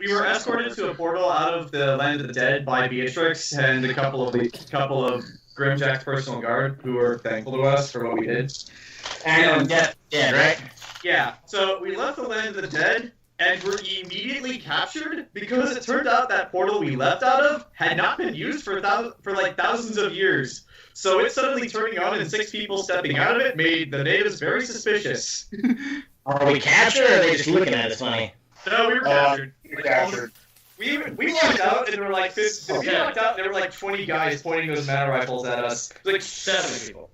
we were escorted to a portal out of the Land of the Dead by Beatrix and a couple of Grimjack's personal guard who were thankful to us for what we did. And dead, right? Yeah. So we left the Land of the Dead and were immediately captured because it turned out that portal we left out of had not been used for like thousands of years. So it suddenly turning on and 6 people stepping out of it made the natives very suspicious. Are we captured, or are they just looking at us funny? No, we were captured. Captured. We walked out and there were like 50, we walked out and there were like 20 guys pointing those mana rifles at us. Like 7 people.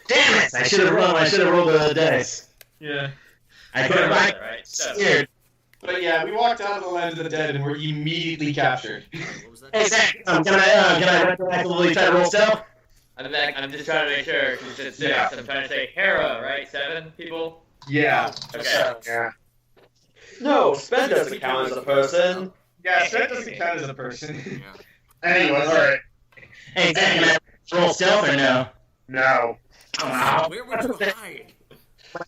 Damn it! I should have rolled the dice. Yeah. I put it back. Right. Scared. But yeah, we walked out of the Land of the Dead and were immediately captured. What was that? Hey, Zach, can I retroactively try to roll stealth? I'm just trying to make sure, because it's 6. Yeah. I'm trying to say Hera, right? 7 people? Yeah. Okay. Yeah. No, Sven doesn't count as a person. Yeah, Sven doesn't count as a person. Anyway, alright. Hey, Zach, can I roll stealth or no? No. Where would you hide?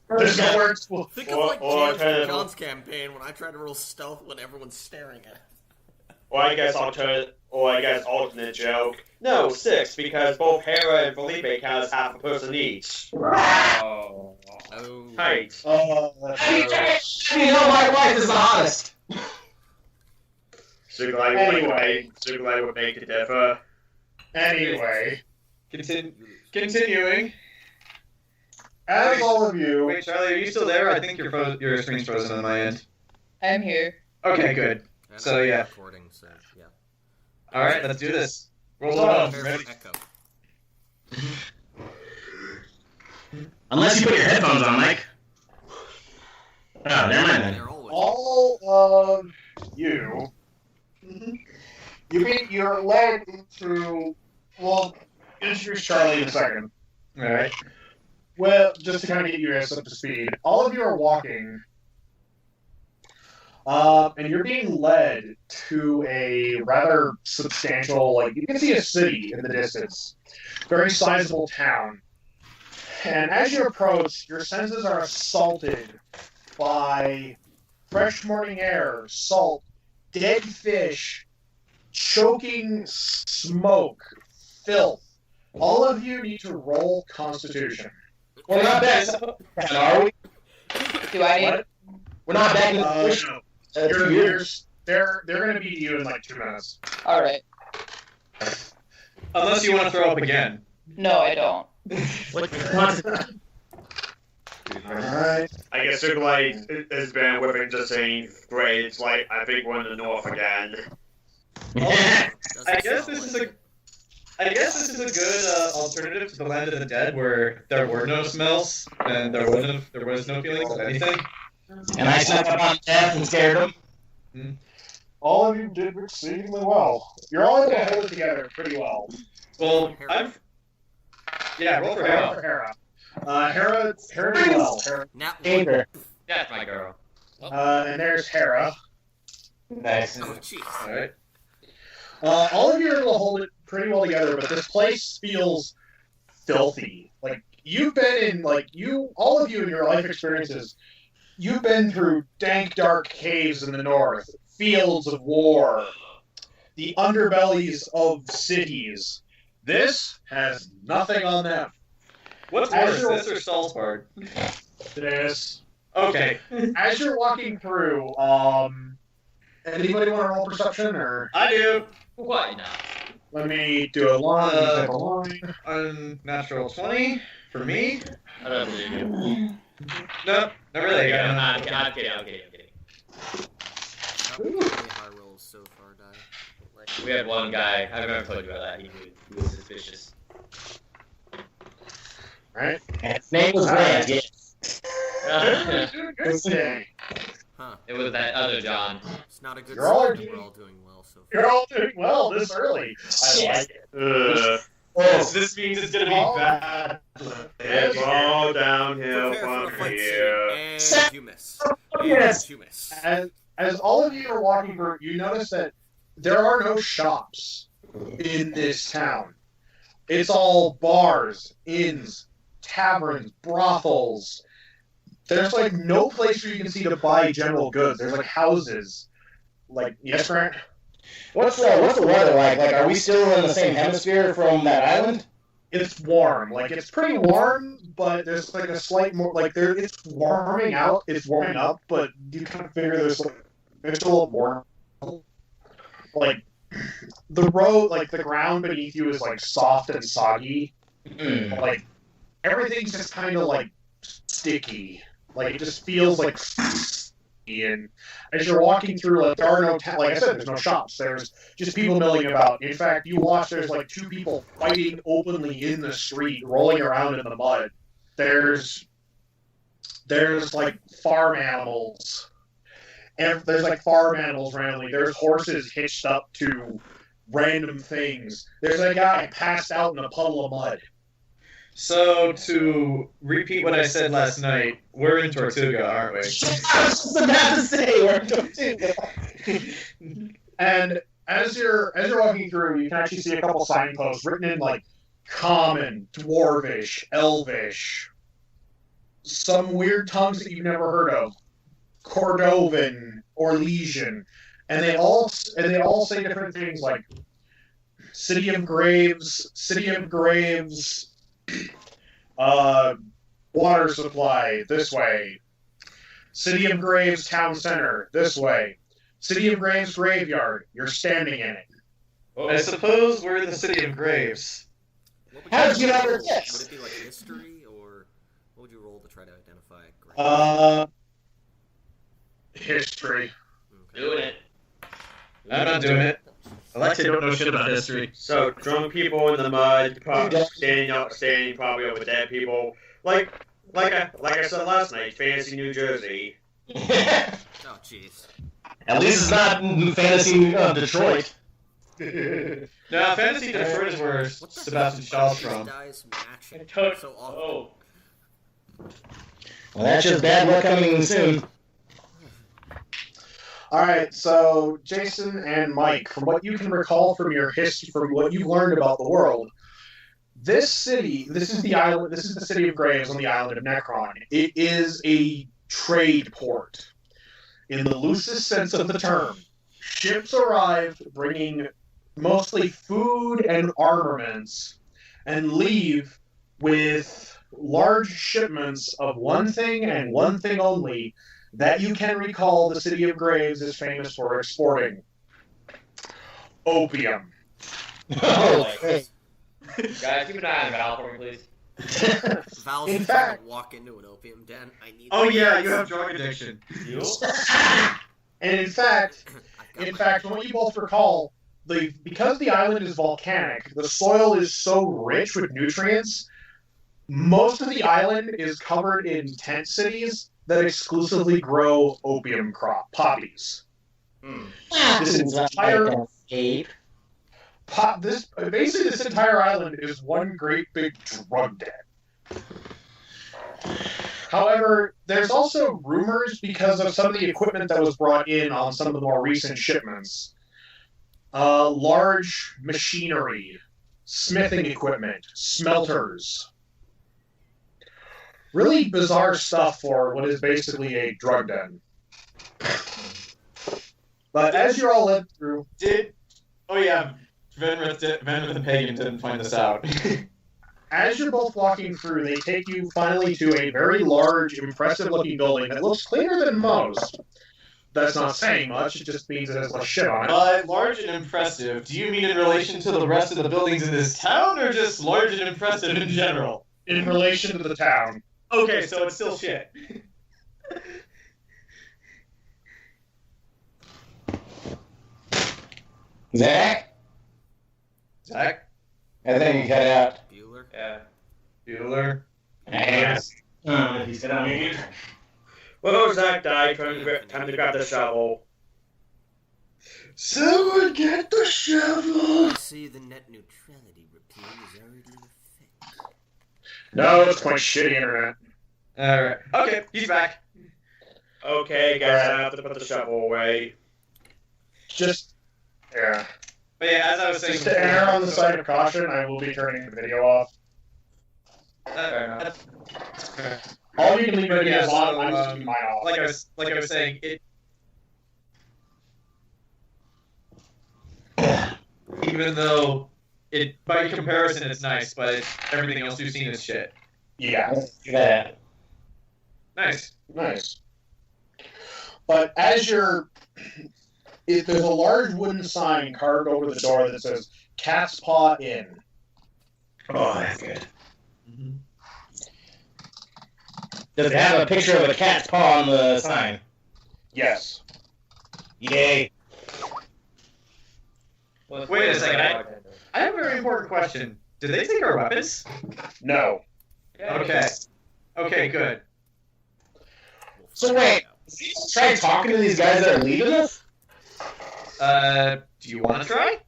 There's nowhere Think of like John's campaign when I try to roll stealth when everyone's staring at it. Or I guess alternate joke. No, 6, because both Hera and Phillipe count as half a person each. Oh. Height. You know my wife is the hottest. Sugulite would make it differ. Anyway, Continuing. as all of you... Wait, Charlie, are you still there? I think your screen's frozen on my end. I'm here. Okay, good. So, yeah. Recording, so yeah. Alright, let's do this. Roll it Oh, up. Ready? Echo. Unless you put your headphones on, Mike. Oh, never mind then. They're always. All of you... You're led into... Well, introduce Charlie in a second. Alright. Well, just to kind of get you guys up to speed, all of you are walking, and you're being led to a rather substantial, like, you can see a city in the distance, very sizable town. And as you approach, your senses are assaulted by fresh morning air, salt, dead fish, choking smoke, filth. All of you need to roll Constitution. We're not back, are we? Do I need... We're not back in the push. No. They're going to beat you in like 2 minutes. Alright. Unless you want to throw up again. No, I don't. Alright. I guess Sugulite has been whipping just saying, great, it's like, I think we're in the north again. I guess this is a good alternative to the Land of the Dead, where there were no smells and there was no feelings of anything. And I snuck up on death and scared him. All of you did exceedingly well. You're all able to hold it together pretty well. Well, roll for Hera. Hera did well. Now, Anchor. That's my girl. And there's Hera. Nice. oh jeez. All right. All of you are able to hold it pretty well together, but this place feels filthy. Like, you've been in, all of you in your life experiences, you've been through dank, dark caves in the north, fields of war, the underbellies of cities. This has nothing on them. What's worse, this or Salzburg? This. Okay. As you're walking through, anybody want to roll perception, or? I do. Why not? Let me do a line. Unnatural 20 for me. I don't believe you. No, not really. I'm kidding. Really high rolls so far, die. Like, We had one guy, I remember told you about that, he was suspicious. Right? And his name was Red, yes. Good day. huh. It was that other John. It's not a good You're all sign. doing- We're all doing well so far. You're all doing well this early. I like it. This means it's gonna be bad. It's all downhill Prepare for a from fight here. scene, and you miss. Yes. And you miss. As all of you are walking through, you notice that there are no shops in this town. It's all bars, inns, taverns, brothels. There's like no place where you can see to buy general goods. There's like houses. Yes, Grant? What's the weather like? Like, are we still in the same hemisphere from that island? It's warm. Like, it's pretty warm, but there's like a slight more it's warming out. It's warming up, but you kind of figure there's still a warm. Like the road, like the ground beneath you is like soft and soggy. Like everything's just kind of like sticky. Like it just feels like. And as you're walking through, like there are no, like I said, there's no shops. There's just people milling about. In fact, you watch. There's like two people fighting openly in the street, rolling around in the mud. There's like farm animals, and there's like farm animals randomly. There's horses hitched up to random things. There's a guy passed out in a puddle of mud. So, to repeat what I said last night, we're in Tortuga, aren't we? I was just about to say, we're in Tortuga. And as you're walking through, you can actually see a couple signposts written in like Common, Dwarvish, Elvish, some weird tongues that you've never heard of, Cordovan, Orlesian, and they all say different things like City of Graves, water supply, this way. City of Graves Town Center, this way. City of Graves Graveyard, you're standing in it. I suppose we're in the City of Graves. How did you ever guess? Would it be like history, or what would you roll to try to identify Graves? History. Okay. Doing it. I'm not doing it. Alexei don't know shit about history. So drunk people in the mud, standing probably over dead people. Like I said last night, fantasy New Jersey. Oh, jeez. At least it's not fantasy Detroit. No, fantasy Detroit is where Sebastian Shaw's from. Dice matching so often. Oh. Well, that's just bad luck coming soon. All right, so Jayson and Mike, from what you can recall from your history, from what you've learned about the world, this is the island. This is the City of Graves on the island of Necron. It is a trade port, in the loosest sense of the term. Ships arrive bringing mostly food and armaments, and leave with large shipments of one thing and one thing only that you can recall the City of Graves is famous for exporting. Opium. Oh, Guys, keep an eye on Val for me, please. Val's In just fact- trying to walk into an opium den. I need. Oh yeah, you have drug addiction. And in fact, I've got from what you both recall, because the island is volcanic, the soil is so rich with nutrients, most of the island is covered in tent cities that exclusively grow opium poppies. This entire this entire island is one great big drug den. However, there's also rumors because of some of the equipment that was brought in on some of the more recent shipments. Large machinery, smithing equipment, smelters. Really bizarre stuff for what is basically a drug den. But as you're all led through... Venreth and Pagan didn't find this out. As you're both walking through, they take you finally to a very large, impressive-looking building that looks cleaner than most. That's not saying much, it just means it has less shit on it. By large and impressive, do you mean in relation to the rest of the buildings in this town, or just large and impressive in general? In relation to the town. Okay, so it's still shit. Zach? I think you cut out. Bueller. Yeah. Bueller. Yes. He's got on mute. Well, Zach died, time to grab the shovel. Someone get the shovel! I see the net neutrality repeal is already in effect. No, it's quite shitty internet. Alright. Okay, he's back. Okay, guys, I have to put the shovel away. Yeah. But yeah, as I was saying... Just to err on the side of caution, I will be turning the video off. Fair enough. All you can leave it Yeah, is so, on, I'm just keeping mine off. like I was saying, even though by comparison it's nice, but everything else we've seen is shit. Yeah. That. Nice. Nice. But as there's a large wooden sign carved over the door that says Cat's Paw Inn. Oh, that's good. Mm-hmm. Does it have a picture of a cat's paw on the sign? Yes. Yay. Wait a second. I have a very important question. Did they take our weapons? No. Okay. Okay, good. So wait, try talking to these guys that are leaving us? Do you want to try?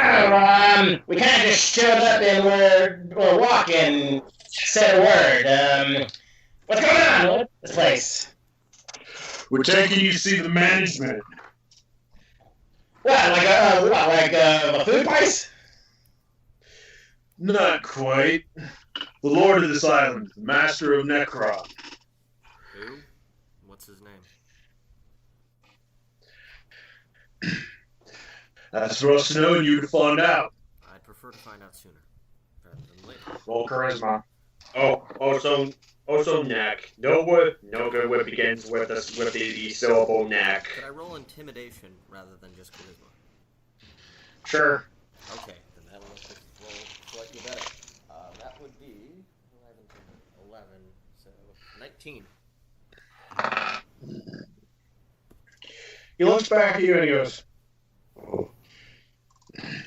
Oh, we kind of just showed up and we're walking, said a word. What's going on with this place? We're taking you to see the management. What, like a food place? Not quite. The lord of this island, the master of Necron. Who? What's his name? That's for us to know and you to find out. I'd prefer to find out sooner, rather than later. Roll charisma. Oh, also neck. No good word begins with the syllable neck. Could I roll intimidation rather than just charisma? Sure. Okay, then that'll roll slightly better. That would be 11, so 19. He looks back at you and he goes,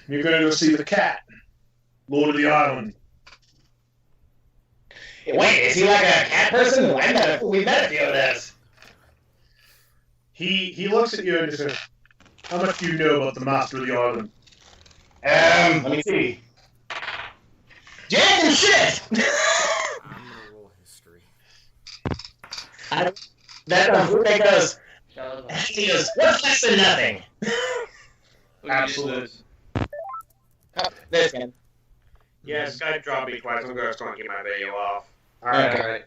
"You're going to go see the cat, lord of the island." Wait, is he like a cat person? We met a few of those. He looks at you and he says, "How much do you know about the master of the island?" Let me see. Jack and shit! I'm gonna roll history. That goes, he goes, what's less than nothing? Absolutely. Oh, there's him. Yeah, Skype dropped me twice. I'm going to keep my video off. Alright.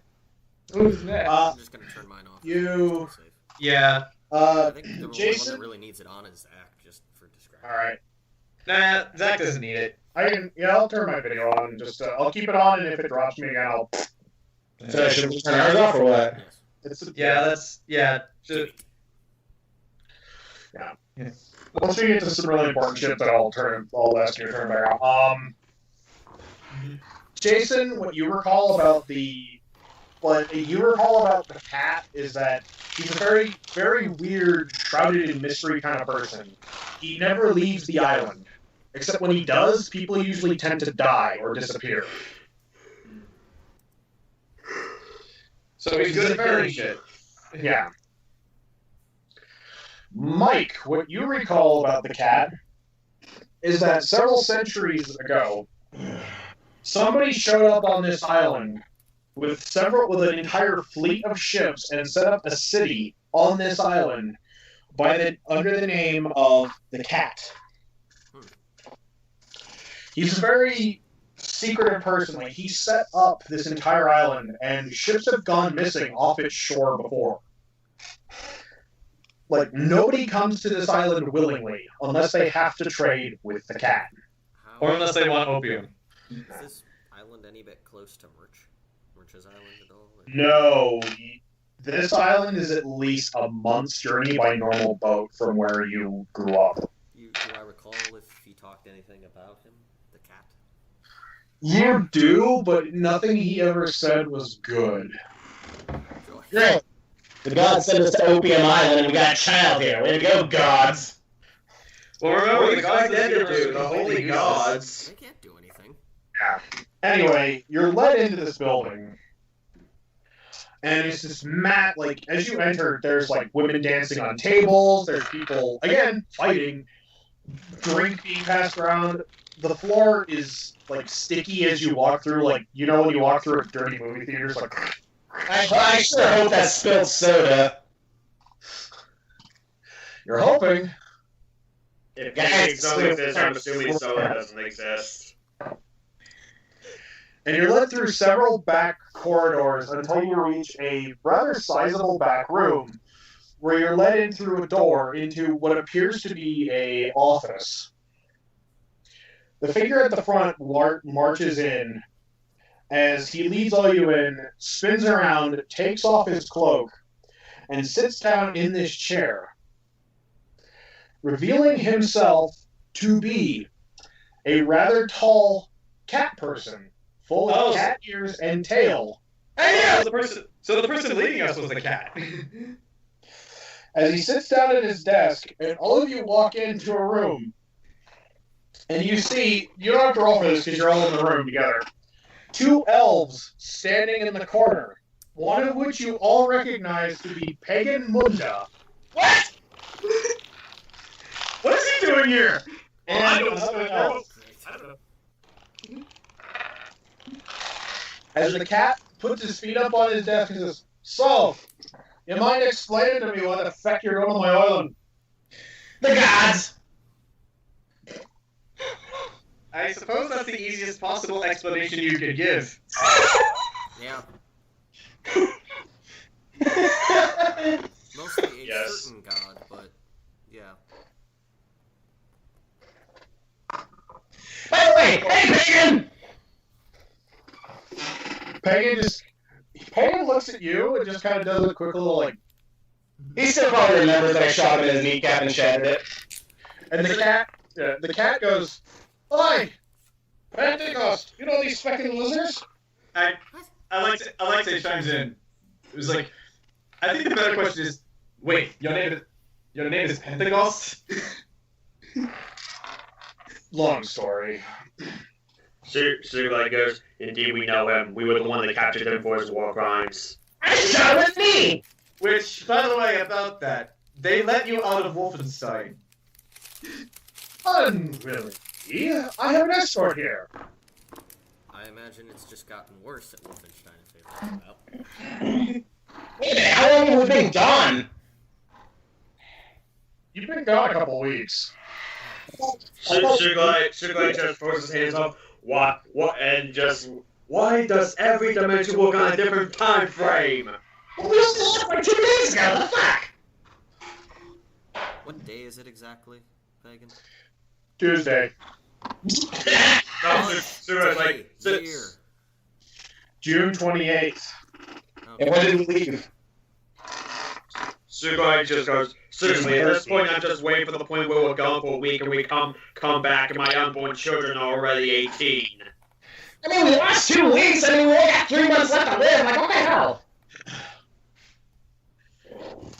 Who's next? I'm just gonna turn mine off. You- Safe. Yeah. I think the only one Jayson? that really needs it on is Zach, just for distraction. Alright. Nah, Zach doesn't need it. I'll turn my video on and just, I'll keep it on, and if it drops me again, I'll... So should we turn ours off or what? Yes. Once we get to some really important shit, then I'll ask you to turn back on. Jayson, what you recall about the cat is that he's a very, very weird, shrouded in mystery kind of person. He never leaves the island. Except when he does, people usually tend to die or disappear. So he's good at fairy shit. Yeah. Mike, what you recall about the cat is that several centuries ago, somebody showed up on this island with an entire fleet of ships and set up a city on this island under the name of the Cat. He's a very secretive person. Like, he set up this entire island, and ships have gone missing off its shore before. Like, nobody comes to this island willingly unless they have to trade with the cat. Or unless they want opium. Is this island any bit close to Murch's island at all? No, this island is at least a month's journey by normal boat from where you grew up. Do I recall if he talked anything about him, the cat? You do, but nothing he ever said was good. Great. The gods sent us to Opium Island and we got a child here. Way to go, gods. Well, remember, the gods did did do the holy gods. They can't do anything. Yeah. Anyway, you're led into this building. And it's this mat, like, as you enter, there's, like, women dancing on tables, there's people, again, fighting, drink being passed around. The floor is, like, sticky as you walk through, like, you know when you walk through a dirty movie theater, it's like... I sure hope that spilled soda. You're hoping. If anything don't exist, I'm assuming soda doesn't exist. And you're led through several back corridors until you reach a rather sizable back room where you're led in through a door into what appears to be a office. The figure at the front marches in as he leads all you in, spins around, takes off his cloak, and sits down in this chair, revealing himself to be a rather tall cat person, full of cat ears and tail. Hey, so the person leading us was the cat. As he sits down at his desk, and all of you walk into a room, and you see, you don't have to roll for this because you're all in the room together, 2 elves standing in the corner, one of which you all recognize to be Pagan Munda. What? What is he doing here? And I don't another know. elf. As the cat puts his feet up on his desk and says, "So, you mind explaining to me what the feck you're doing on my island?" The gods! I suppose that's the easiest possible explanation you could give. Yeah. Mostly a certain god, but yeah. By the way, hey, Pagan! Pagan looks at you and just kind of does a quick little like. He still probably remembers that I shot him in his kneecap and shattered it. And the cat goes, "Oi, Pentecost! You know these fucking lizards?" Alexei chimes in. It was like, I think the better question is, wait, your name is Pentecost? Long story. Sugulite goes, "Indeed, we know him. We were the one that captured him for his war crimes." I shot him with me! Which, by the way, about that, they let you out of Wolfenstein. Unreally. I have an escort here. I imagine it's just gotten worse at Wolfenstein if they found out. Wait a minute, how long have we been gone? You've been gone a couple weeks. Sugulite just throws his hands up. What, and just, why does every dimension work on a different time frame? We were still like 2 days ago, what the fuck? What day is it exactly, Pagan? Tuesday. Sugulite's like, Year. June 28th. And when did we leave? Sugulite just goes, "Seriously, at this point, I'm just waiting for the point where we're gone for a week and we come back and my unborn children are already 18. I mean, we lost 2 weeks, I mean, we only got 3 months left to live, like, what the hell?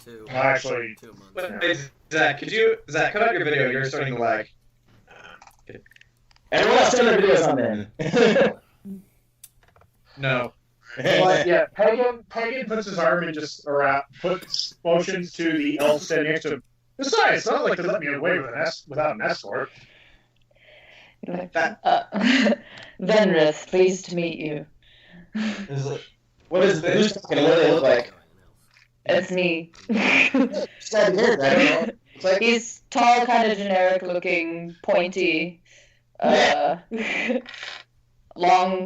2. Actually, 2 months. Wait, Zach, cut out your video, you're starting to lag. Everyone else turn their videos on then. No. but yeah, Pagan puts his arm and just puts motions to the elf standing next to him. Besides, it's not like they let me away without an escort. Venreth, pleased to meet you. Who's talking? What do they look like? It's me. It's like weird, I don't know. It's like, He's tall, kind of generic looking, pointy, long,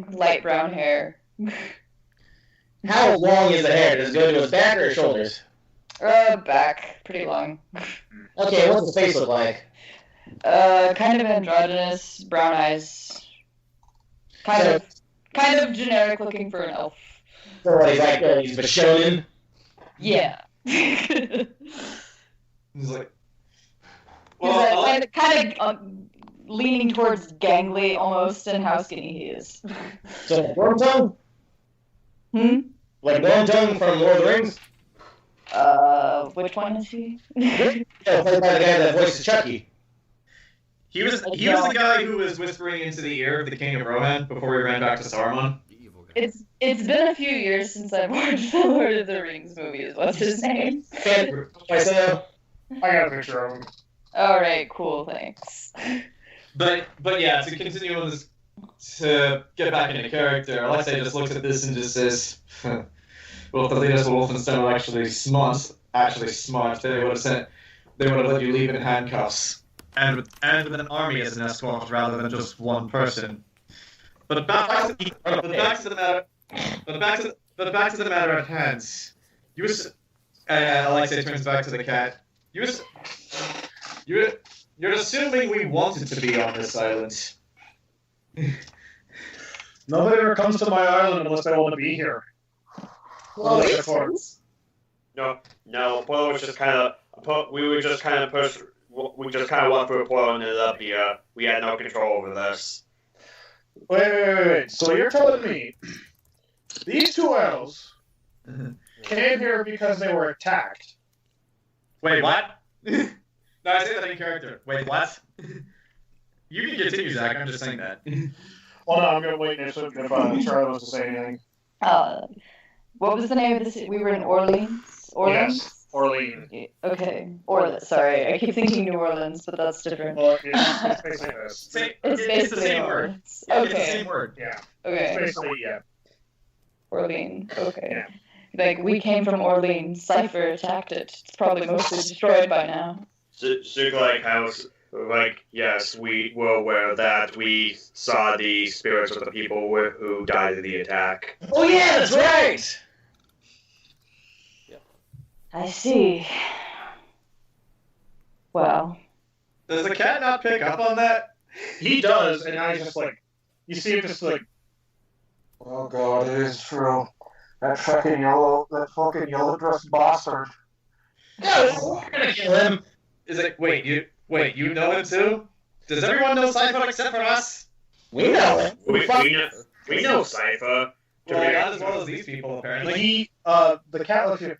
light brown hair. how long is the hair? Does it go to his back or his shoulders? Back, pretty long. Okay, what's his face look like? Kind of androgynous, brown eyes. Kind of generic looking for an elf. So what, he's a shonen? Yeah. He's like, He's kind of leaning towards gangly almost, and how skinny he is. So, Wormtongue? Like Wormtongue from Lord of the Rings? Which one is he? Yeah, played by the guy that voiced Chucky. he was the guy who was whispering into the ear of the King of Rohan before we ran back to Saruman. It's been a few years since I've watched the Lord of the Rings movies. What's his name? Myself. I got a picture of him. Alright, cool, thanks. But yeah, to continue on this, to get back into character, Alexei just looks at this and just says, "Well, if the leaders of Wolfenstein were actually smart, they would have let you leave in handcuffs, and with an army as an escort rather than just one person." But back to the matter at hand. Alexei turns back to the cat. You're assuming we wanted to be on this island. Nobody ever comes to my island unless they want to be here. Well, Unless they're for- No. Portal was just kind of. We were just kind of pushed. We just kind of walked through a portal and ended up here. We had no control over this. Wait. So you're telling me these two elves came here because they were attacked? Wait, what? No, I say that in character. Wait, what? You can continue, Zach. I'm just saying that. Well, no, I'm going to wait if Charlie wants to say anything. What was the name of the city? We were in Orleans? Yes, Orleans. Okay. Sorry, I keep thinking New Orleans, but that's different. Well, it's basically this. It's the same word. Okay. It's the same word. Yeah. Okay. It's basically, yeah. Orleans. Okay. Yeah. Like, we came from Orleans. Cypher attacked it. It's probably mostly destroyed by now. Sugulite house. Yes, we were aware of that. We saw the spirits of the people who died in the attack. Oh yeah, that's right. I see. Well. Does the cat not pick up on that? He does, and now he's just like, you see him just like, oh god, it is true. That fucking yellow dressed bastard. No, we're gonna kill him. Is it? Wait, you know him too? Does everyone know Cypher except for us? We know him. We know Cypher. Well, not as well as these people, apparently. The cat looks at you.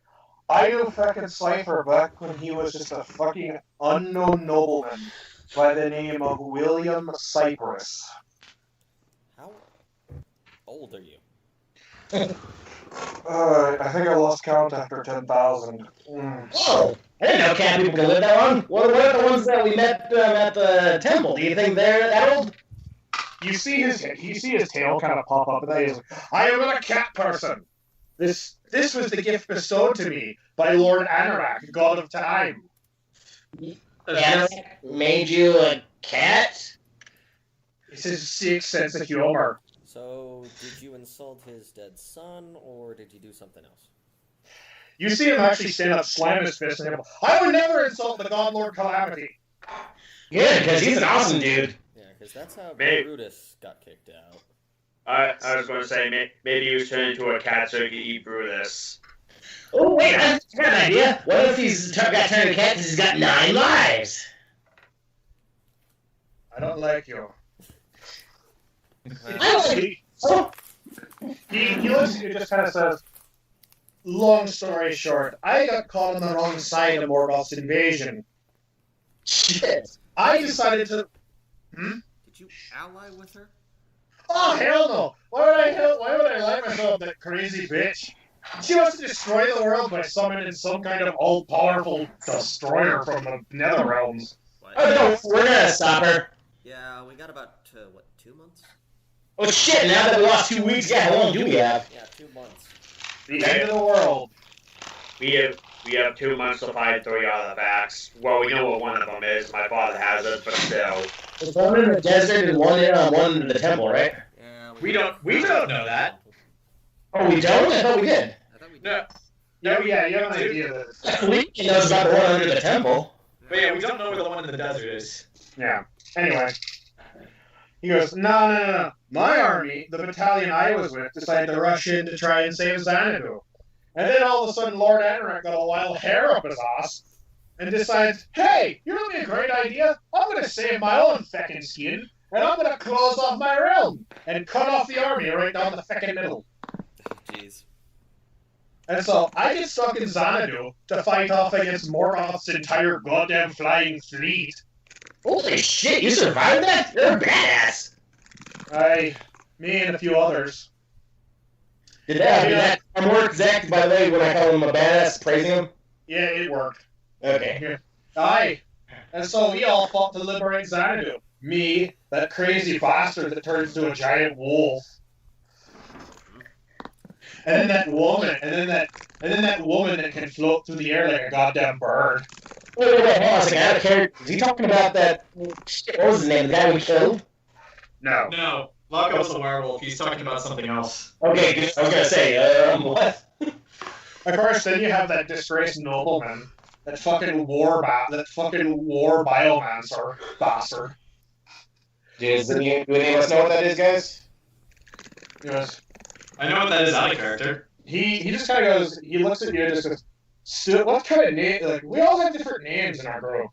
I knew fucking Cypher back when he was just a fucking unknown nobleman by the name of William Cypress. How old are you? I think I lost count after 10,000. Whoa! I didn't know cat people could live that long. What are the ones that we met at the temple? Do you think they're that old? You see his tail kind of pop up, and then he's like, I am a cat person. This was the gift bestowed to me by Lord Anorak, god of time. Anorak made you a cat? It's his sick sense of humor. So, did you insult his dead son, or did you do something else? You see him actually stand up, slam his fist, and him. I would never insult the god Lord Calamity. Good, because he's an awesome dude. Yeah, because that's how Maybe. Brutus got kicked out. I was going to say, maybe you turn into a cat so you can eat Brutus. Oh, wait, I got an idea. What if he's got turned into a cat because he's got 9 lives? I don't like you. I like you. Oh. He looks at you and just kind of says, long story short, I got caught on the wrong side of Morgoth's invasion. Shit. I decided to... Did you ally with her? Oh, hell no! Why would I lie myself, that crazy bitch? She wants to destroy the world by summoning some kind of all-powerful destroyer from the nether realms. What? Oh, no, we're gonna stop her. Yeah, we got about, 2 months? Oh, shit, now that we lost 2 weeks, yeah, how long do we have? Yeah, 2 months. The end of the world. We have 2 months to find 3 artifacts. Well, we know what one of them is. My father has it, but still. There's one in the desert and one in the temple, right? Yeah, We don't know that. Oh, we don't? I thought we did. I thought we did. No. Yeah, you have an idea of this. We knows about the one under the temple. But yeah, we don't know where the one in the desert is. Yeah. Anyway. He goes, no. My army, the battalion I was with, decided to rush in to try and save Xanadu. And then all of a sudden, Lord Anorak got a wild hair up his ass and decides, hey, you know what would be a great idea? I'm going to save my own feckin' skin, and I'm going to close off my realm and cut off the army right down the feckin' middle. Jeez. And so I get stuck in Xanadu to fight off against Morgoth's entire goddamn flying fleet. Holy shit, you survived that? You're a badass. Me and a few others. Did that work, Zach, by the way, when I call him a badass, praising him? Yeah, it worked. Okay. Aye. And so we all fought to liberate Xanadu. Me, that crazy bastard that turns into a giant wolf. And then that woman, and then that woman that can float through the air like a goddamn bird. Wait, hold on a second. I don't care. Is he talking about that? Shit, what was his name? The guy we killed? No. No, Locko's a werewolf. He's talking about something else. Okay, good. I was gonna say, what? Of course, then you have that disgraced nobleman, that fucking war biomancer bastard. Do any of us know what that is, guys? Yes. I know what that is out of character. He just kind of goes. He looks at you and just goes, what kind of name? Like, we all have different names in our group.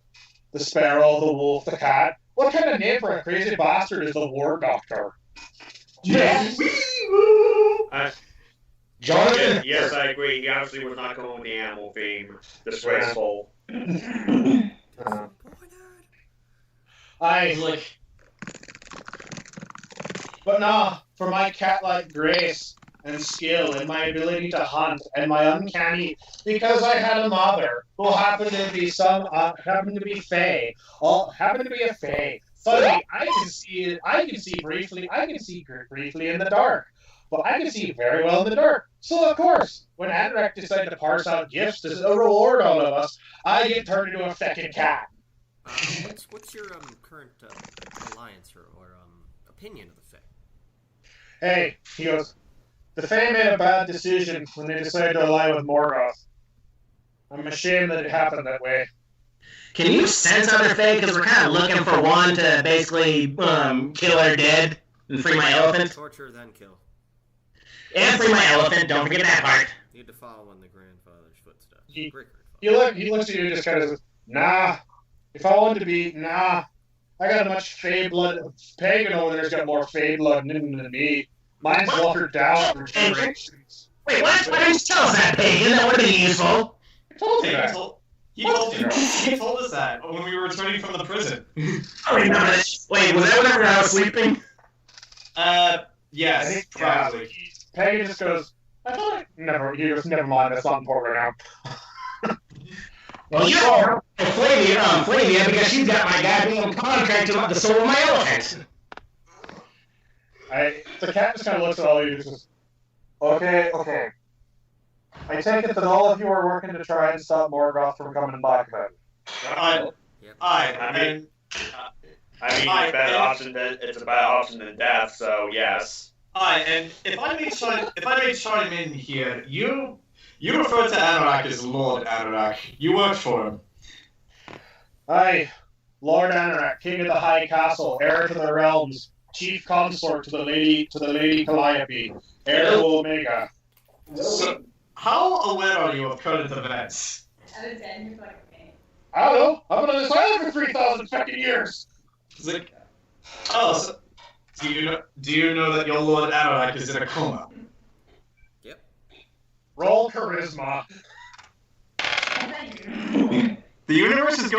The sparrow, the wolf, the cat. What kind of name for a crazy bastard is the war doctor? Yes. Jonathan. Yes, I agree. He obviously was not going with the animal theme. Disgraceful. But nah, for my cat-like grace and skill and my ability to hunt and my uncanny, because I had a mother who happened to be fey, happened to be a fey. Suddenly, I can see briefly in the dark, but I can see very well in the dark. So of course, when Anorak decided to parse out gifts to reward all of us, I get turned into a feckin' cat. What's your current alliance or opinion of the Fae? Hey, he goes, the Fae made a bad decision when they decided to ally with Morgoth. I'm ashamed that it happened that way. Can you sense other Fae? Because we're kind of looking for one to basically kill our dead and free my elephant. Torture, then kill. And free my elephant, don't forget that part. You need to follow in the grandfather's footsteps. He looks at you and just kind of says, nah. If I wanted to be, nah. I got a much Fae blood. Pagan over there's got more Fae blood in him than me. Mine's watered down for generations. Wait, what? Why didn't you tell us that, Pagan? That would have been useful. I told you that. He told us that when we were returning from the prison. I remember this. Wait, was that whenever I was sleeping? Yes, probably. Pagan just goes, never mind, that's not important right now. Well, you know, Flavia, because she's got my goddamn contract about the soul of my elephant. The cat just kind of looks at all of you and says, okay. I take it that all of you are working to try and stop Morgoth from coming back then. I mean, it's a better option than death, so yes. And if I may chime in here, you refer to Anorak as Lord Anorak. You work for him. Aye, Lord Anorak, King of the High Castle, heir to the realms, chief consort to the Lady Calliope, heir to Omega. So, how aware are you of current events? Out of 10, you're like, okay. I don't know. I've been on this island for 3,000 fucking years. It's like, so do you know that your Lord Anorak is in a coma? Yep. Roll charisma. The universe is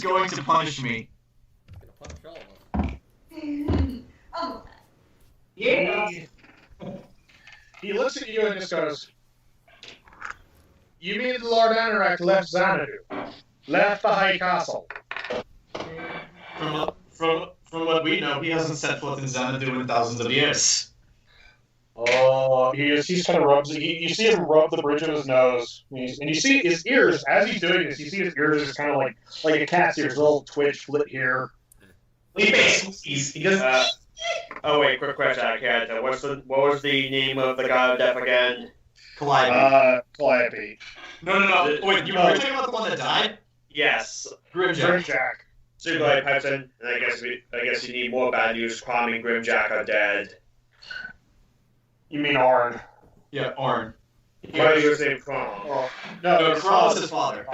going to punish me. Gonna punish all of us. Oh. Yeah. He looks at you and just goes, you mean the Lord Anorak left Xanadu? Left the High Castle? From what we know, he hasn't set foot in Xanadu in thousands of years. Oh, he's kind of rubs. You see him rub the bridge of his nose, and you see his ears as he's doing this. You see his ears just kind of like a cat's ears, a little twitch, flit here. He just. Oh wait, quick question, Cat. What was the name of the god of death again? Calliope. Calliope. No. Wait, you were talking about the one that died? Yes. Grimjack. Sugulite pipes in, and I guess you need more bad news. Kwame and Grimjack are dead. You mean Arn? Yeah, Arn. Why do you say Krom? Oh, No, Krom was his father.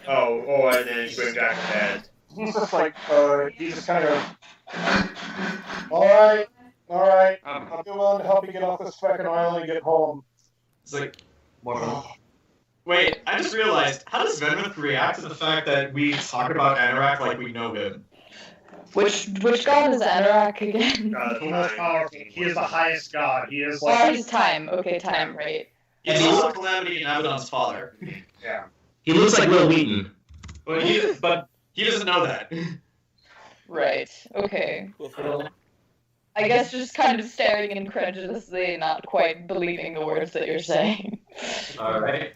Oh, and then Grimjack is dead. He's just like, he just kind of goes, all right, I'll be willing to help you get off this fucking island and get home. It's like, wait, I just realized, how does Venreth react to the fact that we talk about Anorak like we know him? Which god is Anorak again? The most powerful. He is the highest god. He is Oh, like... he's time. Okay, time, right. He's also Calamity and Abaddon's father. Yeah. He looks like Will Wheaton. But he doesn't know that. Right. Okay. I guess just kind of staring incredulously, not quite believing the words that you're saying. All right.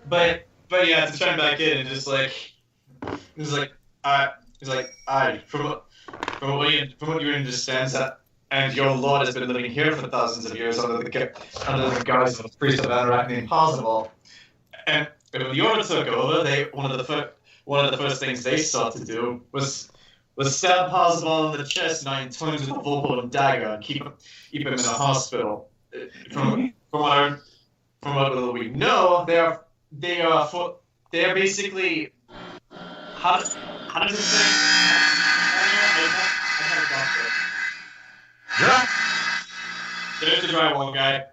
But yeah, to chime back in and just like, from what you understand, and your lord has been living here for thousands of years under the guise of a priest of Anorak the Impossible. And when the Order took over, one of the first things they sought to do was stab Parzival in the chest 9 times with a full dagger and keep him in the hospital. From what we know, they are basically how does it say? I have a doctor. There's the drywall guy.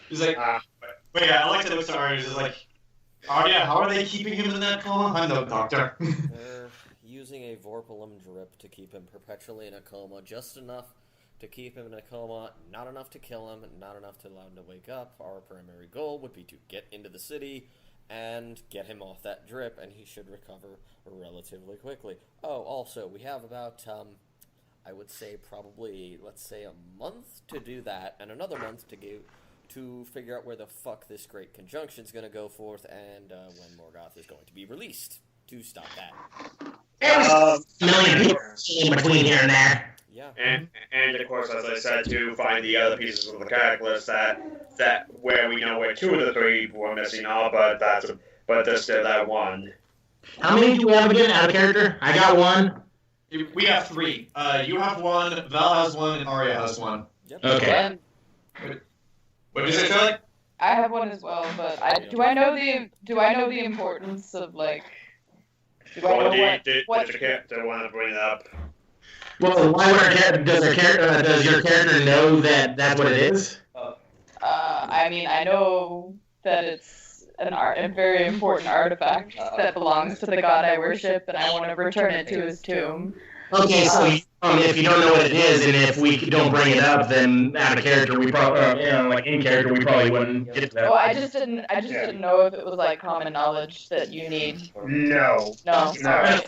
He's like, but yeah, Alexei looks to Aria. He's like, Aria, how are they keeping him in that coma? I'm no doctor. They're using a Vorpalum drip to keep him perpetually in a coma, just enough to keep him in a coma, not enough to kill him, not enough to allow him to wake up. Our primary goal would be to get into the city and get him off that drip, and he should recover relatively quickly. Oh, also, we have about, I would say probably, let's say, a month to do that, and another month to figure out where the fuck this Great Conjunction's gonna go forth, and when Morgoth is going to be released to stop that. A million people in between here and there. Yeah. And of course, as I said, to find the other pieces of the catalyst that where we know where 2 of the 3 were missing are, but there's still that one. How many do we have again out of character? I got 1. We have 3. You have 1, Val has 1, and Aria has 1. Yep. Okay. What did you say, Phillipe? I have one as well, but do I know the importance of like? Do I know what? Did you want to bring it up? Well, why would does your character know that that's what it is? I mean, I know that it's a very important artifact that belongs to the god I worship, and I want to return it to his tomb. Okay, so if you don't know what it is, and if we don't bring it up, then out of character, we probably, like in character, we probably wouldn't get to that. Oh, I just didn't know if it was like common knowledge that you need. No. No. All right.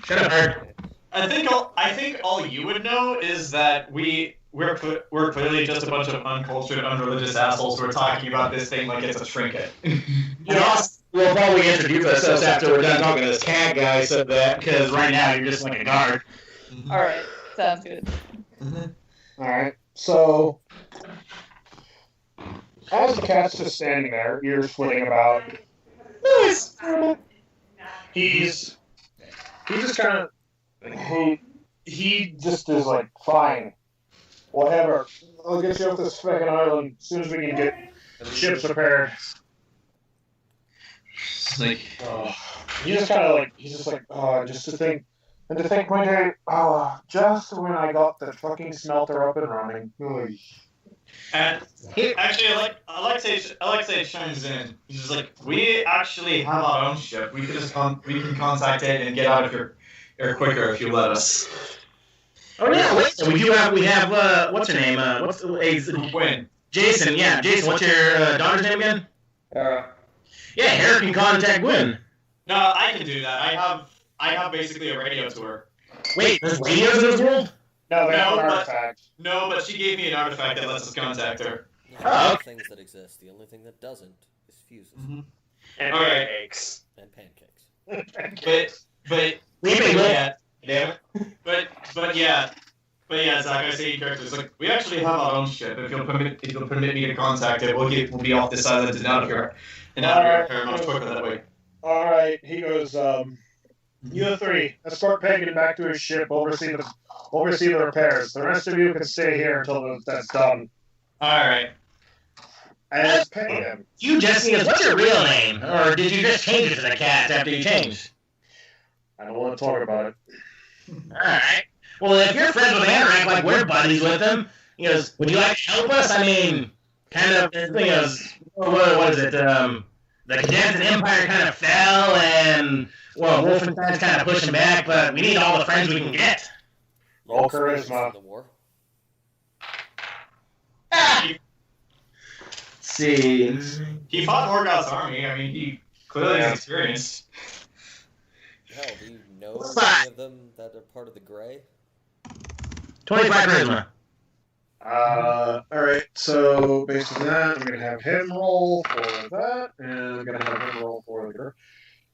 Shut up, nerd. I think all you would know is that we're clearly just a bunch of uncultured, unreligious assholes who are talking about this thing like it's a trinket. We'll probably introduce ourselves after we're done talking to this cat guy, so that because right now you're just like a guard. All right. Sounds good. All right. So, as the cat's just standing there, ears flitting about, he's just kind of he just is like, fine, whatever. I'll get you off this fucking island as soon as we can get the ships repaired. Like, He's just like, just to think my day, just when I got the fucking smelter up and running. and actually, Alexei chimes in. He's just like, we actually have our own ship. We can contact it and get out of here quicker if you let us. Oh yeah, wait. We have what's her name? What's the Gwen. Jayson? Yeah, Jayson. What's your daughter's name again? Yeah, Harry can contact Gwen. No, I can do that. I have basically a radio to her. Wait, there's radios in this world? No, they have an but- artifact. No, but she gave me an artifact that lets us contact her. There are things that exist. The only thing that doesn't is fuses And All right. pancakes. and pancakes. But yeah, Zach, I say characters like we actually have our own ship. If you'll permit me to contact it, we'll be off this island and out of here much quicker that way. All right, he goes. You 3, escort Pagan back to his ship. Oversee the repairs. The rest of you can stay here until that's done. All right. And Pagan. You just need what's your real name? Or did you just change it to the cat after you changed? I don't want to talk about it. Alright. Well, if you're friends with Anorak, like we're buddies with him, he goes, would you like to help us? I mean, kind of, he goes, what is it? The Condensed Empire kind of fell, and, well, Wolfenstein's kind of pushing back, but we need all the friends we can get. Roll charisma. The war. Let's see. He fought Morgoth's army. I mean, he clearly has experience. Hell, do you know Five. any of them that are part of the Grey? 25 charisma. Alright, so based on that, I'm going to have him roll for that, and I'm going to have him roll for the Grey.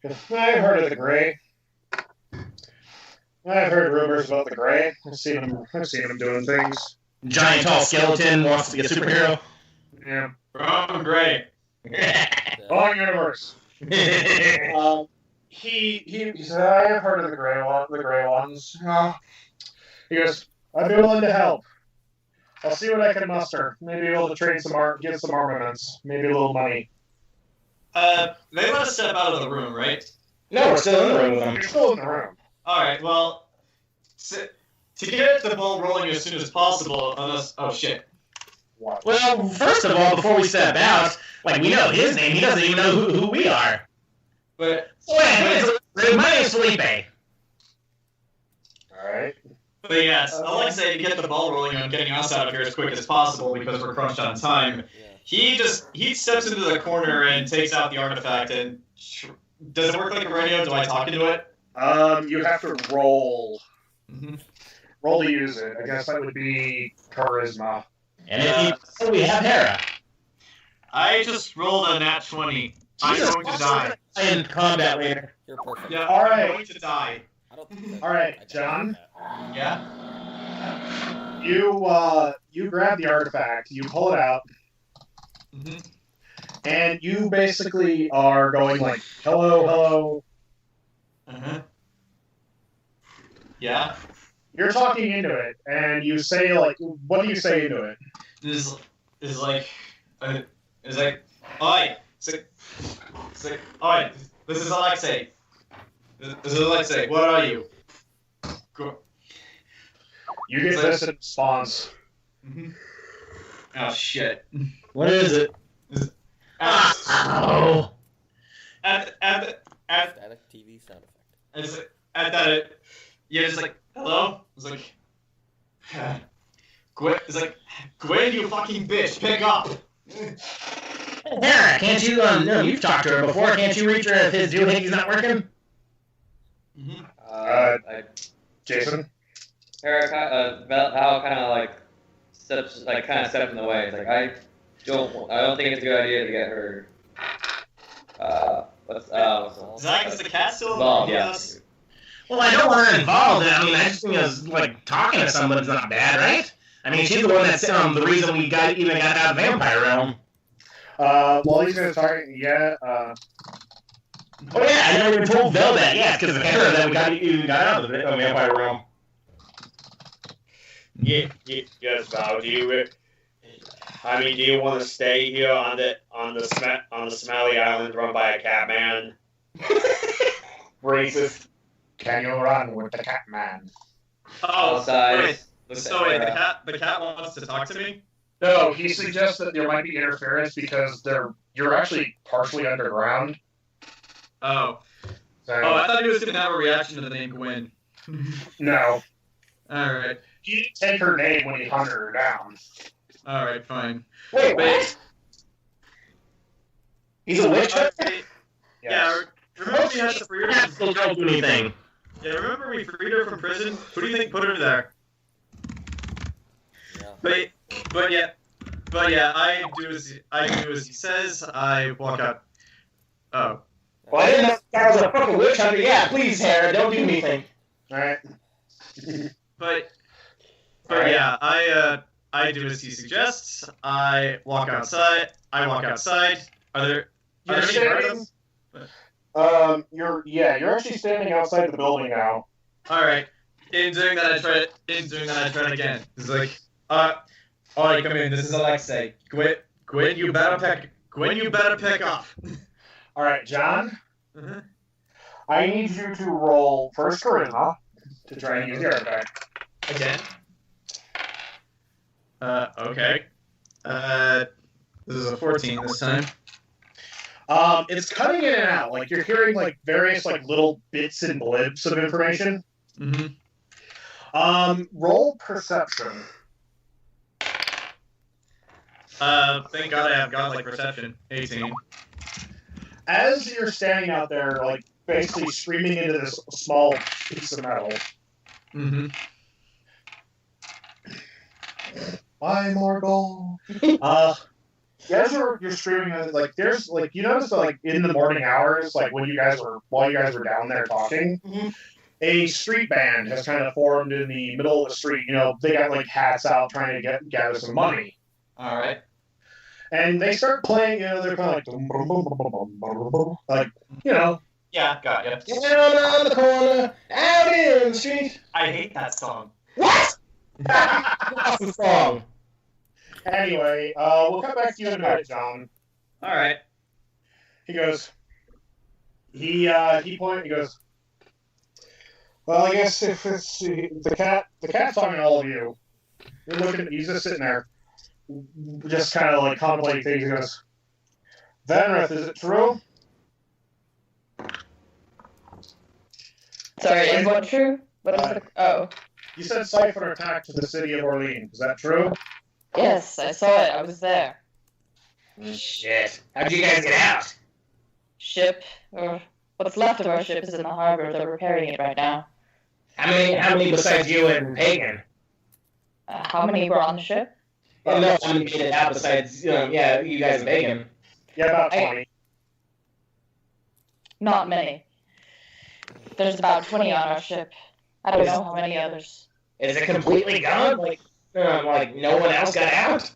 I've heard of the Grey. I've heard rumors about the Grey. I've seen him doing things. Giant tall skeleton wants to be a superhero. Yeah. From Gray. Wrong universe. He said, I have heard of the gray ones. He goes, I'd be willing to help. I'll see what I can muster. Maybe able to trade get some armaments, maybe a little money. They let us step out of the room, right? No, we're still in the room with them. You're still in the room. Alright, well, to get the ball rolling as soon as possible, unless... Oh, shit. What? Well, first of all, before we step out, like, we know his name. He doesn't even know who we are. But... My name's Phillipe. Alright. But yes, Alexei, to get the ball rolling on getting us out of here as quick as possible because we're crunched on time, he steps into the corner and takes out the artifact and... Does it work like a radio? Do I talk into it? You have to roll. Mm-hmm. Roll to use it. I guess that would be charisma. And if we have Hera. I just rolled a nat 20. I'm going to die. In combat later. You're perfect. Yeah, All right. I'm going to die. I don't think All right, John. Yeah? You grab the artifact, you pull it out, Mm-hmm. and you basically are going like, hello, hello. Uh-huh. Yeah? You're talking into it, and you say like, what do you say into it? Is like, oi, oi, this is Alexei. This is Alexei, what are you? Go. You get this in response. Mm-hmm. Oh, shit. What is it? Ow! static TV sound effect. At that, it's like, hello? It's like, Gwen, it's like, Gwen, you fucking bitch, pick up! Hera, can't you, no, you've talked to her before, can't you reach her if his doohicky's not working? Mm-hmm. Jayson? Val kind of like steps in the way. It's like I don't think it's a good idea to get her. Zach, is the cat still involved? Yes. Well, I don't want her involved. I mean, I just think it's like talking to someone's not bad, right? I mean, she's the one that's the reason we even got out of Vampire Realm. Well, he's gonna target. Yeah. Oh yeah, I never even told Vel that. Yeah, because of Hera that we even got out of the Vampire Realm. Yeah, yes, Val. Do you want to stay here on the smelly island run by a cat man? Racist. Can you run with the cat man? Oh, Outside. wait. So wait, the cat wants to talk to me? No, he suggests that there might be interference because you're actually partially underground. Oh. So, I thought he was going to have a reaction to the name Gwen. no. Alright. He didn't take her name when he hunted her down. Alright, fine. Wait, what? He's a witch? Yeah, remember we had to free her from Still don't do anything. Yeah, remember we freed her from prison? Who do you think put her there? Yeah. But yeah, I do as he says. I walk out. Oh. Well, I didn't know that was a fucking witch hunter. Yeah, please, Hera, don't do anything. Alright. But yeah, I do as he suggests. I walk outside. Are there any guards? You're actually standing outside the building now. All right. In doing that, I try it again. It's like, alright, come in. This is Alexei. Gwen, you better pick up. All right, John. Mm-hmm. I need you to roll first charisma to try and use the artifact. Again. Okay. This is a 14 this time. It's cutting in and out. Like you're hearing like various like little bits and blips of information. Mm-hmm. Roll perception. Thank God I have godlike perception. 18. As you're standing out there, like basically screaming into this small piece of metal. Mm-hmm. Buy more gold. As you're screaming, like there's like you notice that, like in the morning hours, like while you guys were down there talking, a street band has kind of formed in the middle of the street. You know, they got like hats out trying to gather some money. All right. And they start playing, they're kind of like, Yeah, got ya. Down on the corner, out in the street. I hate that song. What? Awesome song. Anyway, we'll come back to you in a minute, John. All right. He goes, he goes, well, I guess if it's the cat's talking to all of you. You're looking, he's just sitting there, just kind of like contemplating things. He goes, Venreth, is it true? Sorry, is what true? What is the... Oh. You said Cypher attacked the city of Orleans. Is that true? Yes, I saw it. I was there. Shit. How'd you guys get out? Ship, or what's left of our ship, is in the harbor. They're repairing it right now. How many besides you and Pagan? How many were on the ship? No, how many made it out besides, you guys and Pagan? Yeah, about 20. Not many. There's about 20 on our ship. I don't know how many others. Is it completely gone? Like no one else got out?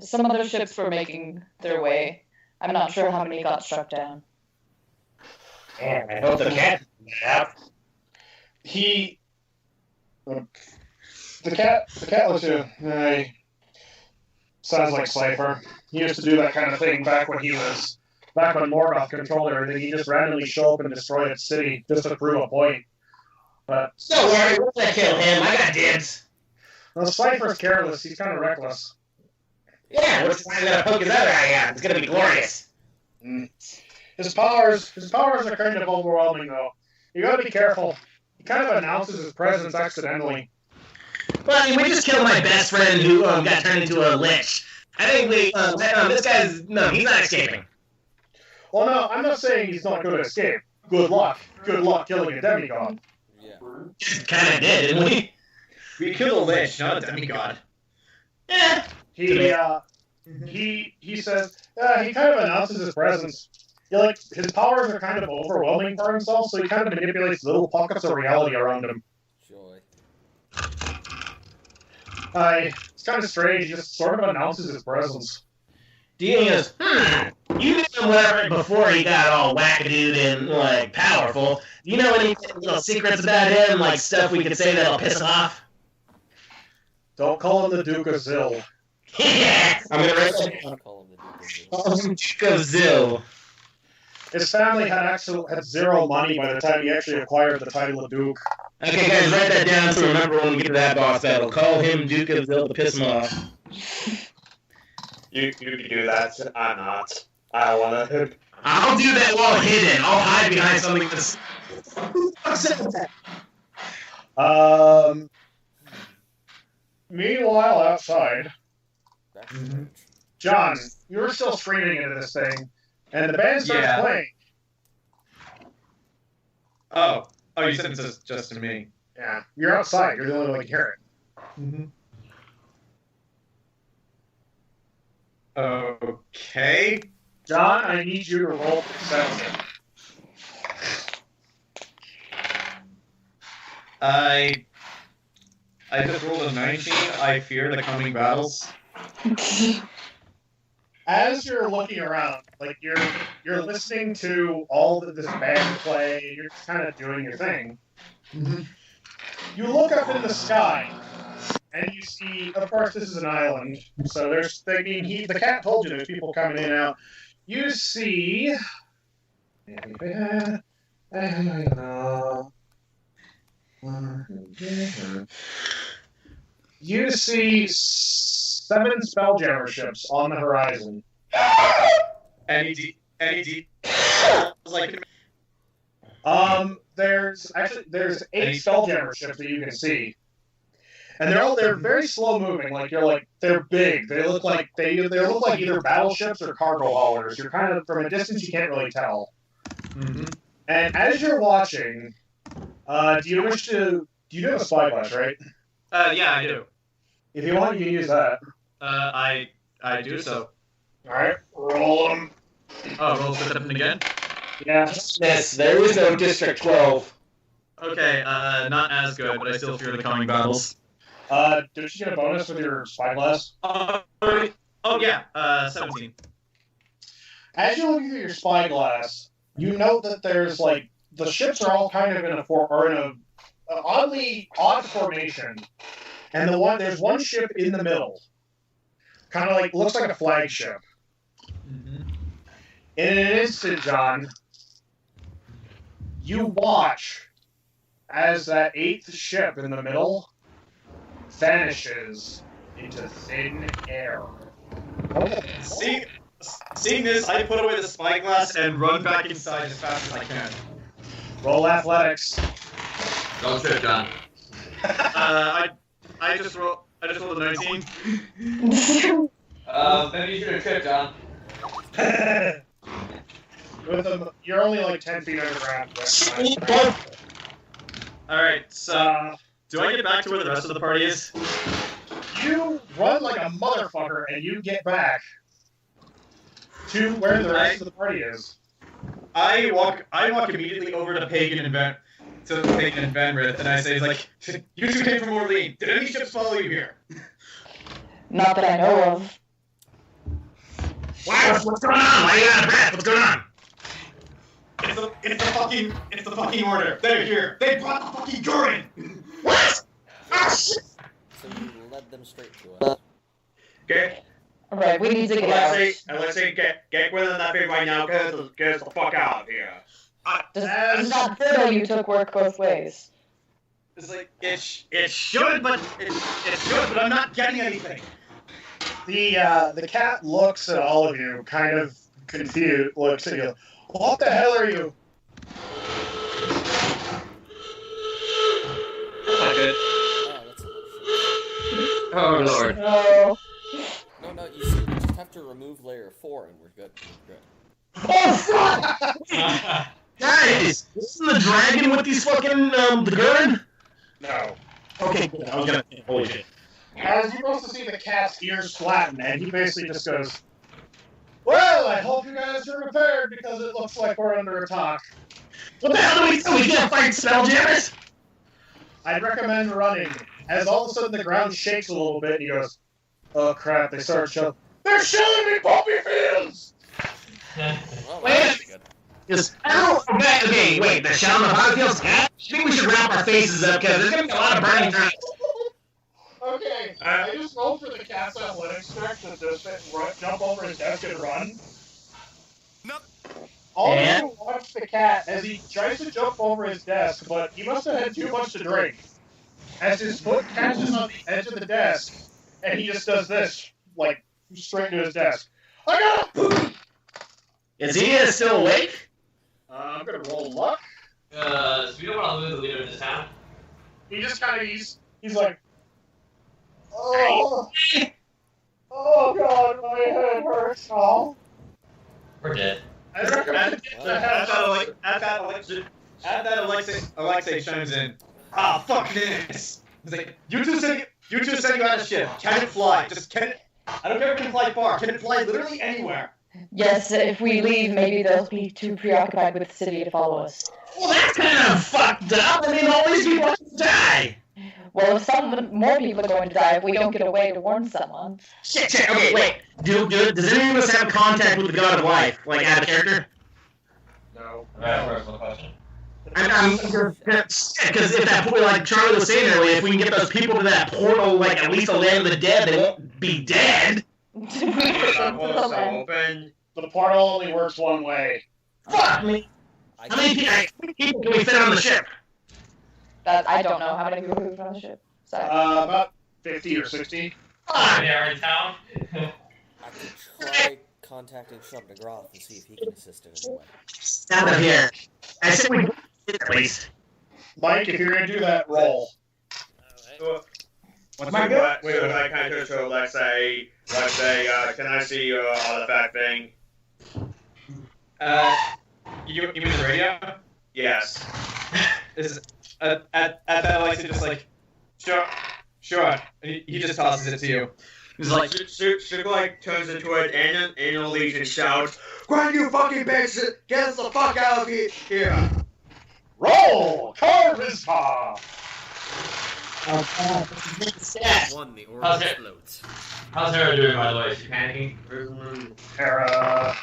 Some other ships were making their way. I'm not sure how many got struck down. Man, I hope the cat got out. The cat looks at you. Sounds like Cypher. He used to do that kind of thing back when Morgoth controlled everything. He just randomly show up and destroy its city just to prove a point. But Don't worry, we're gonna kill him. I got dibs. well, Cypher's careless. He's kind of reckless. Yeah, we're just gonna poke his other eye out. It's gonna be glorious. His powers are kind of overwhelming, though. You gotta be careful. He kind of announces his presence accidentally. Well, I mean, we just killed my best friend who got turned into a lich. I think he's not escaping. Well, no, I'm not saying he's not going to escape. Good luck. Good luck killing a demigod. Yeah. Just kind of did, didn't we? We killed a lich, not a demigod. Yeah. He says, he kind of announces his presence. His powers are kind of overwhelming for himself, so he kind of manipulates little pockets of reality around him. Joy. It's kind of strange. He just sort of announces his presence. Dean goes, you knew him whatever before he got all wackadood and, powerful. Do you know any little secrets about him, like stuff we could say that'll piss him off? Don't call him the Duke of Zill. Yeah! I'm gonna write that down. Call him the Duke of Zeus. Call him Duke of Zill. His family had zero money by the time he actually acquired the title of Duke. Okay, guys, write that down so remember when we get to that boss battle. Call him Duke of Zill to piss him off. You can do that. I'm not. I want to. I'll do that while hidden. I'll hide behind something that's... Meanwhile, outside, Back to the John, you're still screaming into this thing, and the band starts Yeah. playing. Oh, you said it's just to me. Yeah, you're outside. You're the only one who can hear it. Okay. John, I need you to roll perception. I just rolled a 19. I fear the coming battles. As you're looking around, you're listening to all of this band play, and you're just kind of doing your thing. You look up in the sky, and you see, of course, this is an island, so the cat told you there's people coming in and out. You see... You see 7 spelljammer ships on the horizon. Any like There's 8 spelljammer ships that you can see, and they're very slow moving. They're big. They look like either battleships or cargo haulers. You're kind of from a distance you can't really tell. And as you're watching, do you have a spyglass, right? yeah, I do. If you want, you can use that. I do so. All right, roll them. Oh, roll perception again. Yeah. Yes, there is no District 12. Okay, not as good, but I still fear the coming battles. Did you get a bonus with your spyglass? Oh yeah, 17. As you look through your spyglass, you note that there's like the ships are all kind of in a odd formation, and there's one ship in the middle, kind of like looks like a flagship. Mm-hmm. In an instant, John, you watch as that 8th ship in the middle vanishes into thin air. Seeing this, I put away the spyglass and run back inside as fast as I can. Roll athletics. Don't trip, John. I just rolled a 19. Maybe you should have tripped, John. With them, you're only like 10 feet underground. Alright, so do I get back to where the rest of the party is? You run like a motherfucker and you get back to where the rest of the party is. I walk immediately over to Pagan and Venreth, and I say, like, you two came from Orleans. Did any ships follow you here? Not that I know of. Why? What's going on? Why are you out of breath? What's going on? It's the fucking order. They're here. They brought the fucking Gurren. What? Oh shit! So you led them straight to us. Okay. Right, we need to get out. Alexei, get within that bit right now. Get us the fuck out of here. Does not fiddle you took work both ways. It's like it should, but I'm not getting anything. The cat looks at all of you, kind of confused. Looks at you. What the hell are you? Not good. Oh, that's a little shit. Oh lord. No. No, you see, we just have to remove layer 4 and we're good. Oh fuck! Guys, this is the dragon with these fucking the Gurren? No. Okay, good. I was gonna holy shit. As you're supposed to see the cat's ears flatten, and he basically just goes, "Well, I hope you guys are prepared because it looks like we're under attack. What the hell do we do? We can't fight spelljammers? I'd recommend running." As all of a sudden the ground shakes a little bit, and he goes, "Oh crap!" They start shelling. They're shelling me, poppy fields. Well, Wait. that's good. Just, okay, wait, the shell on the battlefield? I think we should wrap our faces up because there's gonna be a lot of burning time. Okay, I just rolled for the cat's athletics check to just jump over his desk and run. All of you watch the cat as he tries to jump over his desk, but he must have had too much to drink. As his foot catches on the edge of the desk, and he just does this, like, straight to his desk. I got him! Is he still awake? I'm gonna roll luck. So we don't want to lose the leader of this town. He just kind of, he's like, oh god, my head hurts now. We're dead. I recommend Alexei chimes in. Ah, fuck this. He's like, you two said you had a ship. Can it fly? I don't care if it can fly far. Can it fly literally anywhere? Yes, if we leave, maybe they'll be too preoccupied with the city to follow us. Well, that's kind of fucked up. I mean, all these people have to die. Well, if more people are going to die if we don't get away to warn someone. Shit, okay, wait. Does any of us have contact with the god of life? Like, out of character? No. That's a personal question. I'm because if that, like Charlie was saying earlier, if we can get those people to that portal, like at least the land of the dead, they won't be dead. Open. The portal only works one way. Fuck me. How many people can we fit on the ship? That I don't know how many people moved on the ship. Sorry. About 50 or 60. Fuck. They're in town. I could try contacting Shub DeGroff and see if he can assist in any way. Out of here. I said we at least. Mike, if you're gonna do that, roll. What's my good? Wait, I kind of show Alexei, can I see your artifact thing? You mean the radio? Yes. Is at that Alexei just like, sure. And he just tosses it to you. He's like, Sugulite turns into an anal legion shouts, "Grind, you fucking bitch! Get us the fuck out of here!" Roll! Charisma! Oh, God. Stats. One, the orb Okay. explodes. How's Hera doing, by the way? Is she panicking? Hera.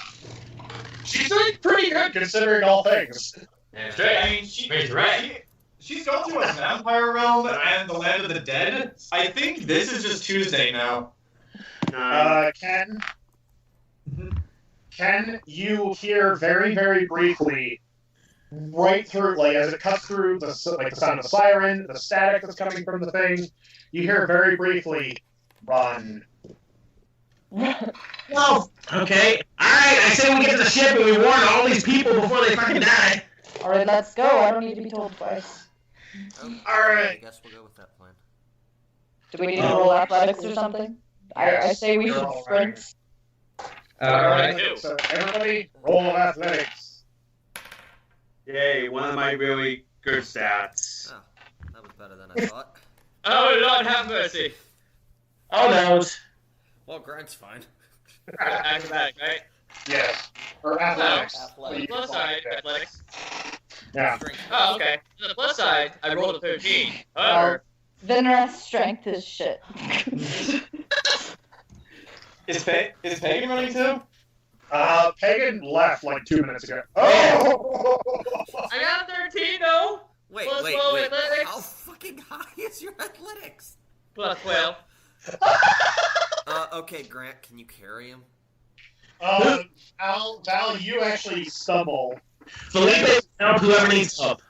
She's doing pretty good considering all things. Yeah, I mean, Raise right. she's gone to a vampire realm and the land of the dead. I think this is just Tuesday now. Ken, you hear very, very briefly, right through, like, as it cuts through the sound of the siren, the static that's coming from the thing, you hear very briefly, run. No. Okay. Alright, I say we get to the ship and we warn all these people before they fucking die. Alright, let's go. I don't need to be told twice. Okay, Alright. I guess we'll go with that plan. Do we need to roll athletics or something? I say we You're should all sprint. Alright, so everybody, roll athletics. Yay, one of my really good stats. Oh, that was better than I thought. Oh, Lord, have mercy. Oh no. Well, Grant's fine. Acrobatic, right? Yes. Or athletics. Athletics. Plus side, athletics. Yeah. Strength. Oh, okay. On the plus side, I rolled a 13. However, Venreth's strength is shit. Is Pagan running too? Pagan left like 2 minutes ago. Oh! I got a 13, though. Wait, Plus wait, 12 wait. athletics. How fucking high is your athletics? Plus 12. Okay, Grant, can you carry him? Val, you actually stumble. Phillipe, help whoever needs help.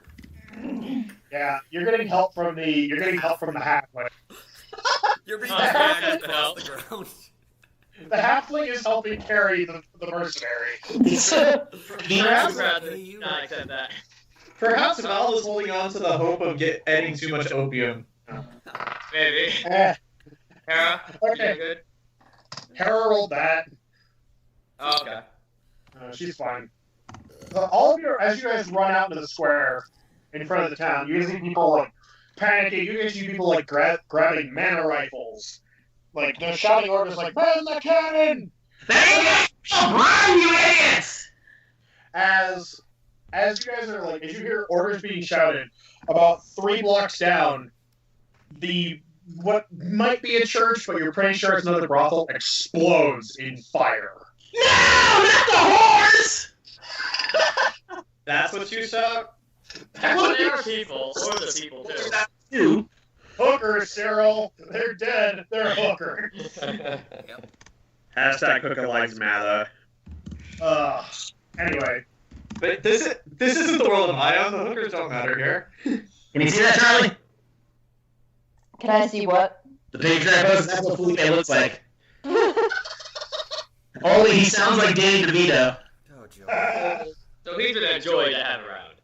Yeah, you're getting help from the halfling. You're being Oh, dragged no. across the ground. The halfling is helping carry the mercenary. Perhaps, Rather not accept that. perhaps Val is holding on to the hope of adding too much opium. Maybe. Eh, Hera, Okay. you good? Hera rolled that. Oh, okay. She's fine. All of as you guys run out into the square in front of the town, you see people like panicking. You guys see people like grabbing mana rifles. Like they're shouting orders like "Man the cannon!" There you go! Run, you idiots! As you guys are like, as you hear orders being shouted, about 3 blocks down, what might be a church, but you're pretty sure it's another brothel, explodes in fire. No! Not the horse! That's what you shout? Well, there are people, or the people too. You. Hookers, Cyril. They're dead. They're hookers. Hashtag Cooking Likes Mather. Anyway. But this isn't the world of Ion. The hookers don't matter here. Can you see that, Charlie? Can I see what? The picture I posted, that's what Phillipe looks like. Only he sounds like Danny DeVito. Oh, Joe. So he's been a joy to have around.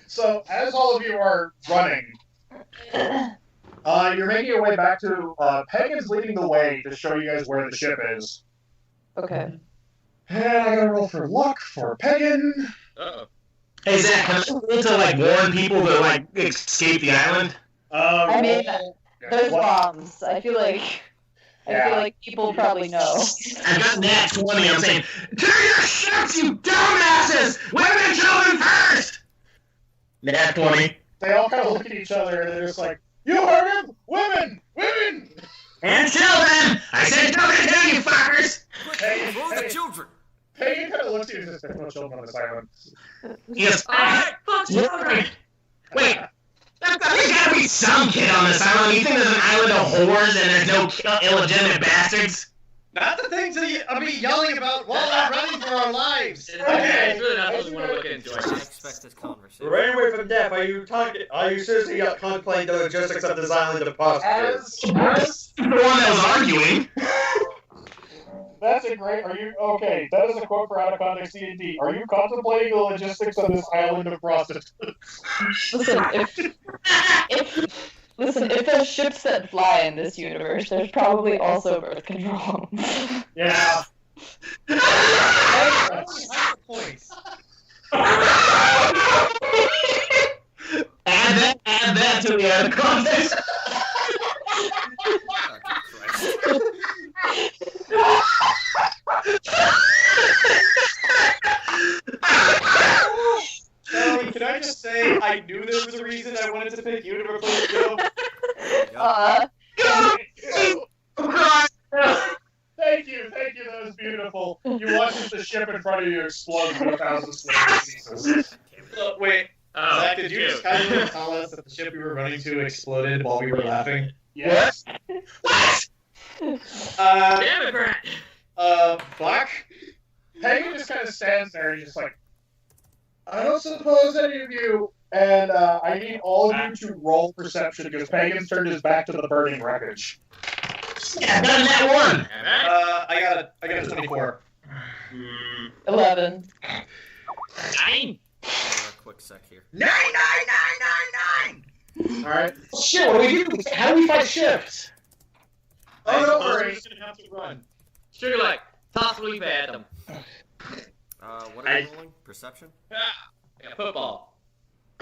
So, as all of you are running, you're making your way back to, Pagan's leading the way to show you guys where the ship is. Okay. And I gotta roll for luck for Pagan. Uh-oh. Hey, Zach, can I roll to, like, warn people to, like, escape the island? I mean, there's what? bombs. I feel like people probably know. I've got nat 20, I'm saying, to your ships, you dumbasses! Women and children first! Nat 20. They all kind of look at each other and they're just like, "You heard him! Women! Women!" And children! I said children too, you fuckers! Hey, Throw the hey. children! Pagan kind of looks at you and says, "There's no children on this island." He goes, Alright, fuck children! wait, there's gotta be some kid on this island. You think there's an island of whores and there's no illegitimate bastards? Not the things that I'll be yelling about while we're running for our lives. Okay, it's really not something we want to look into. I expect this conversation. Running away from death, are you seriously contemplating the logistics of this island of postures? As The one that was arguing. that's a great. Are you okay? That is a quote for Out of Context D&D. Are you contemplating the logistics of this island of prostitutes? Listen, if there's ships that fly in this universe, there's probably also birth control. Yeah. Points. Add that to the other context. So Can I just say I knew there was a reason I wanted to pick you to replace Joe? Thank you, that was beautiful. You watched the ship in front of you explode into 1,000 square pieces. Wait, Oh, Zach, did you just kind of tell us that the ship we were running to exploded while we were laughing? Yes? Damn it, Brett! Fuck? Pagan just kind of stands there and just like, I don't suppose any of you, and I need all of you to roll perception because Pagan's turned his back to the burning wreckage. Yeah, done that one. I got a 24. 11. 9. A quick sec here. 9. Alright. Shit, what do we do? How do we fight ships? Oh, don't We're worry. just gonna have to run. Sugulite, toss Phillipe at them. What are you rolling? Perception? Yeah, football.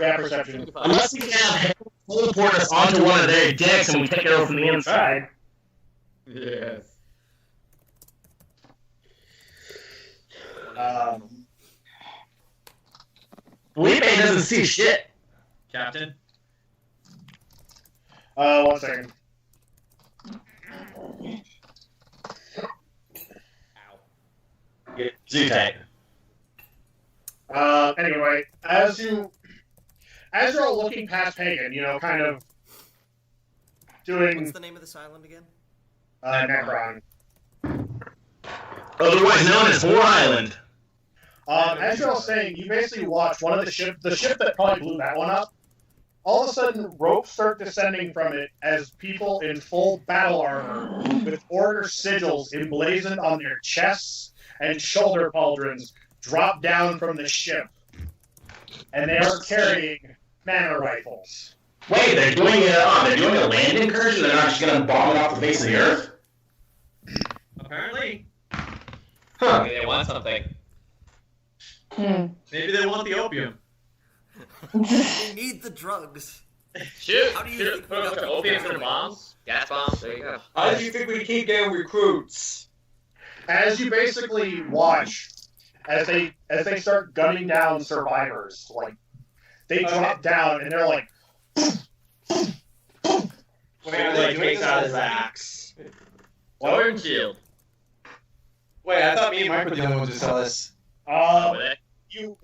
Yeah, perception. Unless we can teleport us onto one of their decks and we take it over from the inside. Yes. Phillipe doesn't see shit. Captain? 1 second. Zoo tight. Anyway, as you're all looking past Pagan, you know, kind of doing What's the name of this island again? Necron. Otherwise known as Whore Island. As you're all saying, you basically watch one of the ship that probably blew that one up. All of a sudden, ropes start descending from it as people in full battle armor with order sigils emblazoned on their chests and shoulder pauldrons drop down from the ship. And they are carrying mana rifles. Wait, they're doing a land incursion? They're not just gonna bomb it off the face of the earth? Apparently. Huh. Maybe they want something. Maybe they want the opium. They need the drugs. Shoot! How do you Shoot! think Put a we bunch of got opium the for bombs. Gas bombs. There you go. How do you think we keep getting recruits? As you basically watch, as they start gunning down survivors, like they drop down and they're like, Wait, takes out his axe. Sword and shield. Wait, I thought me and Mike were the only ones who saw this. Over there. you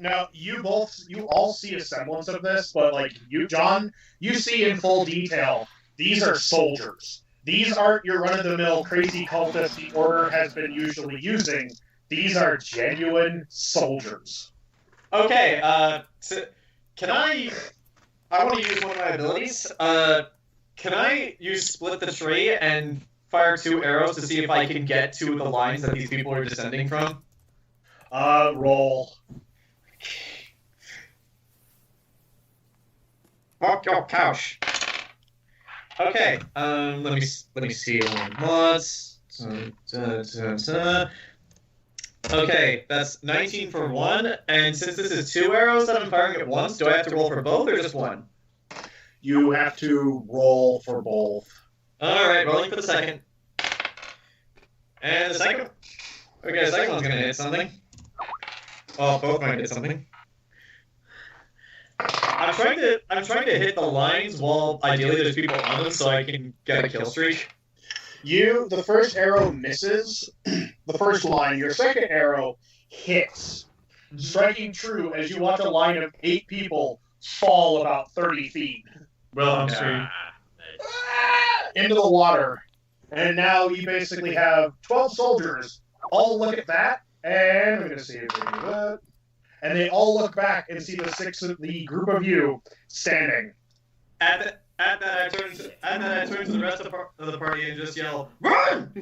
all see a semblance of this, but like you, John, you see in full detail. These are soldiers. These aren't your run-of-the-mill crazy cultists the Order has been usually using. These are genuine soldiers. Okay, can I want to use one of my abilities. Can I use Split the Tree and fire 2 arrows to see if I can get to the lines that these people are descending from? Roll. Fuck your couch. Okay, let me see once. Okay, that's 19 for 1, and since this is 2 arrows that I'm firing at once, do I have to roll for both or just 1? You have to roll for both. Alright, rolling for the second. And the second... Okay, the second one's gonna hit something. Oh, both might hit something. I'm trying to hit the lines while ideally there's people on them so I can get a kill streak. The first arrow misses the first line. Your second arrow hits, striking true as you watch a line of 8 people fall about 30 feet. Well, I'm screwed. Into the water. And now you basically have 12 soldiers all look at that, and I'm going to see if they do that. And they all look back and see the group of you standing. At that, I turn to the rest of the party and just yell, "Run!"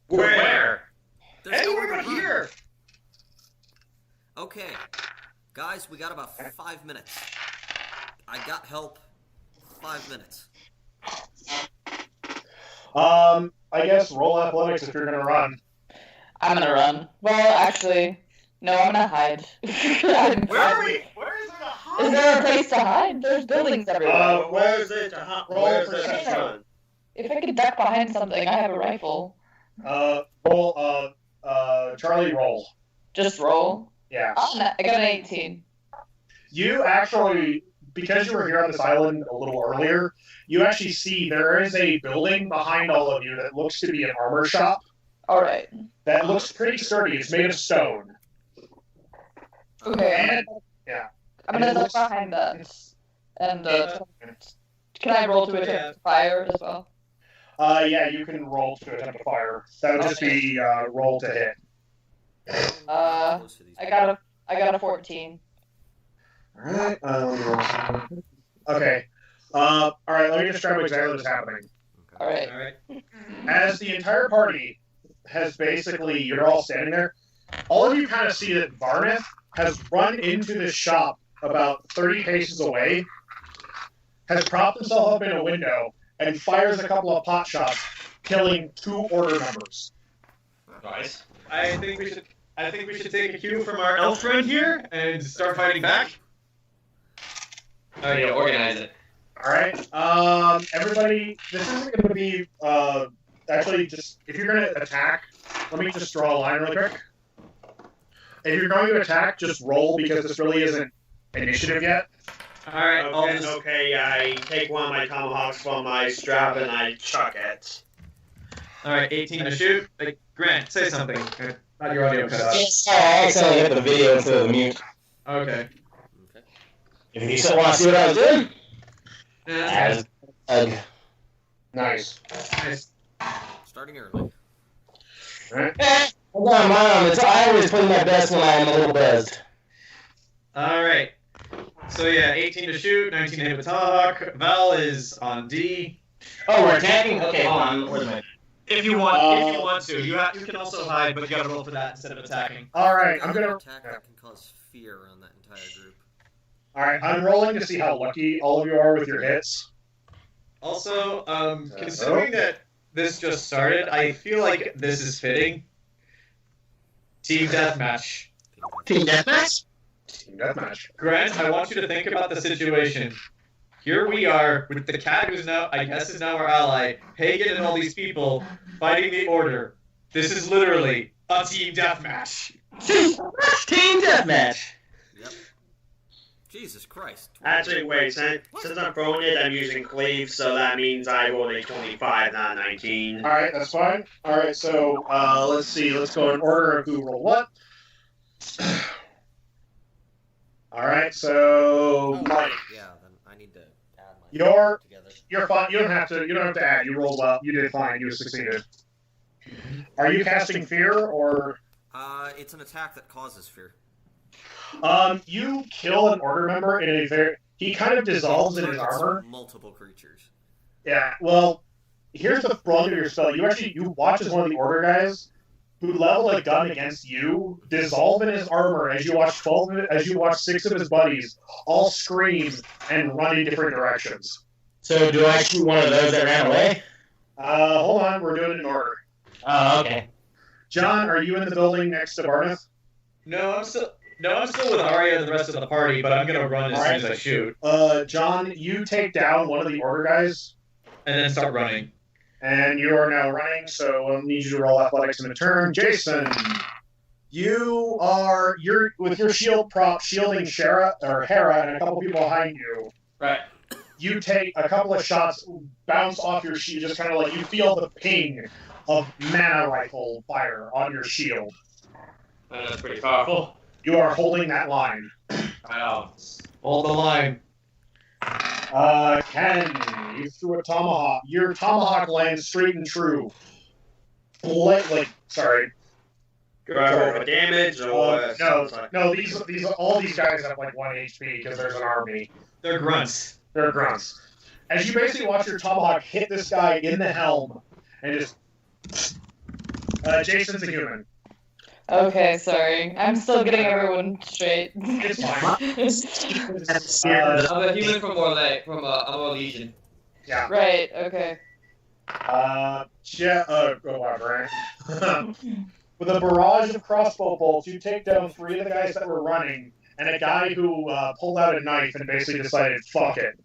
Where? There's Anywhere nowhere but to run. here. Okay, guys, we got about 5 minutes. I got help. 5 minutes. I guess roll athletics if you're going to run. I'm gonna run. Well, actually, no, I'm gonna hide. Where are we? Where is there to hide? Is there a place to hide? There's buildings everywhere. Where is it to hide? Where is it to run? If I could duck behind something, I have a rifle. Roll, Charlie, roll. Just roll. Yeah. I got an 18. You actually, because you were here on this island a little earlier, you actually see there is a building behind all of you that looks to be an armor shop. All right. That looks pretty sturdy. It's made of stone. Okay. I'm gonna look behind that. And can I roll to attempt fire as well? Yeah, you can roll to attempt to fire. That would just be roll to hit. I got a 14. All right. Okay. All right. Let me describe exactly what's happening. All right. As the entire party has basically, you're all standing there. All of you kind of see that Venreth has run into this shop about 30 paces away, has propped himself up in a window, and fires a couple of pot shots, killing 2 order members. Nice. I think we should take a cue from our elf friend here and start fighting back. Oh yeah, organize it. All right. Everybody, this isn't going to be actually just if you're going to attack. Let me just draw a line really quick. If you're going to attack, just roll because this really isn't initiative yet. Alright, Okay, I take one of my tomahawks from my strap and I chuck it. Alright, 18 to shoot. Grant, say something. Not your audio cut out. I accidentally hit the video instead of the mute. Okay. If you still want to see what I was doing, Nice. Starting early. Right. I'm on mom. I always play my best when I'm a little buzzed. Alright. So yeah, 18 to shoot, 19 to hit with Tomahawk. Val is on D. Oh, we're attacking? Okay, hold on. Wait a minute. If you want to. You can also hide, but you gotta roll for that instead of attacking. All right, I'm gonna. Attack that can cause fear on that entire group. All right, I'm rolling to see how lucky all of you are with your hits. Also, considering that this just started, I feel like this is fitting. Team Deathmatch. Team Deathmatch? Team Deathmatch. Grant, I want you to think about the situation. Here we are with the cat who's now, I guess, is now our ally, Pagan and all these people fighting the Order. This is literally a team deathmatch. Team Deathmatch. Yep. Jesus Christ. Actually, wait, since I'm throwing it, I'm using cleave, so that means I rolled a 25, not a 19. All right, that's fine. All right, so let's see. Let's go in order of who rolled what. All right, so Mike, Yeah, then I need to add my together. you're fine. You don't have to add. You rolled well. You did fine. You succeeded. Are you casting fear or? It's an attack that causes fear. You kill an order member in a very. He kind of dissolves in his armor. Multiple creatures. Yeah. Well, here's the brunt of your spell. You watch as one of the order guys who leveled a gun against you dissolve in his armor as you watch 6 of his buddies all scream and run in different directions. So do I shoot one of those that ran away? Hold on, we're doing it in order. Oh, okay. John, are you in the building next to Venreth? No, I'm still with Aria and the rest of the party, but I'm gonna run as soon as I shoot. John, you take down one of the order guys. And then start running. And you are now running, so I'll need you to roll athletics in a turn. Jayson, you're with your shield prop shielding Hera and a couple people behind you. Right. You take a couple of shots, bounce off your shield, just kind of like you feel the ping of mana rifle fire on your shield. That's pretty powerful. You are holding that line. I know. Hold the line. Ken, you threw a tomahawk. Your tomahawk lands straight and true. Sorry. Do I roll for damage or? No. All these guys have like 1 HP because there's an army. They're grunts. They're grunts. As you basically watch your tomahawk hit this guy in the helm, and just Jayson's a human. Okay, sorry. I'm still getting everyone straight. It's fine. I'm a human from our Legion. Yeah. Right, okay. Whatever. With a barrage of crossbow bolts, you take down 3 of the guys that were running, and a guy who pulled out a knife and basically decided, fuck it.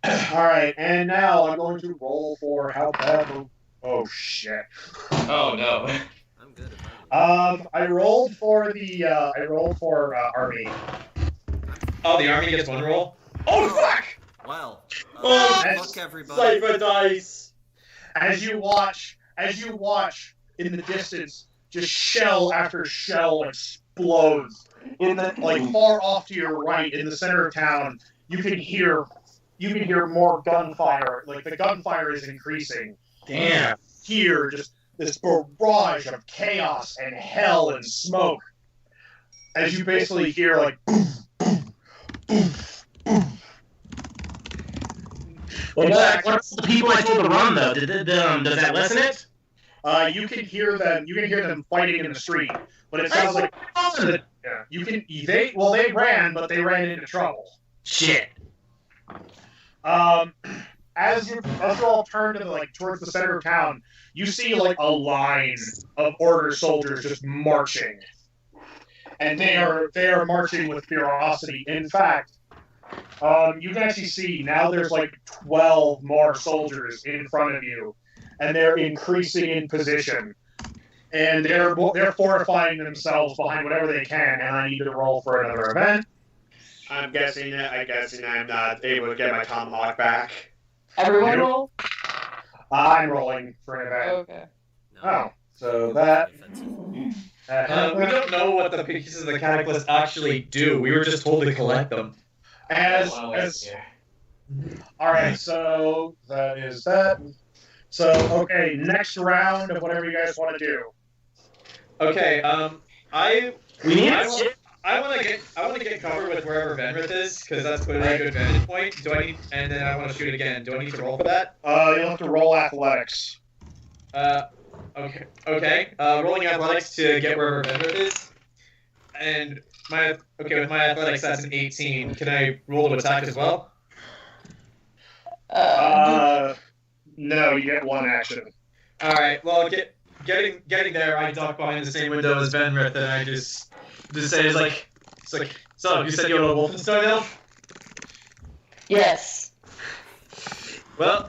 Alright, and now I'm going to roll for how bad. Oh, shit. Oh, no. I'm good if I I rolled for the army. Oh, the army gets one roll? Oh, fuck! Well, Oh, fuck everybody. Cypher dice! As you watch in the distance, just shell after shell explodes. In the far off to your right, in the center of town, you can hear more gunfire. Like the gunfire is increasing. Damn. Here, just this barrage of chaos and hell and smoke. As you basically hear like boom, boom, boom, boom. What about the people I told to run though? Does that lessen it? You can hear them fighting in the street, but it sounds like they ran, but they ran into trouble. Shit. As you all turn to towards the center of town, you see a line of order soldiers just marching, and they are marching with ferocity. In fact, you can actually see now there's 12 more soldiers in front of you, and they're increasing in position, and they're fortifying themselves behind whatever they can. And I need to roll for another event. I'm guessing I'm not able to get my tomahawk back. Everyone roll? I'm rolling for an event. Okay. Oh, so that. We don't know what the pieces of the Cataclysm actually do. We were just told to collect them. All right, so that is that. So okay, next round of whatever you guys want to do. Okay, I want to get covered with wherever Venreth is, because that's clearly a good vantage point. And then I want to shoot again. Do I need to roll for that? You'll have to roll athletics. Okay. Rolling athletics to get wherever Venreth is. And with my athletics, that's an 18. Can I roll to attack as well? No, you get one action. All right. Well, getting there, I duck behind the same window as Venreth, and I just say it's like, so you said you're a Wolfenstein elf? Yes. Well,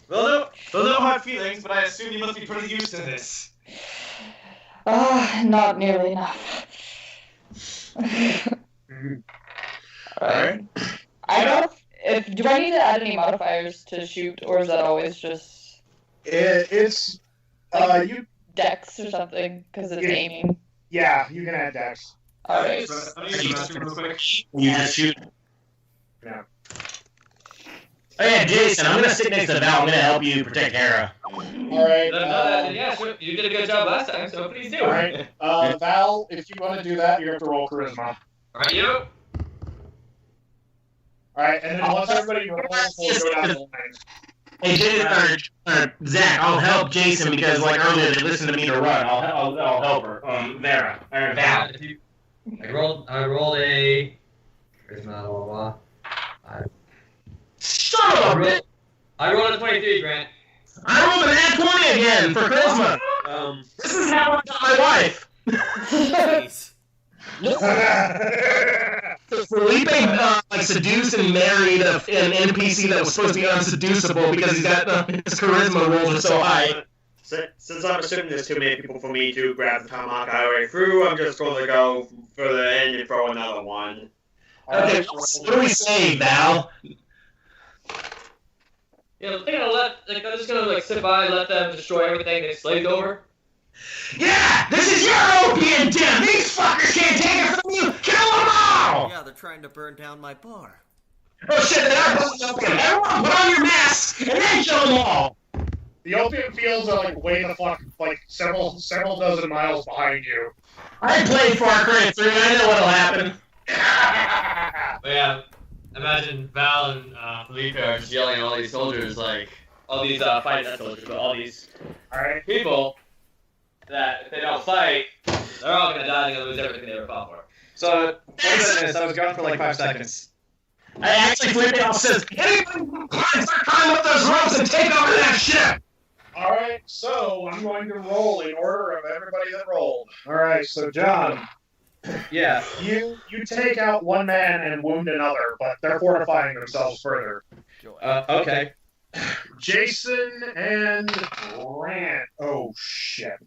no hard feelings, but I assume you must be pretty used to this. Not nearly enough. Alright. I don't know do I need to add any modifiers to shoot, or is that always just It's dex or something, because it's aiming? Yeah, you can add dex. Alright. Let me use the restroom real quick. You just shoot. Yeah. Oh yeah, Jayson, I'm gonna sit next to Val. I'm gonna help you protect Hera. Alright. Yeah, sure. You did a good job last time, so please do. Alright. Val, if you want to do that, you have to roll charisma. Alright, you. Alright, and then once everybody rolls, we'll go down the line. Hey, Jayson, or Zach, I'll help Jayson because earlier they listened to me to run. I'll help her. Val. I rolled a charisma, blah blah blah. Son of a bitch! I rolled a 23, Grant. I rolled an at 20 again for charisma. This is how I got my wife. Jeez. Phillipe seduced and married an NPC that was supposed to be unseducible because he's got his charisma rolls are so high. Since I'm assuming there's too many people for me to grab the tomahawk highway through, I'm just going to go for the end and throw another one. Okay, what do we say, Val? Yeah, I'm just gonna sit by, let them destroy everything they slaved over. Yeah, this is your opium den. These fuckers can't take it from you. Kill them all. Yeah, they're trying to burn down my bar. Oh shit, they are burning opium. Everyone, put on your masks and then kill them all. The opium fields are way the fuck, several dozen miles behind you. I played Far Cry 3. I know what'll happen. But yeah, imagine Val and Phillipe are just yelling at all these soldiers, all these fighting soldiers, but all these people that if they don't fight, they're all gonna die and they're gonna lose everything they ever fought for. So, I was gone for 5 seconds. I actually flipped it off says, anybody start climbing up those ropes and take over that ship! Alright, so I'm going to roll in order of everybody that rolled. Alright, so John. Yeah. You take out one man and wound another, but they're fortifying themselves further. Okay. Jayson and Grant. Oh, shit.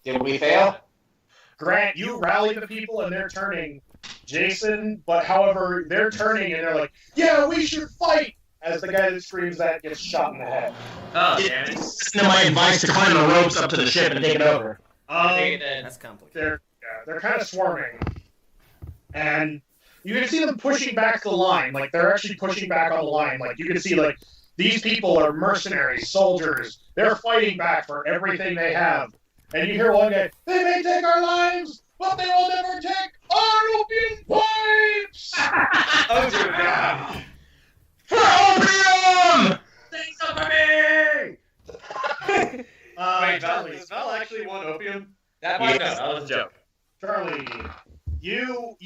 Did we fail? Grant, you rally the people and they're turning. Jayson, but however, they're turning and they're like, yeah, we should fight! As the guy that screams that gets shot in the head. Oh, damn it. Listen to my advice to climb the ropes up to the ship and take it over. That's complicated. They're kind of swarming. And you can see them pushing back the line. Like, they're actually pushing back on the line. Like, you can see, like, these people are mercenaries, soldiers. They're fighting back for everything they have. And you hear one guy, they may take our lives, but they will never take our opium pipes! Oh, dear God. For opium! Say something to me! Wait, Does Val actually want opium? That was a joke. Charlie, you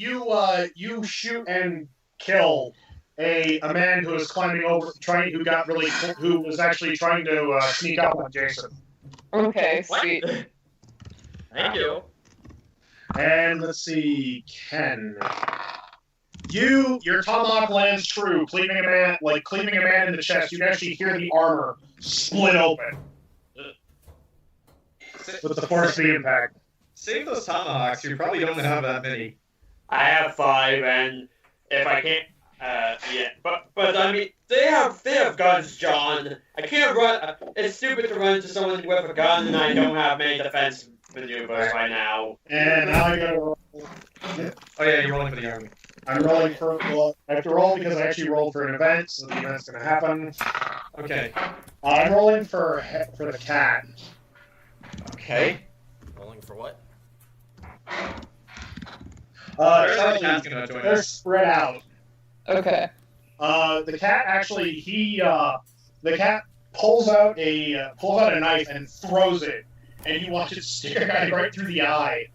shoot and kill a man who was climbing over, who was actually trying to sneak up on Jayson. Okay, sweet. Thank you. And let's see, Ken. Your tomahawk lands true, cleaving a man in the chest. You can actually hear the armor split open with the force of the impact. Save those tomahawks. You probably don't have that many. I have 5, and if I can't, yeah. But I mean, they have guns, John. I can't run. It's stupid to run into someone with a gun, and I don't have many defense maneuvers right now. And now I gotta roll. Oh yeah, you're rolling for the army. I'm rolling for. Well, I have to roll because I actually rolled for an event, so the event's gonna happen. Okay. I'm rolling for the cat. Okay. Rolling for what? Charlie, they're spread out. Okay. The cat actually, the cat pulls out a knife and throws it, and you watch it stare a guy right through the eye.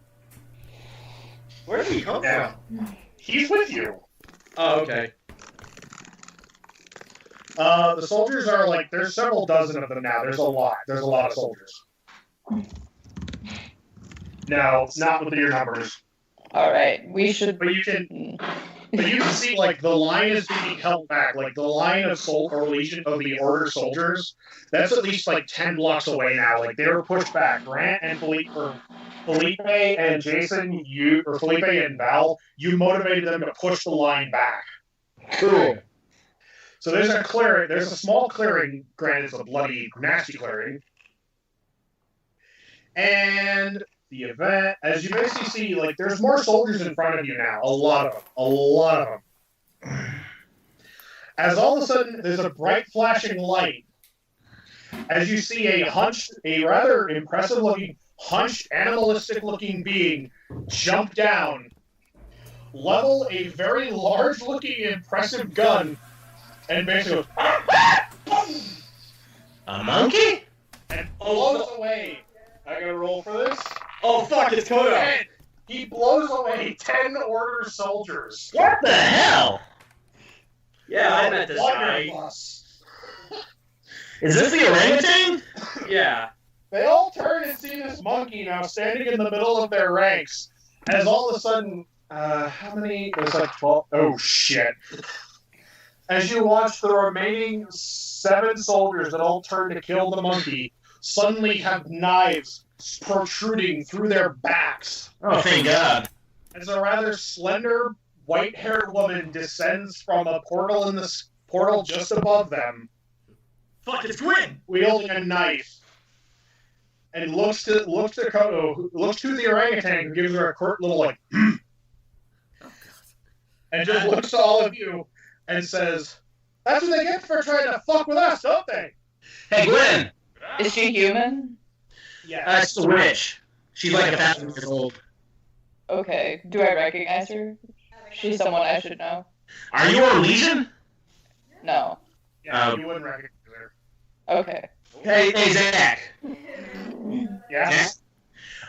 Where did he come from? He's with you. Oh, okay. The soldiers are like, there's several dozen of them now. There's a lot of soldiers. No, not with your numbers. All right, we should. But you can see, like, the line is being held back. Like, the line of Legion of the Order soldiers, that's at least, like, 10 blocks away now. Like, they were pushed back. Grant and Phillipe and Jayson, Phillipe and Val, you motivated them to push the line back. Cool. So there's a small clearing, granted it's a bloody, nasty clearing. And the event, as you basically see, like, there's more soldiers in front of you now. A lot of them. As all of a sudden, there's a bright flashing light. As you see a rather impressive-looking, hunched, animalistic-looking being jump down, level a very large-looking, impressive gun, and basically goes, a monkey? And blows away. I gotta roll for this. Oh fuck, it's Kodo! And he blows away 10 Order soldiers. What the hell? Yeah, I met this guy. Plus. Is this the orangutan? Yeah. They all turn and see this monkey now standing in the middle of their ranks. As all of a sudden, how many? There's like 12. Oh shit. As you watch the remaining 7 soldiers that all turn to kill the monkey, suddenly have knives protruding through their backs. Oh, thank God. As a rather slender, white-haired woman descends from a portal in the portal just above them. Fuck, it's Gwyn! Wielding a knife. And looks to Kodo, looks to the orangutan, who gives her a quick little, like, and just looks to all of you and says, that's what they get for trying to fuck with us, don't they? Hey, Gwen! Is she human? Yeah. That's the witch. She's like 1,000 years old. Okay. Do I recognize her? She's someone I should know. Are you our Legion? No. Yeah, you wouldn't recognize her. Okay. Hey, Zach. Yeah?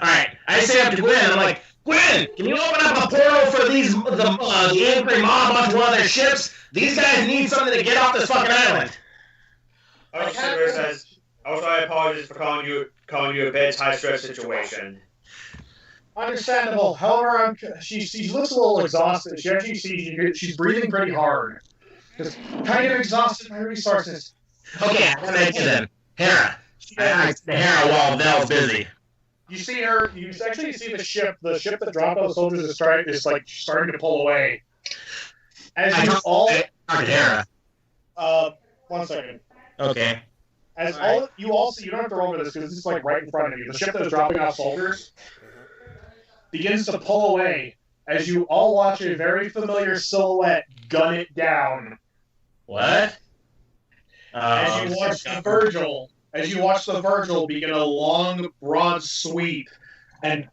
Alright, I say up to Gwen, I'm like, Gwen, can you open up a portal for the angry mob onto one of their ships? These guys need something to get off this fucking island. Officer says, also I apologize for calling you a bad high-stress situation. Understandable. However, she looks a little exhausted. She actually sees she's breathing pretty hard. Just kind of exhausted by resources. Okay, I have an idea then. Hera. The Hera while Val's busy. You see her. You actually see the ship. The ship that dropped all the soldiers is starting to pull away. As you all. Aria. 1 second. Okay. As all you all see, you don't have to roll for this because this is like right in front of you. The ship that is dropping off soldiers begins to pull away as you all watch a very familiar silhouette gun it down. What? As you watch the Virgil begin a long, broad sweep and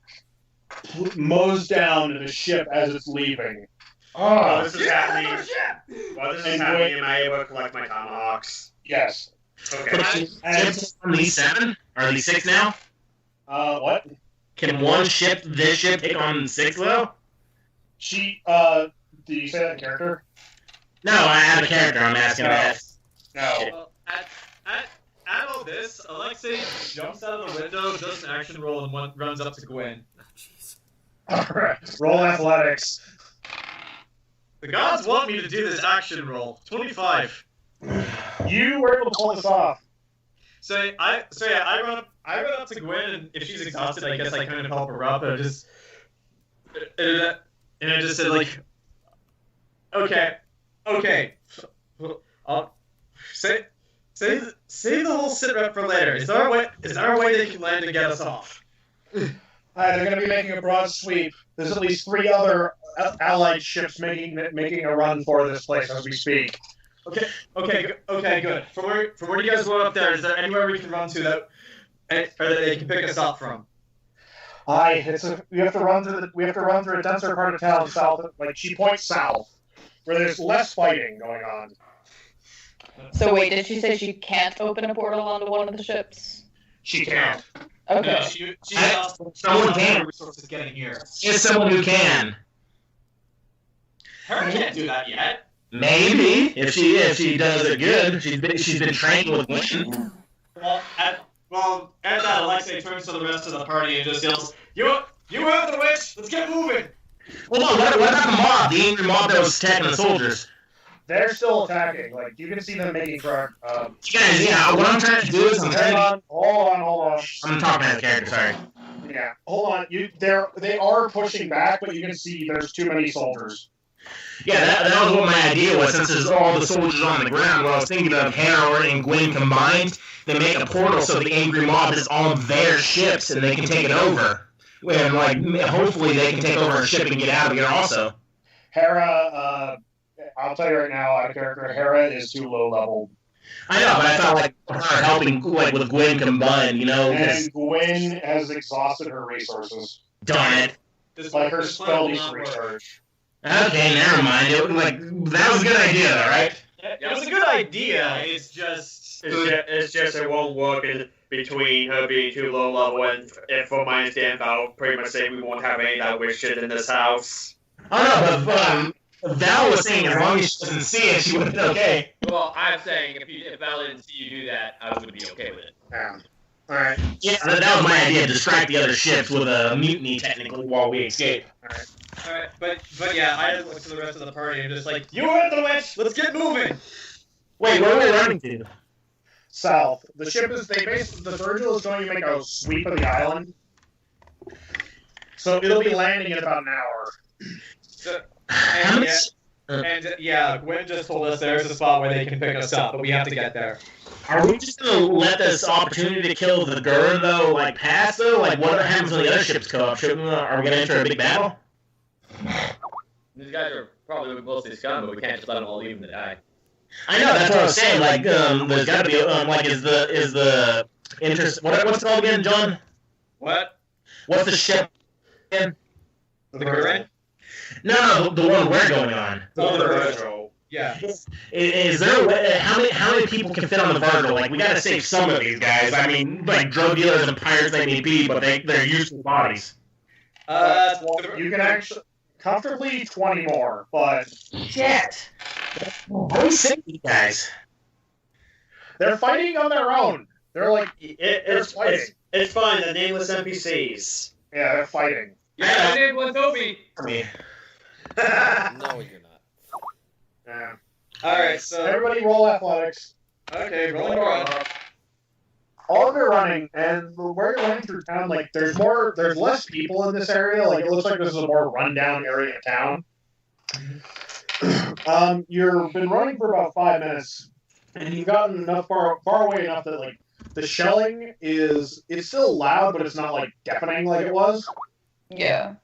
mows down the ship as it's leaving. Oh, this is happening. Well, this is happening. Am I able to collect my tomahawks? Yes. Okay. Are these 7? Are these 6 now? What? Can this ship take on 6 though? Did you say that in character? No, I have a character. I'm asking that. No. Well, at all this, Alexei jumps out of the window, does an action roll, and runs up to Gwen. Oh, jeez. Alright. Roll athletics. The gods want me to do this action roll. 25. You were able to pull this off. I run up to Gwen, and if she's exhausted, I guess I kind of help her up, and I just said like, okay, I'll say the whole sit rep for later. Is there a way they can land and get us off? They're going to be making a broad sweep. There's at least 3 other allied ships making a run for this place as we speak. Okay, good. From where you guys went up there, is there anywhere we can run to that they can pick us up from? We have to run through a denser part of town south. Like she points south, where there's less fighting going on. So wait, did she say she can't open a portal onto one of the ships? She can't. Okay. No, she lost Someone can. resources getting here. Is someone who can. Her can't do that yet. Maybe if she does it good. She's been trained with Gwen. Well, at that, Alexei turns to the rest of the party and just yells, "You have the witch! Let's get moving!" Well, no, what about the mob? The angry mob that was attacking the soldiers. They're still attacking. Like you can see them making progress. Guys, yeah. What I'm trying to do is Hold on. I'm talking as a character. Sorry. Yeah, hold on. They are pushing back, but you can see there's too many soldiers. Yeah, that was what my idea was. Since there's all the soldiers on the ground, what I was thinking of Harold and Gwen combined, they make a portal so the angry mob is on their ships and they can take it over. And hopefully they can take over a ship and get out of here also. Hera, I'll tell you right now, out of character, Hera is too low level. I know, but I felt like her helping with Gwen combined, And Gwen has exhausted her resources. Darn it. Like her spell needs recharge. Okay, never mind. That was a good idea, though, right? It was a good idea. It's just it won't work between her being too low level and if for my stand Val pretty much saying we won't have any of that wish shit in this house. Oh no, but Val was saying as long as she doesn't see it, she would be okay. Well, I'm saying if Val didn't see you do that, I would be okay with it. Yeah. Alright. Yeah, that was my idea, distract the other ships with a mutiny, technically, while we escape. Alright, but yeah, I look to the rest of the party and just like, you heard the witch! Let's get moving! Wait, where are we running to? South. The ship is, the Virgil is going to make a sweep of the island. So it'll be landing in about an hour. So, Gwen just told us there's a spot where they can pick us up, but we have to get there. Are we just gonna let this opportunity to kill the Gurn, though, pass, though? What happens when the other ships come up? Are we gonna enter a big battle? These guys are probably mostly scum, but we can't just let them all leave them to die. I know, that's what I was saying. There's gotta be, is the interest... What's it called again, John? What? What's the ship again? The Gurn? No, the one we're going on. The Virgil. Yeah. Is there a way, how many people can fit on the Virgil? We gotta save some of these guys. I mean, drug dealers and pirates they may be, but they're useful bodies. You can actually comfortably 20 more, but shit. How do we save these guys? They're fighting on their own. They're it's fine. The nameless NPCs. Yeah, they're fighting. Yeah, I did one Toby. No, you're not. Yeah. Alright, so everybody roll athletics. Okay, rolling roll. all of you are running, and where you're running through town, like, there's less people in this area. Like, it looks like this is a more rundown area of town. You've been running for about 5 minutes, and you've gotten far away enough that, like, the shelling it's still loud, but it's not, like, deafening like it was. Yeah.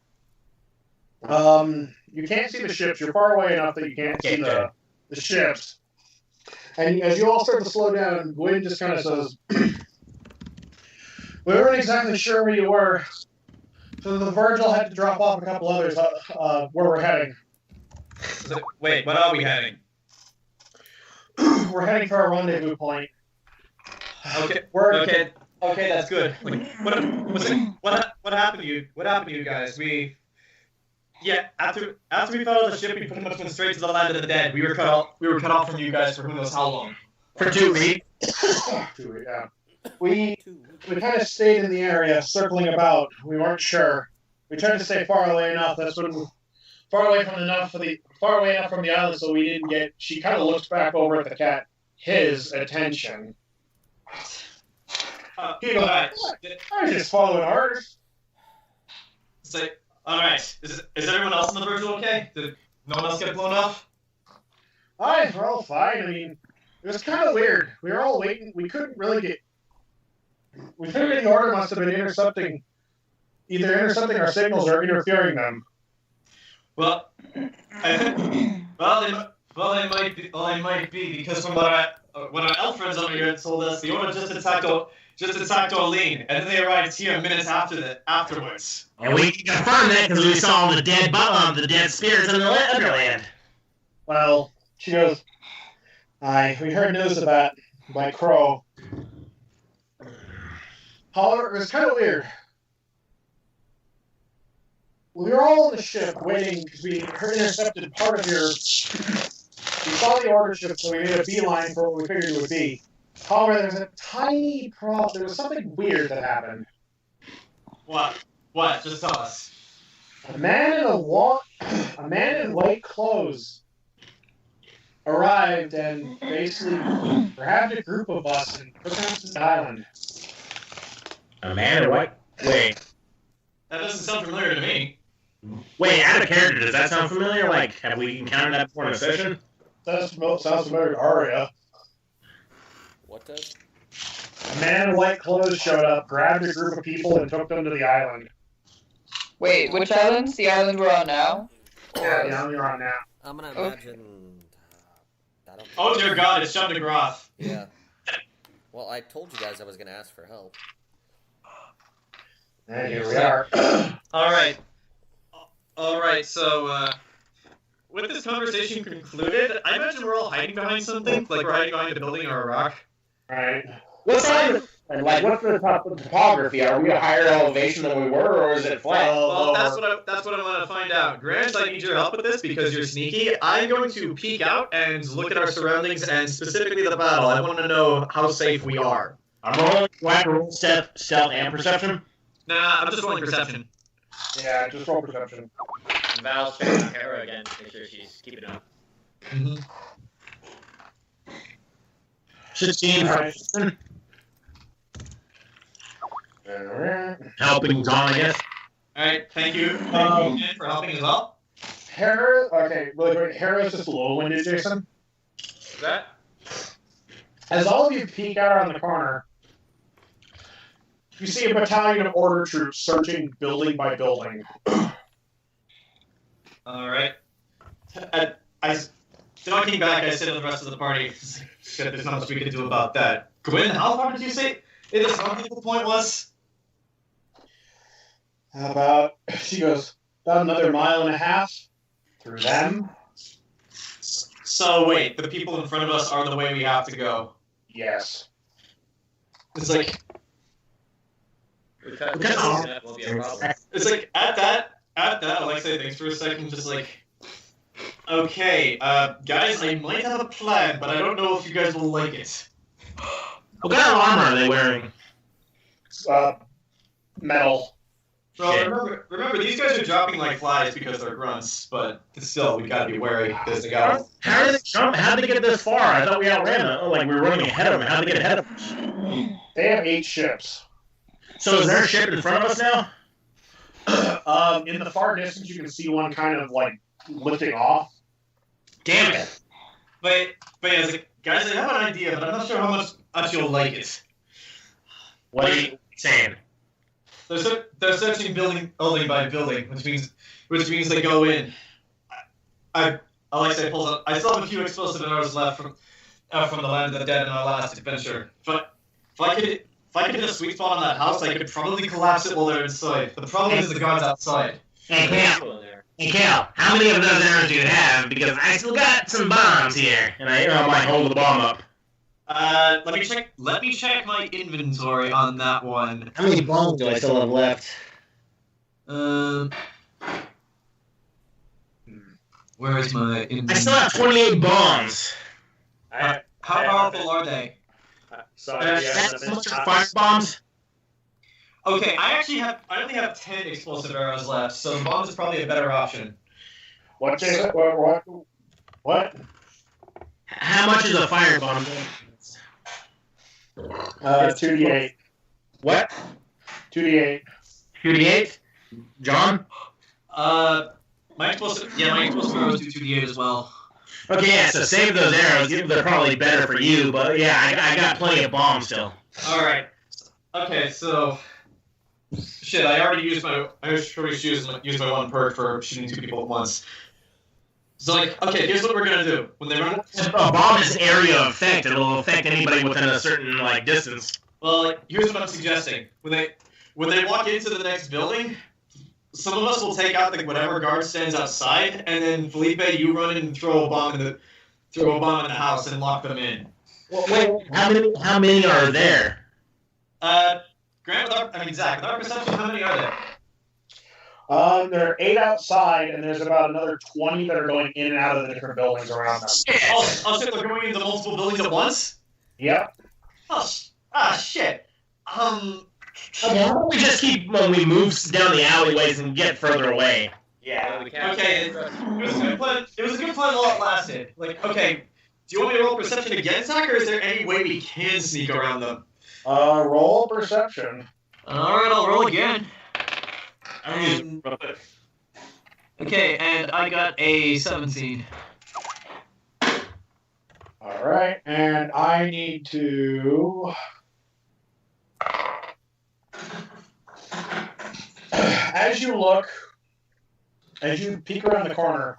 You can't see the ships. You're far away enough that you can't see the ships. And as you all start to slow down, Gwyn just kind of says, we weren't exactly sure where you were, so the Virgil had to drop off a couple others where we're heading. Wait, what are we heading? We're heading for our rendezvous point. Okay, okay, that's good. What happened to you? What happened to you guys? After we fell out of the ship, we pretty much went straight to the land of the dead. We were cut off from you guys for who knows how long. For 2 weeks. 2 weeks, yeah. We kind of stayed in the area, circling about. We weren't sure. We tried to stay far away enough. That's when far away enough from the island, so we didn't get. She kind of looks back over at the cat. His attention. He goes, I was just following orders. So, all right. Is everyone else in the Virgil okay? Did no one else get blown off? We're all fine. I mean, it was kind of weird. We were all waiting. We couldn't really get. We figured the order must have been intercepting our signals or interfering them. Well, they might be because from what our elf friends over here told us, the order just attacked Orlean, and then they arrived here minutes afterwards. And we can confirm that because we saw the dead spirits in the Underland. Well, she goes, we heard news of that by Crow. However, it was kind of weird. We were all on the ship waiting because we intercepted part of your... We saw the order ship, so we made a beeline for what we figured it would be. However, there was a tiny problem. There was something weird that happened. What? Just tell us. A man in white clothes arrived and basically grabbed a group of us and took us to the island. A man in white? Wait. That doesn't sound familiar to me. Wait, out of character, does that sound familiar? Like, have we encountered that before in a session? That sounds familiar to Aria. What does? A man in white clothes showed up, grabbed a group of people, and took them to the island. Wait, which island? The island we're on now? Yeah, the island you're on now. I'm gonna imagine... Oh dear God, it's John DeGroff. Yeah. Well, I told you guys I was gonna ask for help. And here we are. Alright, so, with this conversation concluded, I imagine we're all hiding behind something, like we're hiding behind a building or a rock. Right. What's the topography? Are we a higher elevation than we were, or is it flat? Well, that's what I want to find out. Grant, I need your help with this because you're sneaky. I'm going to peek out and look at our surroundings and specifically the battle. I want to know how safe we are. I'm rolling. Do I have to roll stealth and perception? Nah, I'm just rolling perception. Yeah, just roll perception. And Val's checking on Hera again to make sure she's keeping up. 16 All right. Helping John, I guess. Alright, thank you. Thank you again for helping as well. Hera, okay, really quick. Hera's just low-winded, Jayson. Is that? As all of you peek out around the corner, you see a battalion of order troops searching building by building. Alright. Talking back, I said to the rest of the party, shit, there's not much we can do about that. Gwyn, how far did you say this rendezvous point was? She goes, about another 1.5 miles through them. So wait, the people in front of us are the way we have to go. Yes. It's like... That will be a problem. It's like, at that, Alexei thinks for a second, just like... Okay, guys, I might have a plan, but I don't know if you guys will like it. What kind of armor are they wearing? Metal. Well, remember, these guys are dropping like flies because they're grunts, but still, we gotta be wary because they got. How did they jump? How did they get this far? I thought we outran them. Like we were running ahead of them. How did they get ahead of us? They have 8 ships. So is there a ship in front of us now? In the far distance, you can see one kind of like lifting off. Damn it! But yeah, guys, I have an idea, but I'm not sure how much you'll like it. What are you saying? They're searching building by building, which means they go in. Alexei pulls up. I still have a few explosive arrows left from the land of the dead in our last adventure. But if I could hit a sweet spot on that house, I could probably collapse it while they're inside. The problem is the guards outside. Hey, Khale, how many of those arrows do you have? Because I still got some bombs here, and I might hold the bomb up. Let me check my inventory on that one. How many bombs do I still have left? Where is my inventory? I still have 28 bombs. How powerful are they? How much are fire bombs? Okay, I only have 10 explosive arrows left, so bombs is probably a better option. What? How much is a fire bomb? 2d8. What? 2d8. 2d8? John? My explosive arrows do 2d8 as well. Okay, yeah, so save those arrows. They're probably better for you, but yeah, I got plenty of bombs still. Alright. Okay, so... Shit, I already used my one perk for shooting 2 people at once. So, okay, here's what we're gonna do. When they run... A bomb is area of effect. It'll affect anybody within a certain, distance. Well, here's what I'm suggesting. When they walk into the next building, some of us will take out whatever guard stands outside, and then Phillipe, you run in and throw a bomb in the house and lock them in. Well, wait, how many are there? Grant, Zach, with our perception, how many are there? There are 8 outside, and there's about another 20 that are going in and out of the different buildings around them. Oh, shit, they're going into multiple buildings at once? Yep. Shit. Okay, why don't we just keep when we move down the alleyways and get further away? Yeah, we can't. Okay, it was a good plan. It was a good plan while it lasted. Okay, do you want me to roll perception again, Zach, or is there any way we can sneak around them? Roll perception. Alright, I'll roll again. Okay, and I got a 17. Alright, and I need to... As you peek around the corner,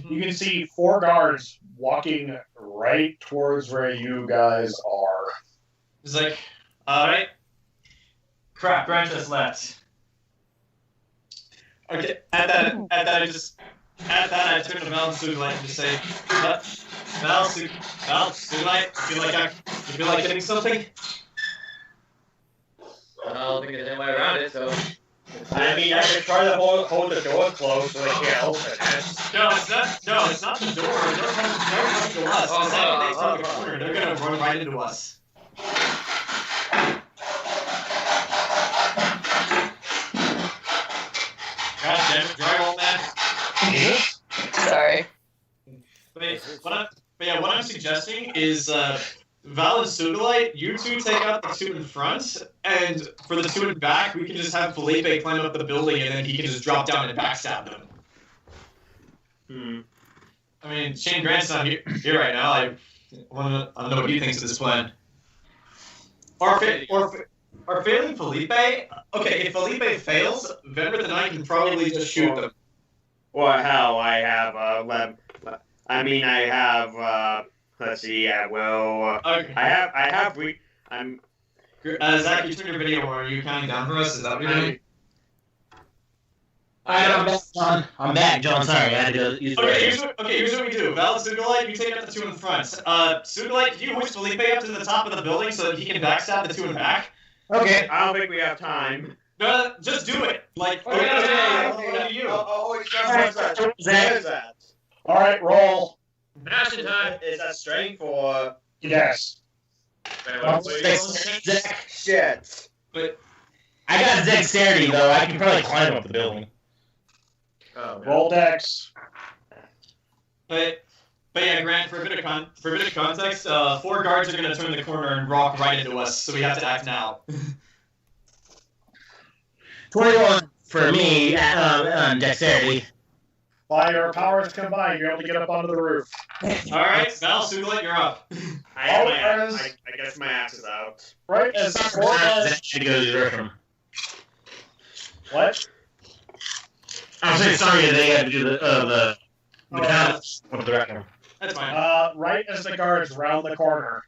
you can see 4 guards walking right towards where you guys are. It's alright. Crap, Grant just left. Okay, at that I turn to Val and Sugulite and just say, Val, Sugulite, you feel like getting something? I don't think there's any way around it, so... I mean, I could try to hold the door closed so they can't open it. No, it's not the door. They're coming to us. The second they turn the corner, they're gonna run right into us. God damn it, drywall man. Sorry. What I'm suggesting is Val and Sugulite, you two take out the 2 in front, and for the 2 in back, we can just have Phillipe climb up the building and then he can just drop down and backstab them. I mean, Shane Grant's not here right now. I want to know what he thinks of this plan. Or failing Phillipe? Okay, if Phillipe fails, Venreth and I can probably just shoot them. Well, hell, I have, let's see, Okay. Zach, you turned your video, or are you counting down for us? Is that what you're doing? I'm back, John. I'm back, John. Sorry, I had to go use the restroom. Here's what we do. Val and Sugulite, you take out the 2 in front. Sugulite, can you hoist Phillipe up to the top of the building so that he can backstab the 2 in back? Okay. I don't think we have time. No, just do it. Okay. You. What is that? Alright, roll. Passion time! Is that strength or... Yes. Shit. But I got dexterity, though. I can probably climb up the building. Oh, Roll dex. But yeah, Grant, for a bit of context, 4 guards are going to turn the corner and walk right into us, so we have to act now. 21 for me on dexterity. By your powers combined, you're able to get up onto the roof. Alright, Val, Sugulite, you're up. I guess my axe is out. Right as That should go to the roof. What? I'm saying sorry that they had to do the count with the record. That's fine. Right as the guards round the corner,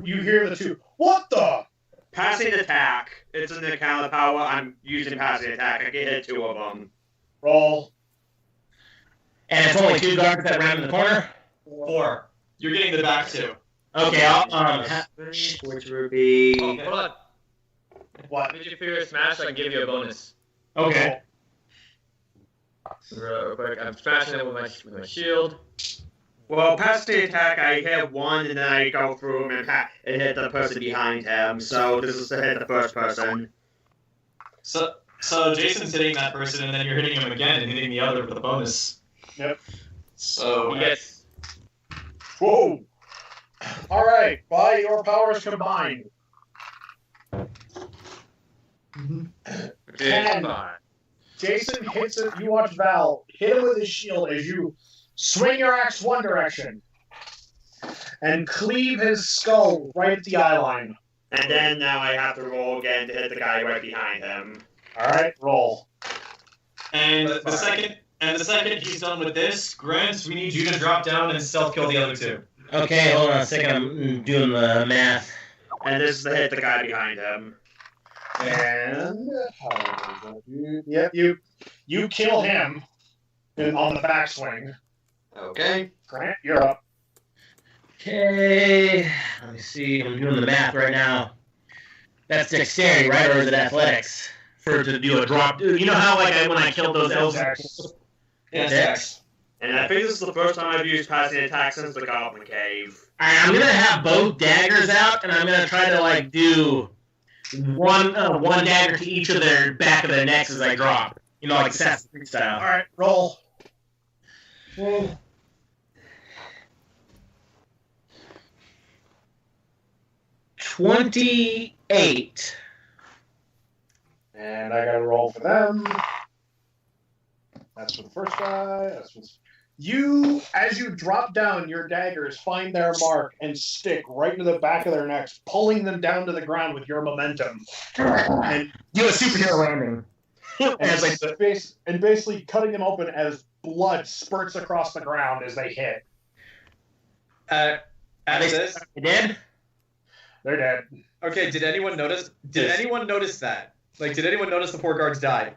you hear the two. What the? Passing attack. It's in the count of power. I'm using passing attack. I can hit 2 of them. Roll. And it's only 2 guards that round in the corner? 4. You're getting the back 2. Okay, I'll, Which would be. Oh, hold on. What? Did you figure smash so I can give you a bonus? okay. Real quick, I'm smashing it with my shield. Well, past the attack, I hit 1, and then I go through him and hit the person behind him. So this is to hit the first person. So Jayson's hitting that person, and then you're hitting him again and hitting the other with a bonus. Yep. So He gets. Whoa! All right, by your powers combined. Okay, Jayson hits it. You watch Val hit him with his shield as you swing your axe one direction and cleave his skull right at the eye line. And then now I have to roll again to hit the guy right behind him. All right, roll. And the second he's done with this, Grant, we need you to drop down and stealth kill the other 2. Okay, hold on a second. I'm doing the math. And this is to hit the guy behind him. And yep, you kill him on the backswing. Okay. Grant, you're up. Okay, let me see. I'm doing the math right now. That's dexterity, right, or is it athletics? To do a drop. You know how when I killed those elves? Yes, Dex. And I think this is the first time I've used passing attack since the Goblin Cave. Alright, I'm gonna have both daggers out, and I'm gonna try to do one dagger to each of their back of their necks as I drop. You know, like Assassin's Creed style. All right, roll. 28. And I got to roll for them. That's for the first guy. That's for you. As you drop down, your daggers find their mark and stick right into the back of their necks, pulling them down to the ground with your momentum. And Do a superhero landing. and basically cutting them open as blood spurts across the ground as they hit. Are they dead? They're dead. Okay, did anyone notice? Did anyone notice that? Did anyone notice the 4 guards died?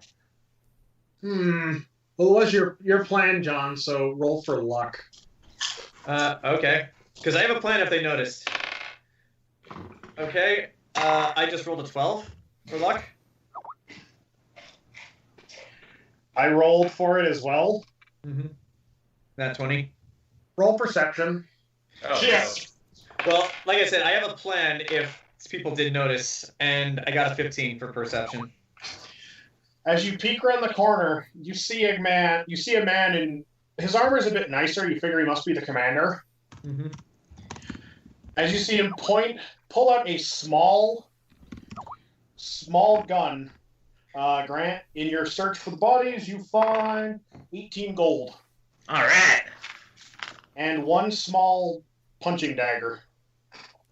Well, it was your plan, John, so roll for luck. Okay. Because I have a plan if they noticed. Okay, I just rolled a 12 for luck. I rolled for it as well. Mm-hmm. That 20. Roll perception. Oh, Yes. Well, like I said, I have a plan if people did notice, and I got a 15 for perception. As you peek around the corner, you see a man. You see a man, and his armor is a bit nicer. You figure he must be the commander. Mm-hmm. As you see him pull out a small gun. Grant, in your search for the bodies, you find 18 gold All right. and 1 small punching dagger.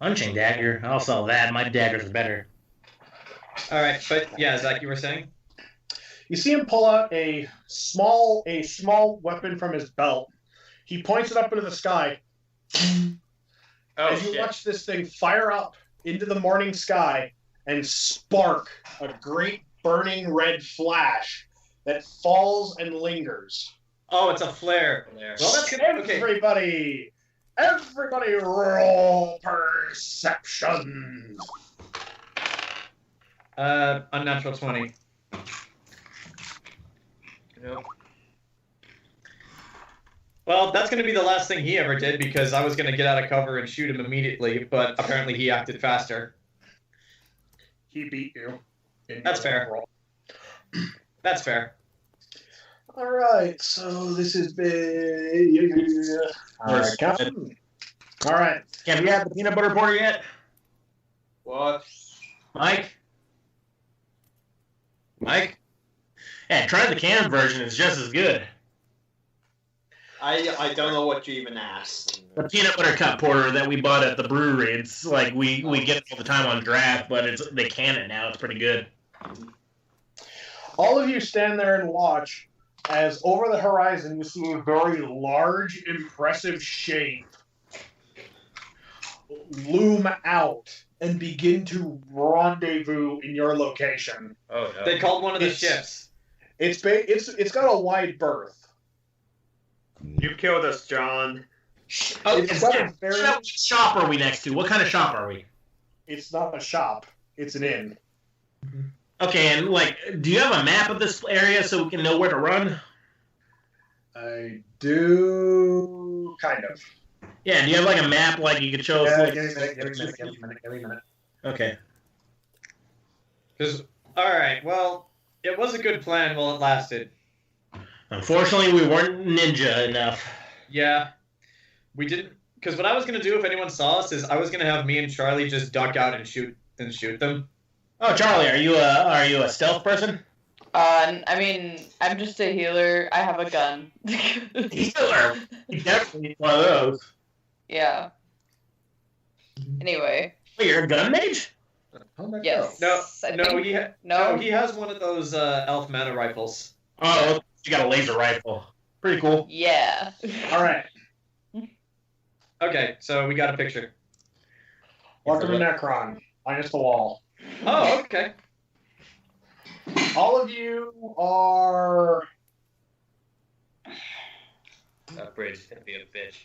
Punching dagger. I'll sell that. My dagger's better. All right, but yeah, Zach, you were saying? You see him pull out a small weapon from his belt. He points it up into the sky. As you watch this thing fire up into the morning sky and spark a great burning red flash that falls and lingers. Oh, it's a flare. Well, that's good. Okay. Everybody roll perception. Unnatural 20. Nope. Well, that's going to be the last thing he ever did because I was going to get out of cover and shoot him immediately, but apparently he acted faster. he beat you. That's fair. Roll. That's fair. All right, so this has been. All right, Captain. All right. Have you had the peanut butter porter yet, What? Mike? Mike? Yeah, try the canned version. It's just as good. I don't know what you even asked. The peanut butter cup porter that we bought at the brewery. It's like we get it all the time on draft, but they can it now. It's pretty good. All of you stand there and watch as over the horizon you see a very large, impressive shape loom out and begin to rendezvous in your location. Oh no! They called one of the ships. It's got a wide berth. You killed us, John. Oh, It's got a very. What shop are we next to? What kind of shop are we? It's not a shop. It's an inn. Okay, and like, do you have a map of this area so we can know where to run? I do kind of. Yeah, do you have like a map like you could show us? Yeah, like- give me a minute. Okay. All right. Well, it was a good plan while it lasted. Unfortunately, we weren't ninja enough. Yeah, we didn't. Because what I was gonna do if anyone saw us is I was gonna have me and Charlie just duck out and shoot them. Oh, Charlie, are you a stealth person? I mean, I'm just a healer. I have a gun. Healer. You definitely need one of those. Yeah. Anyway, Wait, you're a gun mage? yes. No, I no, think- no, he has one of those elf mana rifles. Oh, you got a laser rifle. Pretty cool. Yeah. All right. Okay, so we got a picture. Welcome to Necron. Minus the wall. Oh, okay. All of you are. That bridge is gonna be a bitch.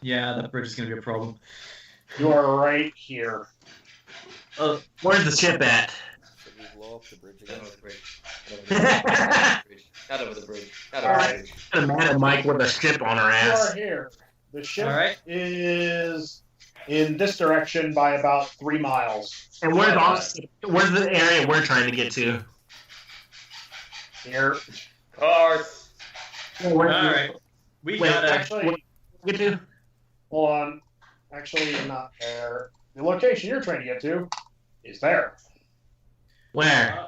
Yeah, that bridge is gonna be a problem. You are right here. Where's the ship at? Should we blow up the bridge Not again? over the bridge. I'm Not over the bridge. Not All over the right. bridge. kind of mad at Mike with a ship on her You ass. are here. The ship All right. is in this direction by about 3 miles. And where's the area we're trying to get to? Here. Cars. All right. We Wait, gotta. Actually, Get to? hold on. Actually, not there. The location you're trying to get to is there. Where?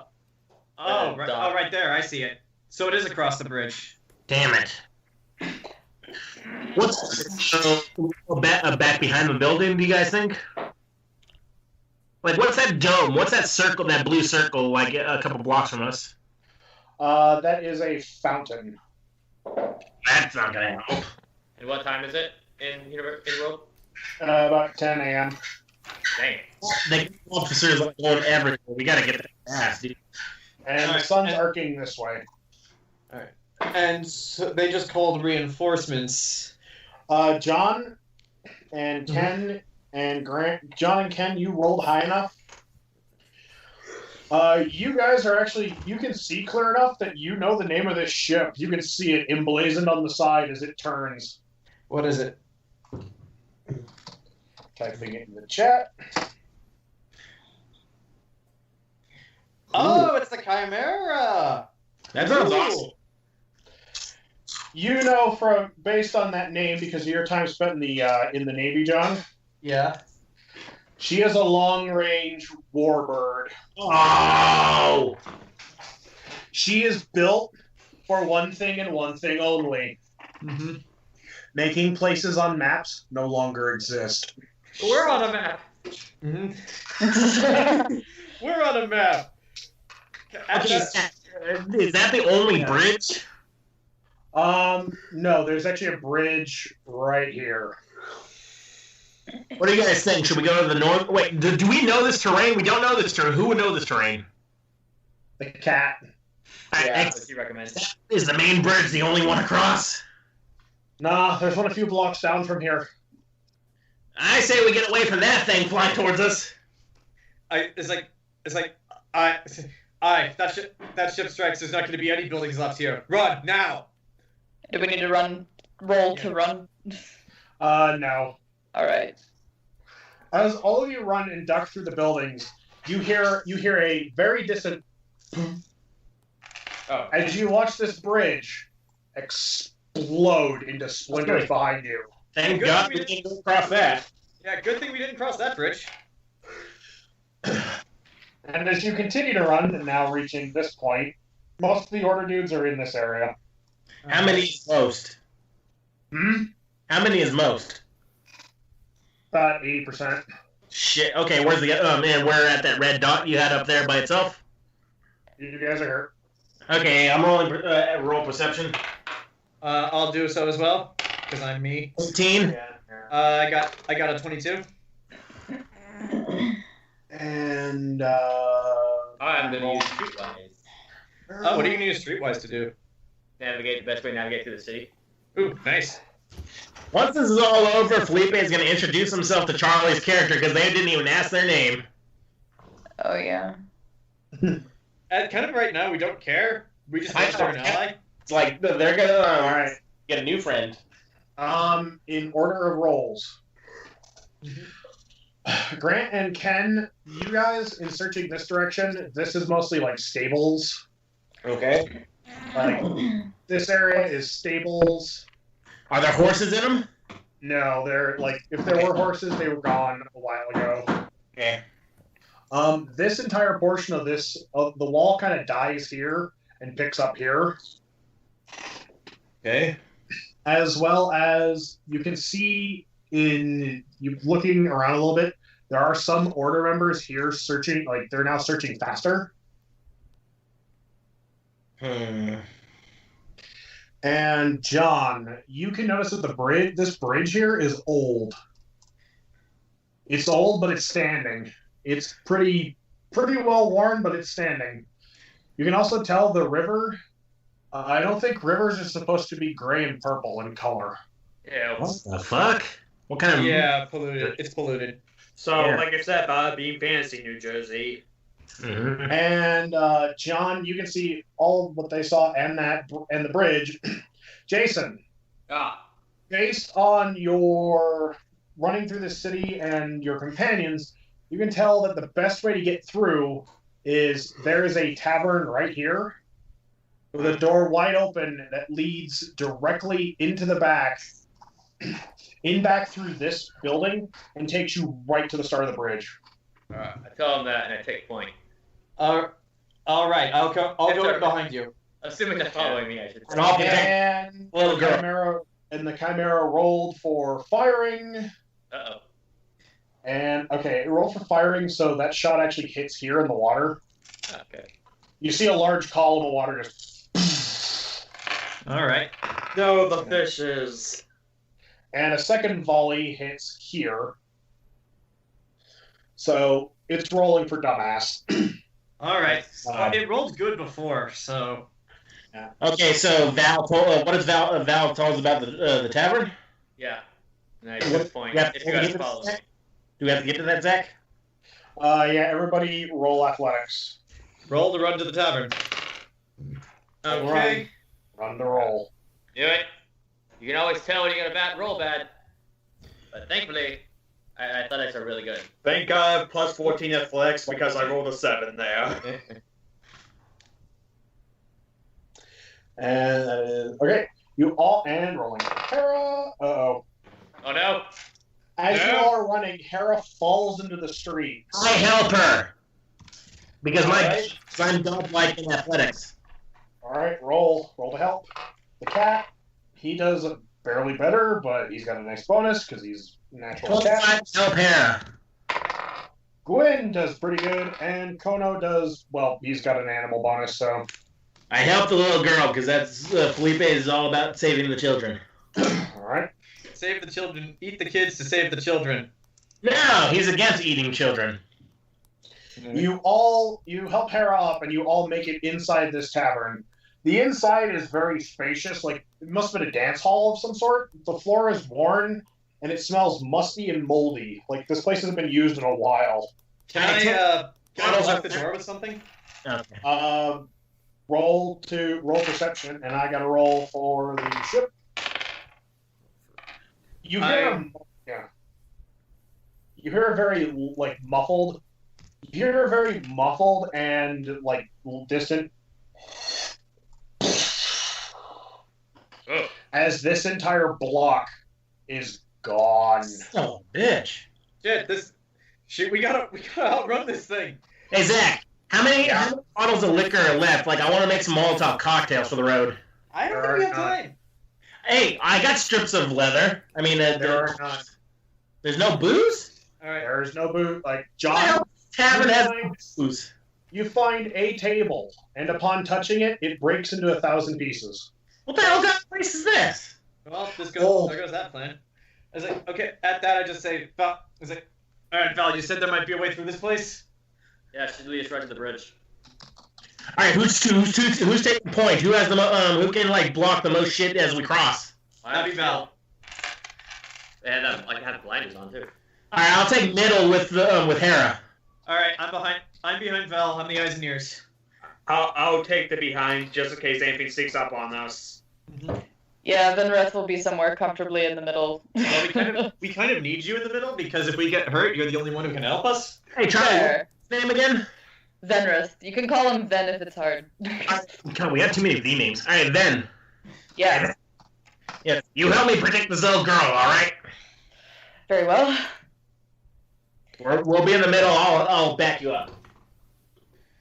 Oh, right there. I see it. So it is across the bridge. Damn it. What's back behind the building, do you guys think? Like, what's that dome? What's that circle, that blue circle, like a couple blocks from us? That is a fountain. That's not gonna help. And what time is it in world? About 10 a.m. Dang. The officers are going everywhere. We gotta get that fast, dude. And the Alright, sun's and- arcing this way. And so they just called reinforcements. John and Ken and Grant. John and Ken, you rolled high enough. You guys are actually. You can see clear enough that you know the name of this ship. You can see it emblazoned on the side as it turns. What is it? Typing it in the chat. Oh, it's the Chimera. That sounds awesome. You know from based on that name because of your time spent in the Navy, John. Yeah. She is a long-range warbird. Oh! She is built for one thing and one thing only. Mm-hmm. Making places on maps no longer exist. We're on a map. Mm-hmm. We're on a map. Is that the only bridge? No, there's actually a bridge right here. What do you guys think? Should we go to the north? Wait, do we know this terrain? We don't know this terrain. Who would know this terrain? The cat. Yeah, That what you recommend? is the main bridge, the only one across. Nah, there's one a few blocks down from here. I say we get away from that thing flying towards us. It's like that ship strikes. There's not going to be any buildings left here. Run now. Do we need to roll to run? No. Alright. As all of you run and duck through the buildings, you hear a very distant Oh. as you watch this bridge explode into splinters behind you. Thank Good God thing we we didn't go across that. Yeah, good thing we didn't cross that bridge. And as you continue to run, and now reaching this point, most of the order dudes are in this area. How many is most? How many is most? About 80%. Shit. Okay, where's the... Oh, man, we're at that red dot you had up there by itself? You guys are hurt. Okay, I'm rolling roll perception. I'll do so as well, because I'm me. 18. I got a 22. And I'm gonna use Streetwise. Oh, what are you gonna use Streetwise to do? Navigate the best way to navigate through the city. Ooh, nice. Once this is all over, Phillipe is going to introduce himself to Charlie's character because they didn't even ask their name. Oh yeah. At kind of right now, we don't care. We just wish they're an ally. It's like they're going to all right. get a new friend. In order of rolls. Grant and Ken, you guys in searching this direction, this is mostly like stables. Okay. Like this area is stables. Are there horses in them? No, they're like if there were horses, they were gone a while ago. Okay. This entire portion of the wall kind of dies here and picks up here. Okay. As well as you can see in you looking around a little bit, there are some order members here searching, like they're now searching faster. And John, you can notice that this bridge here is old. It's old, but it's standing. It's pretty well worn, but it's standing. You can also tell the river. I don't think rivers are supposed to be gray and purple in color. Yeah. What the fuck? What kind of... Yeah, polluted. It's polluted. So, Yeah. like I said about it being fantasy New Jersey. Mhm. And John, you can see all of what they saw and the bridge. Jayson, based on your running through the city and your companions, you can tell that the best way to get through is there is a tavern right here with a door wide open that leads directly into the back, back through this building, and takes you right to the start of the bridge. I tell them that and I take point. All right, I'll go right behind you. Assuming they're following me, I should say. And I'll protect And little girl. the Chimera rolled for firing. Uh-oh. And okay, it rolled for firing, so that shot actually hits here in the water. Okay. You see a large column of water just. All right. No, the fishes. And a second volley hits here. So it's rolling for dumbass. All right. It rolled good before, so. Okay, so Val told... what does Val told us about the tavern? Yeah. And I take point. Yeah. If you guys follow me. Do we have to get to that, Zach? Yeah, everybody roll athletics. Roll to run to the tavern. Okay. Run the roll. Do it. You can always tell when you're gonna roll bad. But thankfully, I thought I said really good. Thank God, plus 14 athletics because I rolled a 7 there. And okay, you all and rolling. Hera. Uh-oh. Oh no! As you No. all are running, Hera falls into the street. I help her! Because I'm godlike in athletics. All right, roll to help. The cat, he does barely better, but he's got a nice bonus because he's natural cat. Help Hera. Gwyn does pretty good, and Kono does, well, he's got an animal bonus, so. I help the little girl because that's Phillipe is all about saving the children. All right. Save the children. Eat the kids to save the children. No, he's against eating children. You help Hera up, and you all make it inside this tavern. The inside is very spacious, like it must have been a dance hall of some sort. The floor is worn, and it smells musty and moldy. Like this place hasn't been used in a while. Can I lock the door with something? Okay. Roll perception, and I got to roll for the ship. You hear You hear a very like muffled. You hear a very muffled and, like, distant... as this entire block is gone. Oh, bitch. Shit, we gotta outrun this thing. Hey, Zach, how many bottles of liquor are left? Like, I want to make some Molotov cocktails for the road. I don't think we have time. Hey, I got strips of leather. I mean, There are not. there's no booze? All right. There's no booze. Like, John, Tavern has booze. you find a table, and upon touching it, it breaks into 1,000 pieces. What the hell kind of place is this? Well, there goes that plan. I was like, okay, at that I just say, Val, I was like, all right, Val, you said there might be a way through this place? Yeah, should lead us right to the bridge. All right, who's taking point? Who has the who can like block the most shit as we cross? That'd be Val. And I have blinders on too. All right, I'll take middle with Hera. All right, I'm behind Val. I'm the eyes and ears. I'll take the behind just in case anything sneaks up on us. Yeah, Venreth will be somewhere comfortably in the middle. Well, we kind of need you in the middle because if we get hurt, you're the only one who can help us. Hey, Charlie, what's his name again? Venreth. You can call him Ven if it's hard. God, we have too many V names. All right, Ven. Yeah. Yeah, you help me protect this little girl, all right? Very well. We'll be in the middle. I'll back you up.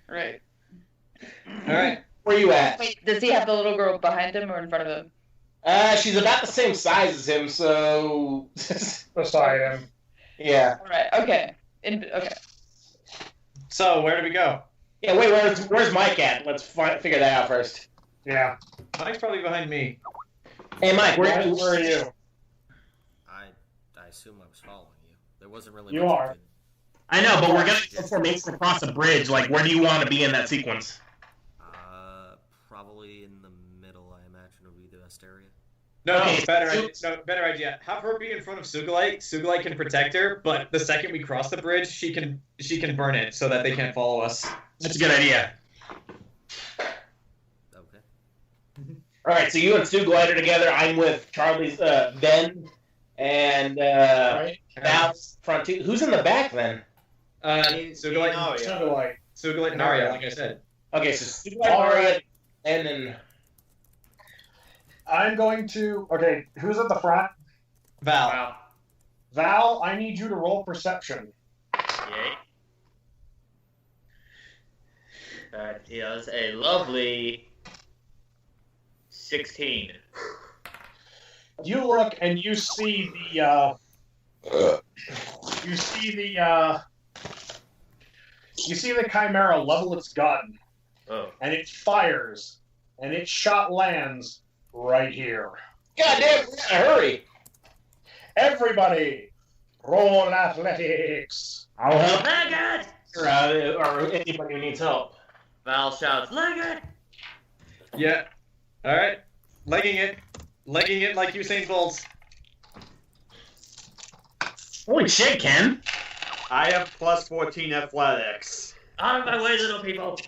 Right. All right. Where you at? Wait, does he have the little girl behind him or in front of him? She's about the same size as him, so... Beside him. Yeah. Alright, okay. Okay. So, where do we go? Yeah, wait, where's Mike at? Let's figure that out first. Yeah. Mike's probably behind me. Hey, Mike, where are you? I assume I was following you. There wasn't really. You much are. I could- I know, but we're going to go formation across the bridge. Like, where do you want to be in that sequence? Probably in the middle. I imagine would be the best area. No, Okay, better idea. Have her be in front of Sugulite. Sugulite can protect her, but the second we cross the bridge, she can burn it so that they can't follow us. That's a good idea. Okay. All right, so you and Sugulite are together. I'm with Charlie's Ben and Val's front two. Who's in the back then? Sugulite and Aria, like I said. Okay, so Sugulite, Aria, and then I'm going to... Okay, who's at the front? Val. Val, I need you to roll perception. Yay. That is a lovely 16. You look and you see the Chimera level its gun, Oh. and it fires, and its shot lands right here. God damn, we gotta hurry. Everybody, roll athletics. I'll help. Leggett! Or anybody who needs help. Val shouts, Leggett! Yeah. All right. Legging it like Usain Bolt. Holy shit, Ken. I have plus 14 athletics. Out of my way, little people!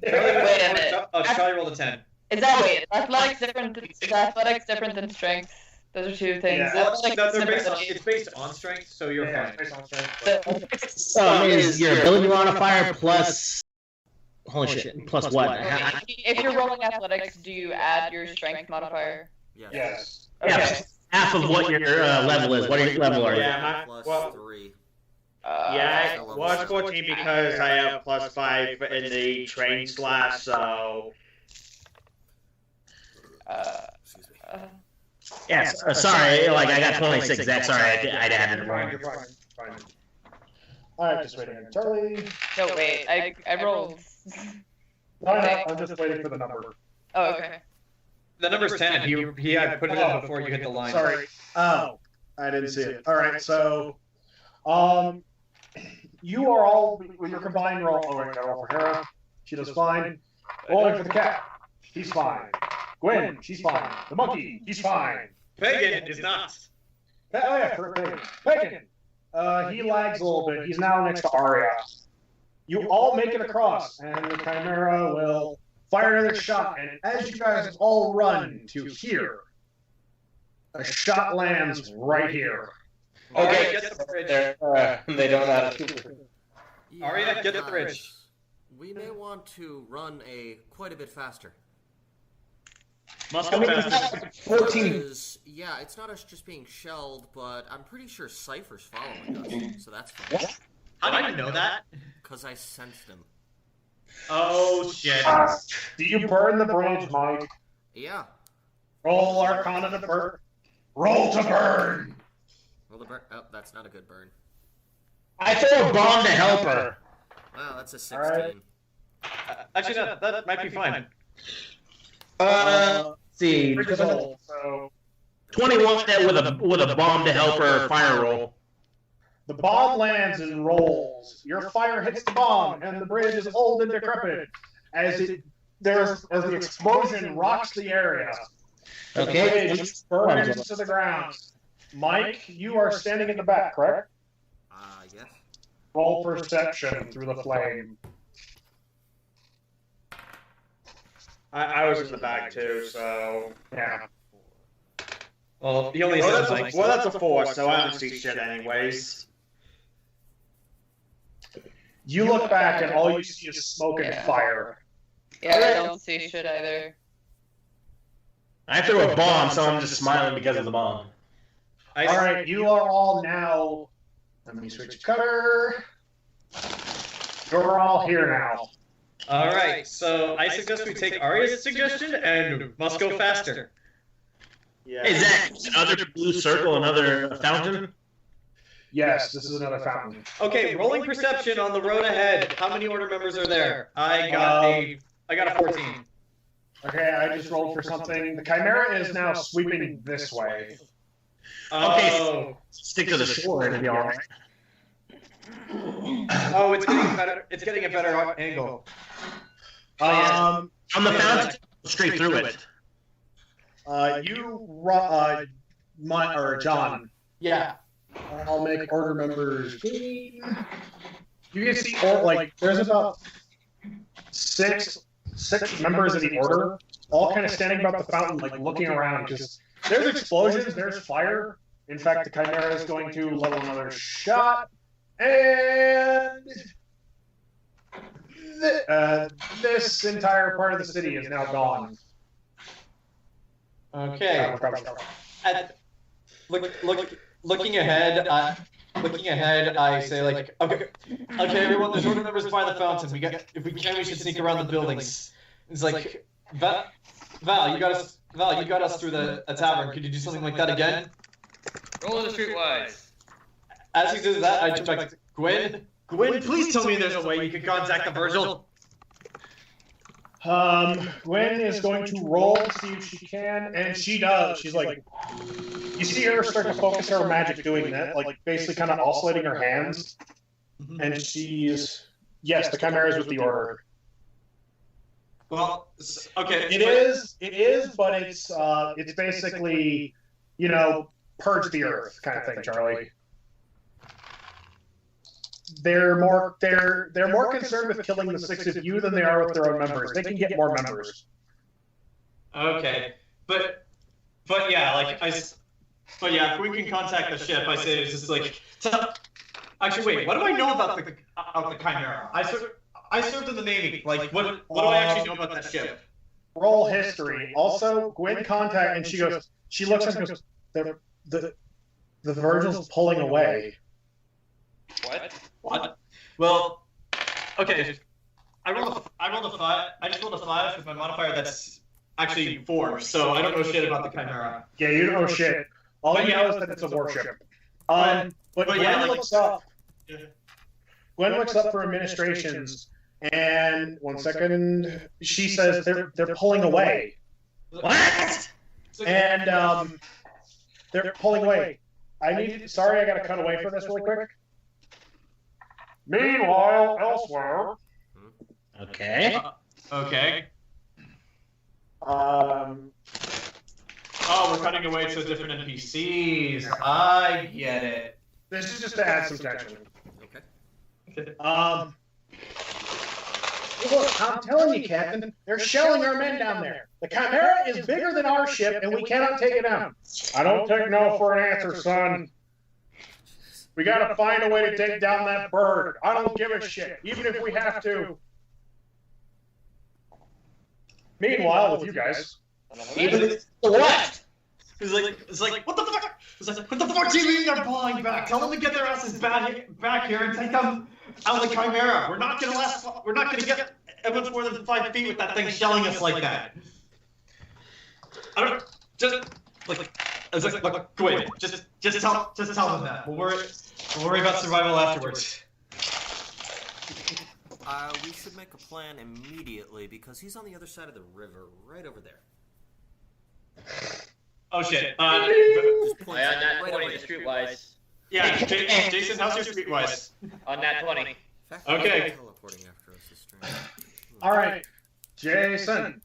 Wait a minute. Charlie rolled a 10. Is athletics different? Is athletics different than strength? Those are two things. Yeah. Well, Athletics no, is it's based on strength, so you're fine. Based on strength. So is your ability modifier plus... Holy shit, plus what? If you're rolling athletics, do you add your strength modifier? Yes. Okay. Yeah, half of what your level is. What level are you? Yeah, Plus 3. Yeah, I was 14 because I have plus 5 in the train slash, so... Excuse me. Yes, sorry, like I got 26, Zach, sorry, I'd added it You're wrong. fine. Alright, just waiting on Charlie. No, wait. I rolled. No, I'm just waiting for the number. Oh, okay. The number's 10. He had put it in before you hit the line. Sorry. Oh, I didn't see it. Alright, so... you are all, with your combined roll... Oh, wait, I roll for Hera. She does fine. Rolling for the cat. He's fine. Gwen, she's fine. The monkey, he's fine. Pagan is not. Oh yeah, for Pagan. Pagan. He lags a little bit. He's now next to Aria. You all make it across, and the Chimera will fire another shot. And as you guys all run to here, a shot lands right here. Okay, Get the bridge. they don't have to. Yeah, Aria, get the bridge. We may want to run quite a bit faster. Must go faster. 14. Because, yeah, it's not us just being shelled, but I'm pretty sure Cypher's following us, so that's fine. How do you know that? Because I sensed him. Oh, shit. Do you burn the bridge, Mike? Yeah. Roll Arcana to burn. Roll to burn! Well, the burn. Oh, that's not a good burn. I throw a bomb to help her. Wow, that's a 16. Alright. Actually, no, that might be fine. Let's see. Result, so 21 with a bomb to help her fire roll. the bomb lands and rolls. Your fire hits the bomb, and the bridge is old and decrepit. As the explosion rocks the area. Okay. The bridge burns to the ground. Mike, you are standing in the back, correct? Yes. Roll perception through the flame. I was in the back too, so Yeah. Well, he only well, says like... that's a 4, so I don't see shit anyways. You look back, and all you see is smoke and fire. Yeah, I don't see shit either. I threw a bomb, so I'm just smiling because of the bomb. All right, you are all now. Let me switch color. You're all here now. Alright, so I suggest we take Aria's suggestion and must go faster. Yeah. Is that another blue circle, another fountain? Yes, this is another fountain. Okay, rolling perception on the road ahead. How many order members are there? I got a 14. Okay, I just rolled for something. The Chimera is now sweeping this way. Oh. Stick to the shore and it'll be alright. Oh, it's getting better. It's getting a better angle. On the fountain, straight through it. John. Yeah. I'll make order members green. You can see, there's about six members of the order, all kind of standing about the fountain, looking around, because there's explosions, there's fire. In fact, the Chimera is going to level another shot, and this entire part of the city is now gone. Okay. Looking ahead, I say okay, everyone. There's order members by the fountain. If we can, we should sneak around the buildings. It's like, Val, you got us through the tavern. Could you do something like that again? Roll the streetwise. As he does that, I turn back to Gwen. Gwen, please tell me there's a way you can contact the Virgil. Gwen is going to roll to see if she can, and she does. She's like, you see her start to focus her magic doing that, basically kind of oscillating her hands. And she's, yes, the Chimera is with the order. Well, okay. It is, but it's basically, purge the earth kind of thing, Charlie. They're more concerned with killing the six of you than they are with their own members. They can get more members. Okay, but yeah, if we can contact the ship, I say it's just actually, wait, what do I know about the Chimera? I served in the Navy. What do I actually know about that ship? Roll history. Also, Gwen contact, and she looks and goes, the Virgil's pulling away. What? Well, okay. I rolled a 5. I just rolled a 5 with my modifier that's actually 4, so I don't know shit about the Chimera. Yeah, you don't know shit. All you know is that it's a warship. But Gwen looks up. Gwen looks up for administrations, and 1 second, she says they're pulling away. What? And they're pulling away. Sorry, I gotta cut away for this really quick. Meanwhile, elsewhere. Okay. Okay. We're cutting away to different NPCs. I get it. This is just to add some tension. Okay. Look, I'm telling you, Captain, they're shelling our men down there. The Chimera is bigger than our ship, and we cannot take it down. I don't take no for an answer, son. We gotta find a way to take down that bird. I don't give a shit, even if we have to. Meanwhile, with you guys. Even what? It's like, what the fuck? It's like, what the fuck do you mean they're falling back? Tell them to get their asses back here and take them out of the Chimera. We're not gonna get much more than 5 feet with that thing shelling us like that. I don't just look, wait, just tell them that. We'll worry about survival afterwards. We should make a plan immediately because he's on the other side of the river, right over there. Oh shit. Just point On that that right 20 away. streetwise. Yeah, Jayson, how's your streetwise? On that 20. In fact, Okay. he's teleporting after us this strange. All right, Jayson.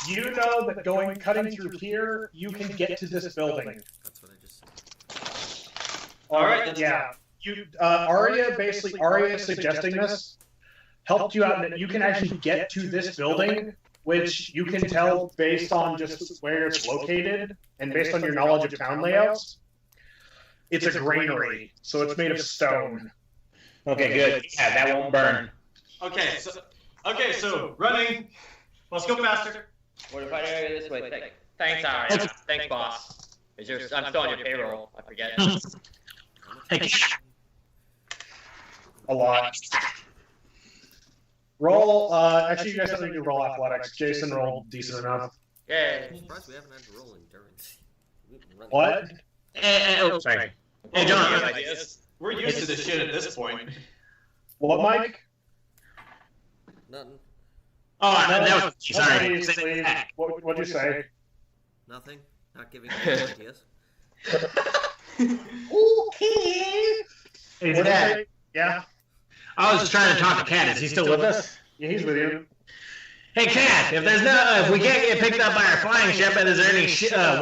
You know that cutting through here, you can get to this building. That's what I just said. All right. Yeah. Aria is suggesting this helped you out in that you can actually get to this building, which you can tell based on just where it's located and based on your knowledge of town layouts. It's a granary, so it's made of stone. Okay, good. Yeah, that won't burn. Okay, so running. Let's go faster. What if I go this way? Thanks, Aria. Thanks, boss. I'm still on your payroll. I forget. Hey, A lot. Roll. Actually, you guys don't need to roll athletics. Jayson rolled decent enough. Yay. I'm surprised we haven't had to roll endurance. We've been running. What? Sorry. Hey, John. We're used to this shit at this point. What, Mike? Nothing. Oh, that was sorry. Obviously, what'd you say? Nothing. Not giving you ideas. Okay. Hey, Dad. Yeah. I was trying to talk to Cat. Is he still with us? Yeah, he's with you. Hey, Cat. If we can't get picked up by our flying ship, and is there any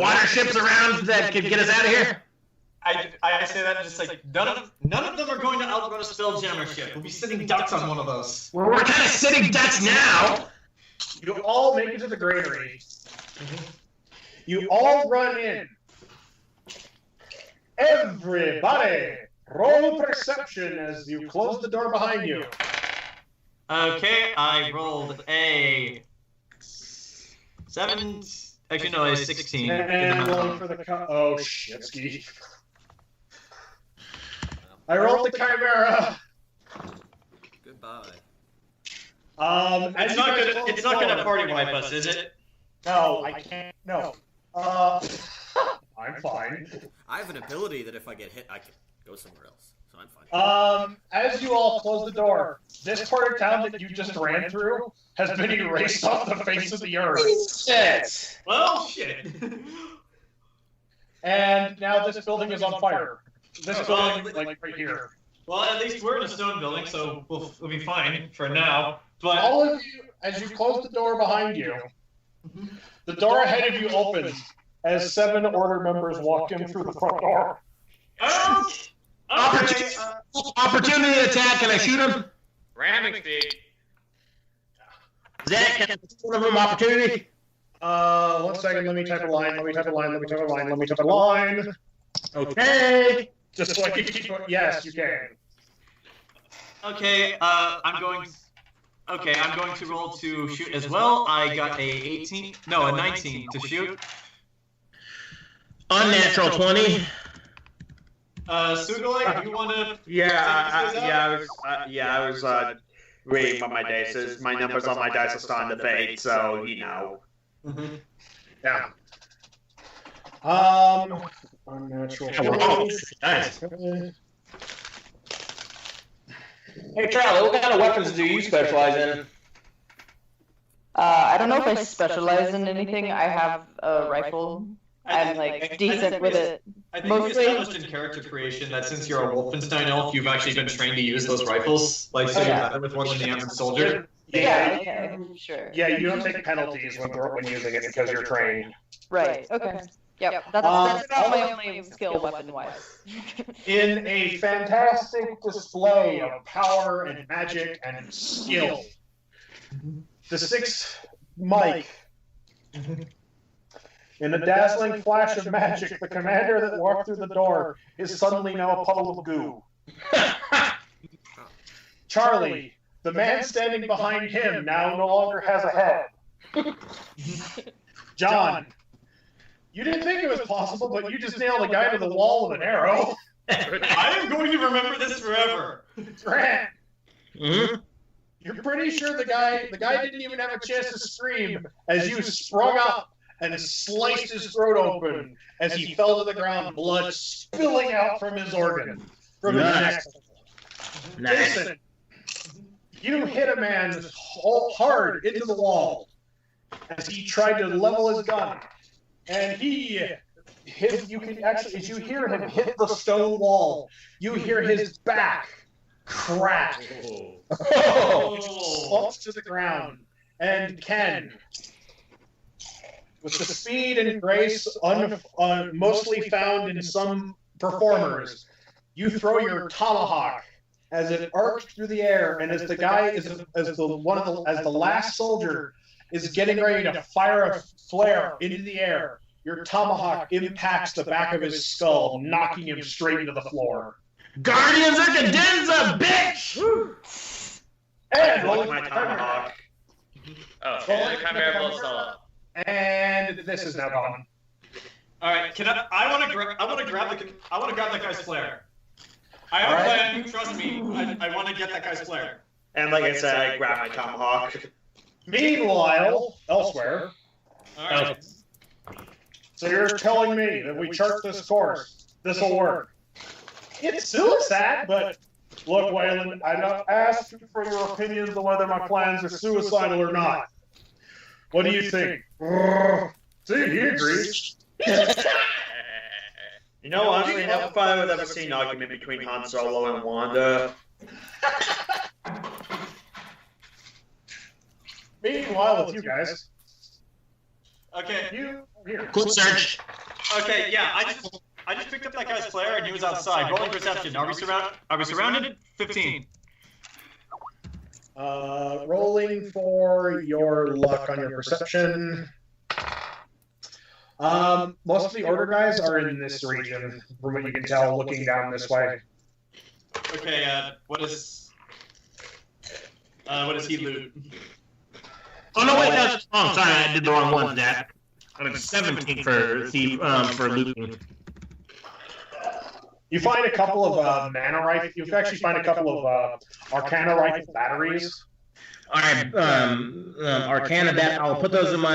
water ships around that could get us out of here? I say that just like none of them are going to outrun a spelljammer ship. We'll be sitting ducks on one of those. Well, we're kind of sitting ducks now. You all make it to the granary. You all run in. Everybody, roll perception as you close the door behind you. Okay, I rolled a 7. Actually, no, a 16. And rolling for the oh shit, ski. I rolled the Chimera. Goodbye. As It's not gonna party wipe us, is it? No, I can't. No. I'm fine. I have an ability that if I get hit, I can go somewhere else, so I'm fine. As you all close the door, this part of town that you just ran through has been erased off the face of the earth. Shit. Well, shit. And now this building is on fire. This building, like right here. Well, at least we're in a stone building, so we'll be fine for now. But All of you, as you close the door behind you, the door ahead of you opens as 7 order members walk in through the front door. Opportunity attack. Can I shoot him? Ramming speed. Zach, can I shoot one of them opportunity? 1 second, let me type a line. Okay. Just so I can keep going. Yes, you can. okay, I'm going to roll to shoot as well. I got a 19 to shoot. Unnatural 20. Sugulite, you wanna? I was reading on my dice. My numbers on my dice are starting to fade, so you know. Mm-hmm. Yeah. Unnatural. Oh, nice. Hey, Charlie, what kind of weapons do you specialize in? I don't know if I specialize in anything. I have a rifle. I'm like decent with it. I think Mostly- we established in character creation that since you're a Wolfenstein elf, you've actually been trained to use those rifles, like so you're better with one than the average soldier. Yeah, okay, sure. Yeah, you don't take penalties when using it because you're trained. Right, okay. Yep, that's about my only skill weapon-wise. In a fantastic display of power and magic and skill, the 6th Mike In a dazzling flash of magic, the commander that walked through the door is suddenly now a puddle of goo. Charlie, the man standing behind him, now no longer has a head. John, you didn't think it was possible, but you just nailed a guy to the wall with an arrow. I am going to remember this forever. Grant, you're pretty sure the guy didn't even have a chance to scream as you sprung up and sliced his throat open as he fell to the ground, blood spilling out from his organ, from his neck. Jayson, you hit a man hard into the wall as he tried to level his gun, and you can actually, as you hear him hit the stone wall, you hear his back crack. Slumps to the ground. And Ken, with the speed and grace mostly found in some performers, you throw your tomahawk as it arcs through the air, and as the guy as the last soldier is getting ready to fire a flare into the air, your tomahawk impacts the back of his skull, knocking him straight into the floor. Guardians of Cadenza, bitch! And Roll my tomahawk. Oh, the Chimera blows solo. And this is now gone. All right, I want to grab that guy's flare. I have a plan. Trust me. I want to get that guy's flare. And like I said, I grab my tomahawk. Meanwhile, elsewhere. All right. So you're telling me that we chart this course, this will work. It still is sad, but look, Waylon, I don't ask for your opinions on whether my plans are suicidal or not. What do you think? See, he agrees. You know, honestly, never thought I would ever see an argument between Han Solo and Wanda. Meanwhile, with you guys. Okay. Quick search. Okay. Yeah. I just picked up that guy's flare and he was outside. Rolling perception. Are we surrounded? 15. Rolling for your luck on your perception. Most of the order guys are in this region, from what you can tell, looking down this way. Okay. What does he loot? Oh no! Wait, no. Oh, sorry, I did the wrong one, Jack. I mean, 17 for looting. You find a couple of mana rifles. You actually find a couple of Arcana rifle batteries. All right, Arcana bat. I'll put those in my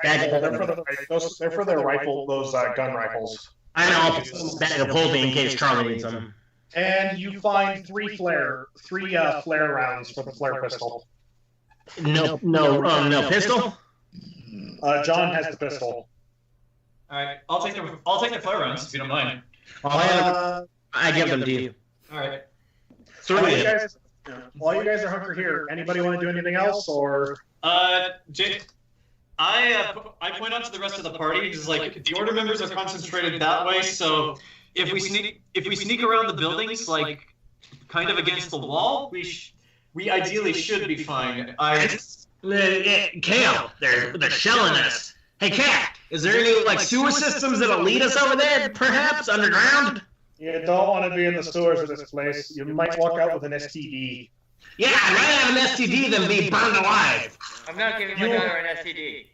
bag. They're for their rifle. Those gun rifles. I know. I'll put them in the bag of holding in case Charlie needs them. And you find three flare rounds for the flare pistol. No pistol. John has the pistol. All right. I'll take the flare rounds if you don't mind. I give them to you. All right. While you guys are hunkered here, anybody want to do anything else, or? I point out to the rest of the party because like the order members are concentrated that way. So if we sneak around the buildings like kind of against the wall, we ideally should be fine. Khale, they're shelling us. Hey, Cat, is there any like sewer systems that'll lead us over there, perhaps underground? You don't want to be in the sewers of this place. You might walk out with an STD. Yeah, I'd rather have an STD than be burned alive. I'm not giving my daughter an STD.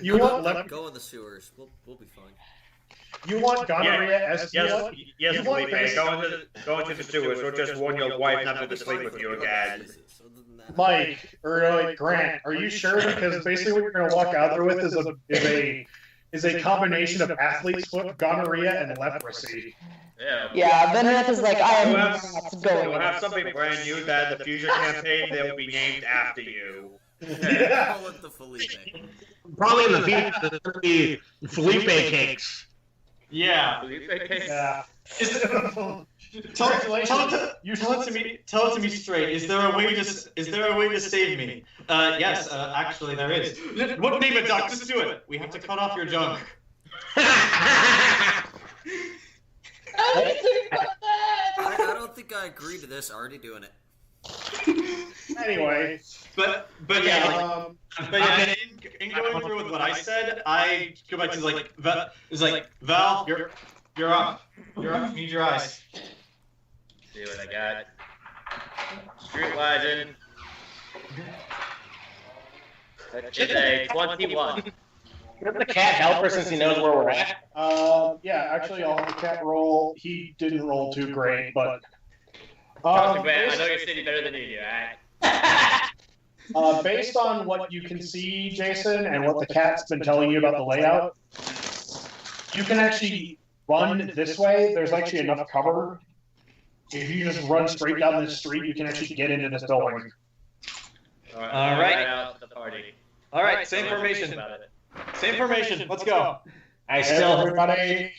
You want Go in the sewers. We'll be fine. You want gonorrhea, STD? Yes, Phillipe, go into the sewers, or just warn your wife not to sleep with you again. Mike, or Grant, are you sure? Because basically what you're going to walk out there with is a combination of athlete's foot, gonorrhea, and leprosy. Yeah, Venreth is like, I am We'll not going. We'll have something brand new that in the future campaign they will be named after you. Yeah. Call it the Phillipe. Probably in the future, there'll be Phillipe cakes. Yeah. Yeah. Tell it to me straight. Is there a way to save me? Yes, actually there is. What name it, Doc? Just do it. We have to cut off your junk. I didn't think about that. I don't think I agree to this. Already doing it. Anyway, but yeah, in going through with what I said, I go back to Val, you're up. Need your eyes. See what I got. Street Legend. That is a 21. Does the cat help her since he knows where we're at? Yeah, actually, I'll have the cat roll. He didn't roll too great, but. I know your city better than you do, alright? Based on what you can see, Jayson, and what the cat's been telling you about the layout, you can actually run this way. There's actually enough cover. If you just run straight down this street, you can actually get into this building. All right. Out the party. All right, same formation. Same formation. Let's go. Everybody,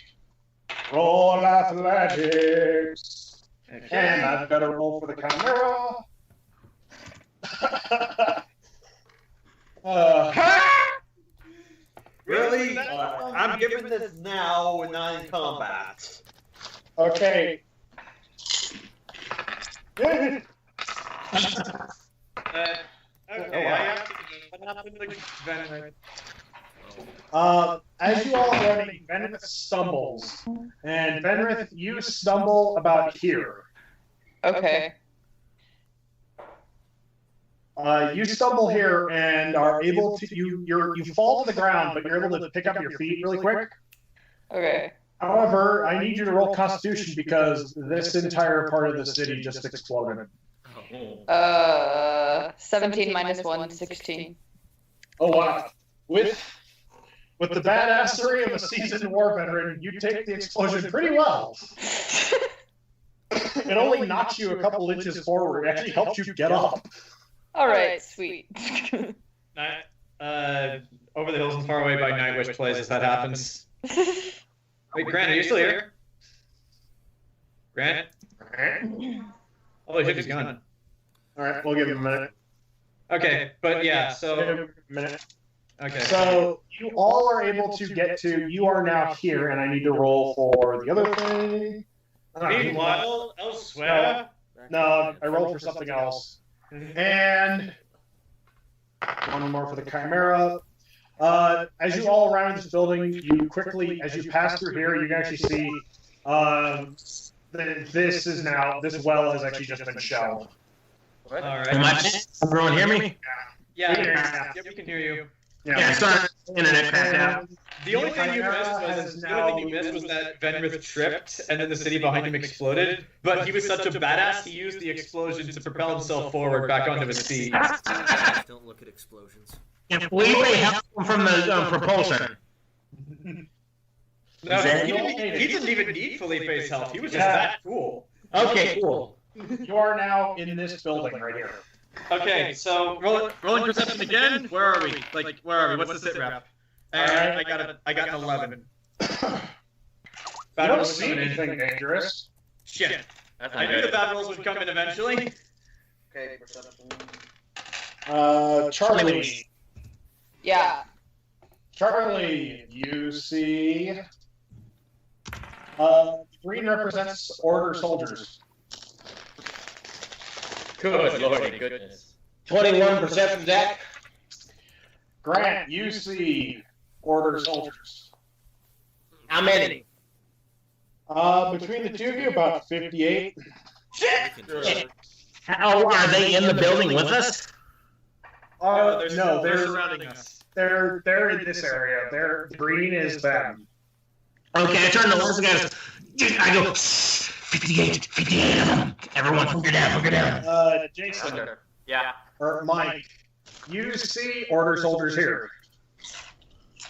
roll athletics. Okay. And I've got to roll for the camera. Really? I'm giving this now when not in combat. Okay. Okay, I have to what happened to Venreth? As you all are running, Venreth stumbles. And Venreth, you stumble about here. Okay. You stumble here and are able to you fall to the ground, but you're able to pick up your feet really quick. Okay. However, I need you to roll Constitution because this entire part of the city just exploded. 17 minus 1, 16. Oh wow! With the badassery of a seasoned war veteran, you take the explosion pretty well. It only knocks you a couple inches forward. It actually helps you get up. All right, sweet. Over the hills and far away by Nightwish plays as that happens. Wait, Grant, are you still here? Grant? Holy shit, he's gone. All right, we'll give him a minute. Okay, but yeah, so... Give him a minute. Okay. So you all are able to get to. You are now here, and I need to roll for the other thing. Meanwhile, elsewhere... No, I rolled for something else. And one more for the Chimera. As you all around this building, you quickly, as you pass through here, you can actually see that this well has actually just been shelved. All right. Everyone hear me? Yeah, we can hear you. Yeah, sorry, internet passed out. The only thing you missed was that Venreth tripped and then the city behind him exploded. But he was such a badass, he used the explosion to propel himself forward back onto his feet. Don't look at explosions. And Phillipe helped him from the propulsion. No, he didn't even need Philippe's help. He was just that cool. Okay, cool. You are now in this building right here. Okay, so rolling perception again. Where are we? Where are we? What's the sit rep? I got an 11. You don't see anything dangerous. Shit. I knew the bad rolls would come in eventually. Okay, perception. Charlie. Yeah. Charlie, you see. Green represents order soldiers. Good lordy goodness. 21 perception, Zach. Grant, you see order soldiers. How many? Between the two of you, about 58. How are they in the building with us? No, they're surrounding us. They're in this area. Green is them. Okay, I turn to the guys. I go, 58 of them. Everyone, hunker down. Jayson. Yeah. Or Mike, you see order soldiers here.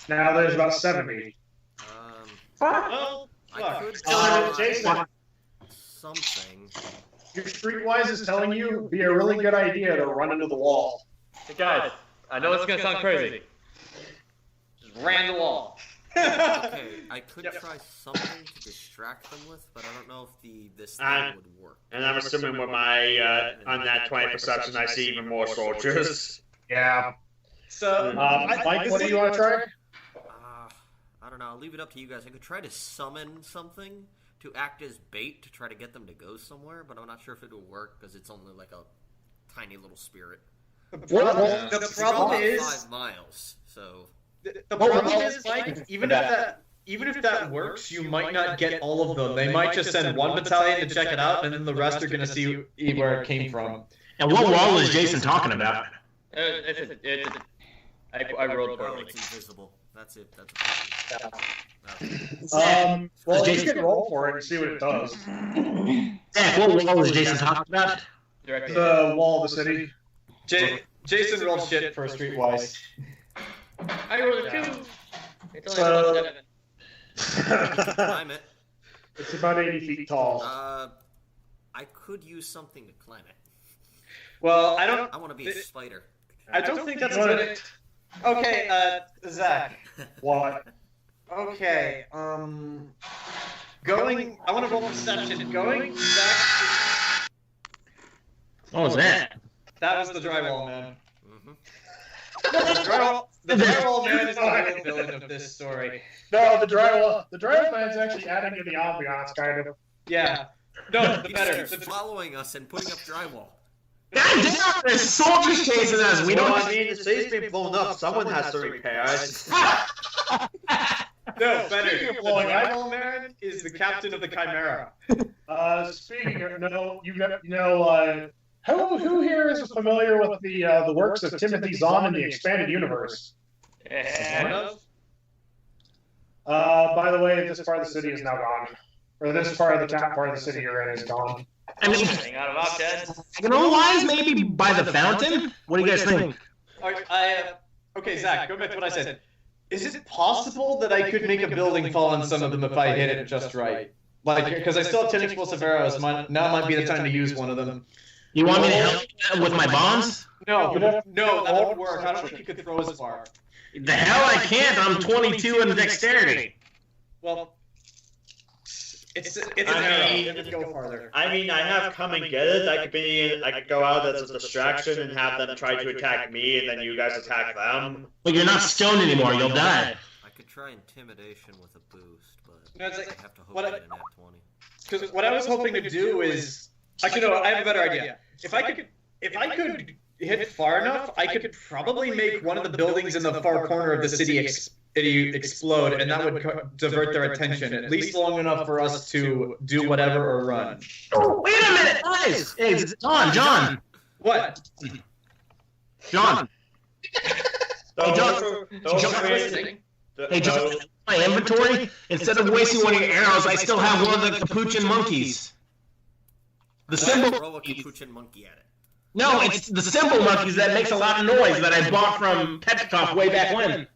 Now there's about 70. Well, I could Jayson, something. your streetwise is telling you it'd be a really good idea to run into the wall. Hey guys, I know it's gonna sound crazy. Just ran the wall. Okay, I could try something to distract them with, but I don't know if this thing would work. And I'm assuming with my on that 20 perception, I see even more soldiers. Yeah. So, Mike, what do you want to try? I don't know. I'll leave it up to you guys. I could try to summon something to act as bait to try to get them to go somewhere, but I'm not sure if it will work because it's only like a tiny little spirit. Well, the problem is 5 miles. So the problem is, Mike. Even if that works, you might not get all of them. They might just send one battalion to check it out, and then the rest are going to see where it came from. And what wall is Jayson talking about? I rolled poorly. It's invisible. That's it. That's well, you can roll for it and see what it does. Zach, what wall is Jayson talking about? The wall of the city. Jayson rolled shit for Streetwise. I rolled a 2. It's only So- 7. climb it. It's about 80 feet tall. I could use something to climb it. Well, I want to be a spider. I don't think that's a good. Okay, Zach. What? Okay, going. I want to roll perception. Going back. What was that? That was the drywall man. Mm-hmm. The drywall man is the real villain of this story. No, the drywall man's actually adding to the ambiance, kind of. Yeah. No, the He's better. following us and putting up drywall. God damn, there's soldiers chasing us. We Well, don't. I mean, the city's been blown up. Someone has to repair it. No, better. Speaking of The blowing up- drywall man is the captain of the Chimera. Speaking of, who here is familiar with the works of Timothy Zahn in the expanded universe? One of? By the way, this part of the city is now gone. Or this part of the top part of the city you're in is gone. I mean, Hang out of options. wise maybe by the fountain? What do you guys think? Okay, Zach, go back to what I said. Is it possible that I could make a building fall on some of them if I hit it just right? Like, because I still have 10 explosive arrows. Now might be the time to use one of them. You want me to help with my bombs? No, that won't work. I don't think you could throw as far. The hell I can't. I'm 22 in dexterity. Well, it's I it go farther. I mean, I have come and get it. I could go out as a distraction and have them try to attack me, and then you guys attack them. But you're not stoned anymore. You'll die. I could try intimidation with a boost, but No, it's like, I have to hope what I I- get a nat 20. Because what I was hoping to do is, actually, no, I have a better idea. If I could hit far enough, I could probably make one of the buildings in the far corner of the city explode, and that would divert their attention, at least long enough for us to do whatever or run. Oh, wait a minute, guys! Hey, John! What? John! Those John- are- Hey, John, my inventory, instead of wasting one of your arrows, I still have one of the capuchin monkeys. The symbol Throw a capuchin monkey at it. No, it's the symbol monkeys that makes a lot of noise that I bought from Petrikov way back when.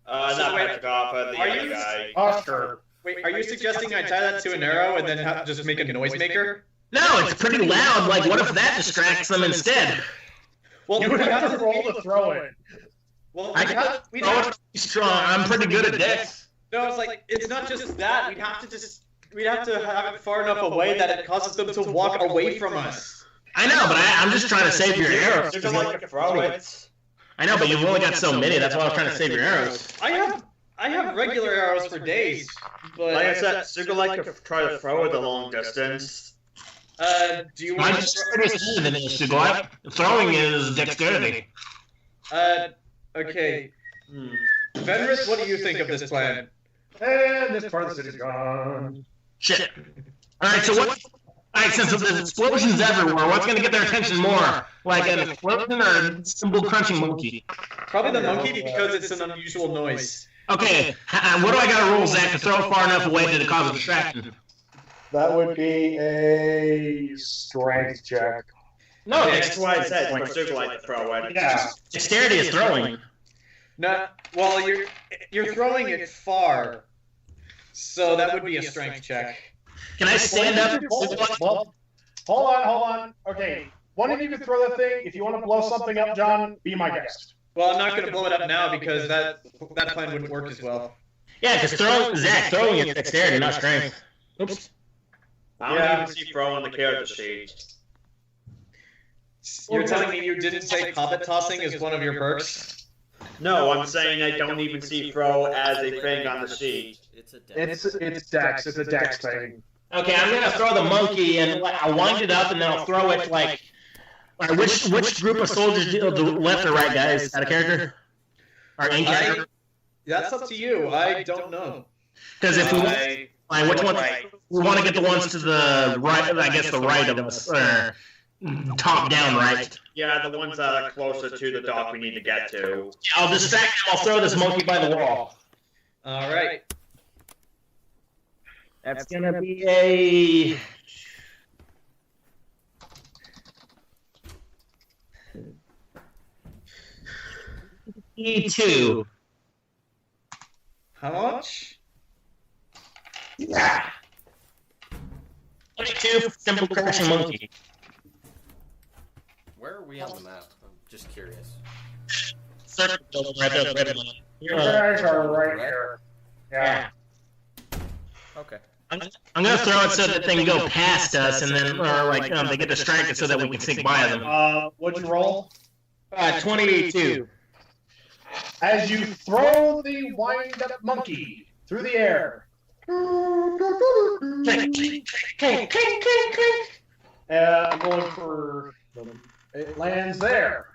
Not Petrikov, the Are other you- guy. Oscar. Wait, are you suggesting I tie that to an arrow and then just make a noisemaker? No, it's pretty loud. Like, what if that distracts them instead? Well, You would have to roll to throw it. Well, I can we'd throw have it strong. I'm pretty good at this. No, it's like it's not just that. We'd have to have it far enough away that it causes them to walk away from us. I know, but I'm just trying to save your arrows. You're like to throw it. I know, but you've only got so many. That's why I was trying to save your arrows. I have regular arrows for days, but Like I said, Sugulite could try to throw it a long distance. do you My want dexterity is higher than this, Sugulite. Throwing is dexterity. okay. Venreth, what do you think of this plan? And this part of the city's gone. Shit. Alright, so what? Alright, since there's explosions everywhere, what's gonna get their attention more? Like an explosion or a cymbal crunching monkey? Probably the monkey because it's an unusual noise. Okay, what do I gotta roll, Zach, to throw it far enough away to cause a distraction? That would be a strength check. No, That's why I said for Sugulite to throw it. Yeah. dexterity is throwing. No, well, you're throwing it far, so that would be a strength check. Can I stand up? Well, hold on. Okay, one of you can throw that thing. If you want to blow something up, John, be my guest. Well, I'm not going to blow it up now because that plan wouldn't work as well. Yeah, because throwing is dexterity, not strength. Oops. I don't even see throw on the character sheet. You're telling me you didn't take hobbit tossing as one of your perks? No, I'm saying I don't even see throw as a thing on the sheet. It's a dex. It's dex. It's a dex thing. Okay, I'm gonna throw the monkey and I'll wind it up and then I'll throw it like Alright, which group of soldiers do left or right, guys? Out of character? Or in character? That's up to you. I don't know. Because if we which one? We want to get the ones to the right. I guess the right of us, or top down right. Yeah, the ones that are closer to the dock we need to get to. I'll distract him. I'll throw this monkey by the wall. All right. That's gonna be a. E2. How much? Yeah. 22 simple crashing monkey. Where are we on the map? I'm just curious. Circle right there. Your guys are right here. Yeah. Okay. I'm gonna throw it so that they can go past us, and then, or like, they get distracted so that we can sneak by them. What'd you roll? 22. As you throw the wind-up monkey through the air. I'm going for... It lands there.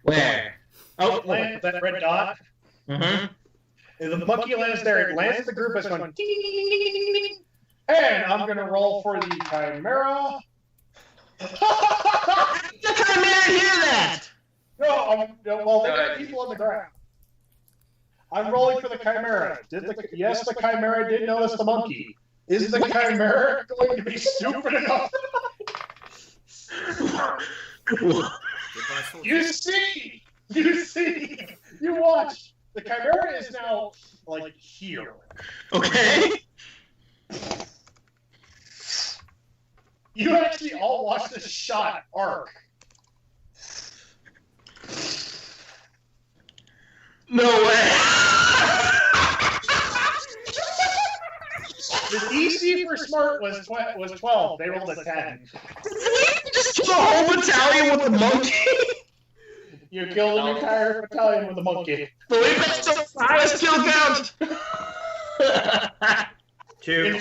Where? Oh, it lands that red dot. Mm-hmm. The monkey lands there. It lands the group as going... Ding! And I'm going to roll for the Chimera. The Chimera hear that! No, well, they got people on the ground. I'm rolling for the Chimera. Yes, the Chimera did notice the monkey. Is the Chimera going to be stupid enough? You see, you watch. The Chimera is now like here. Okay. You actually all watch this shot arc. No way. The DC for smart was 12. They rolled a 10. Just kill the whole battalion with the monkey. You killed an entire battalion with a monkey. Phillipe still highest kill count. To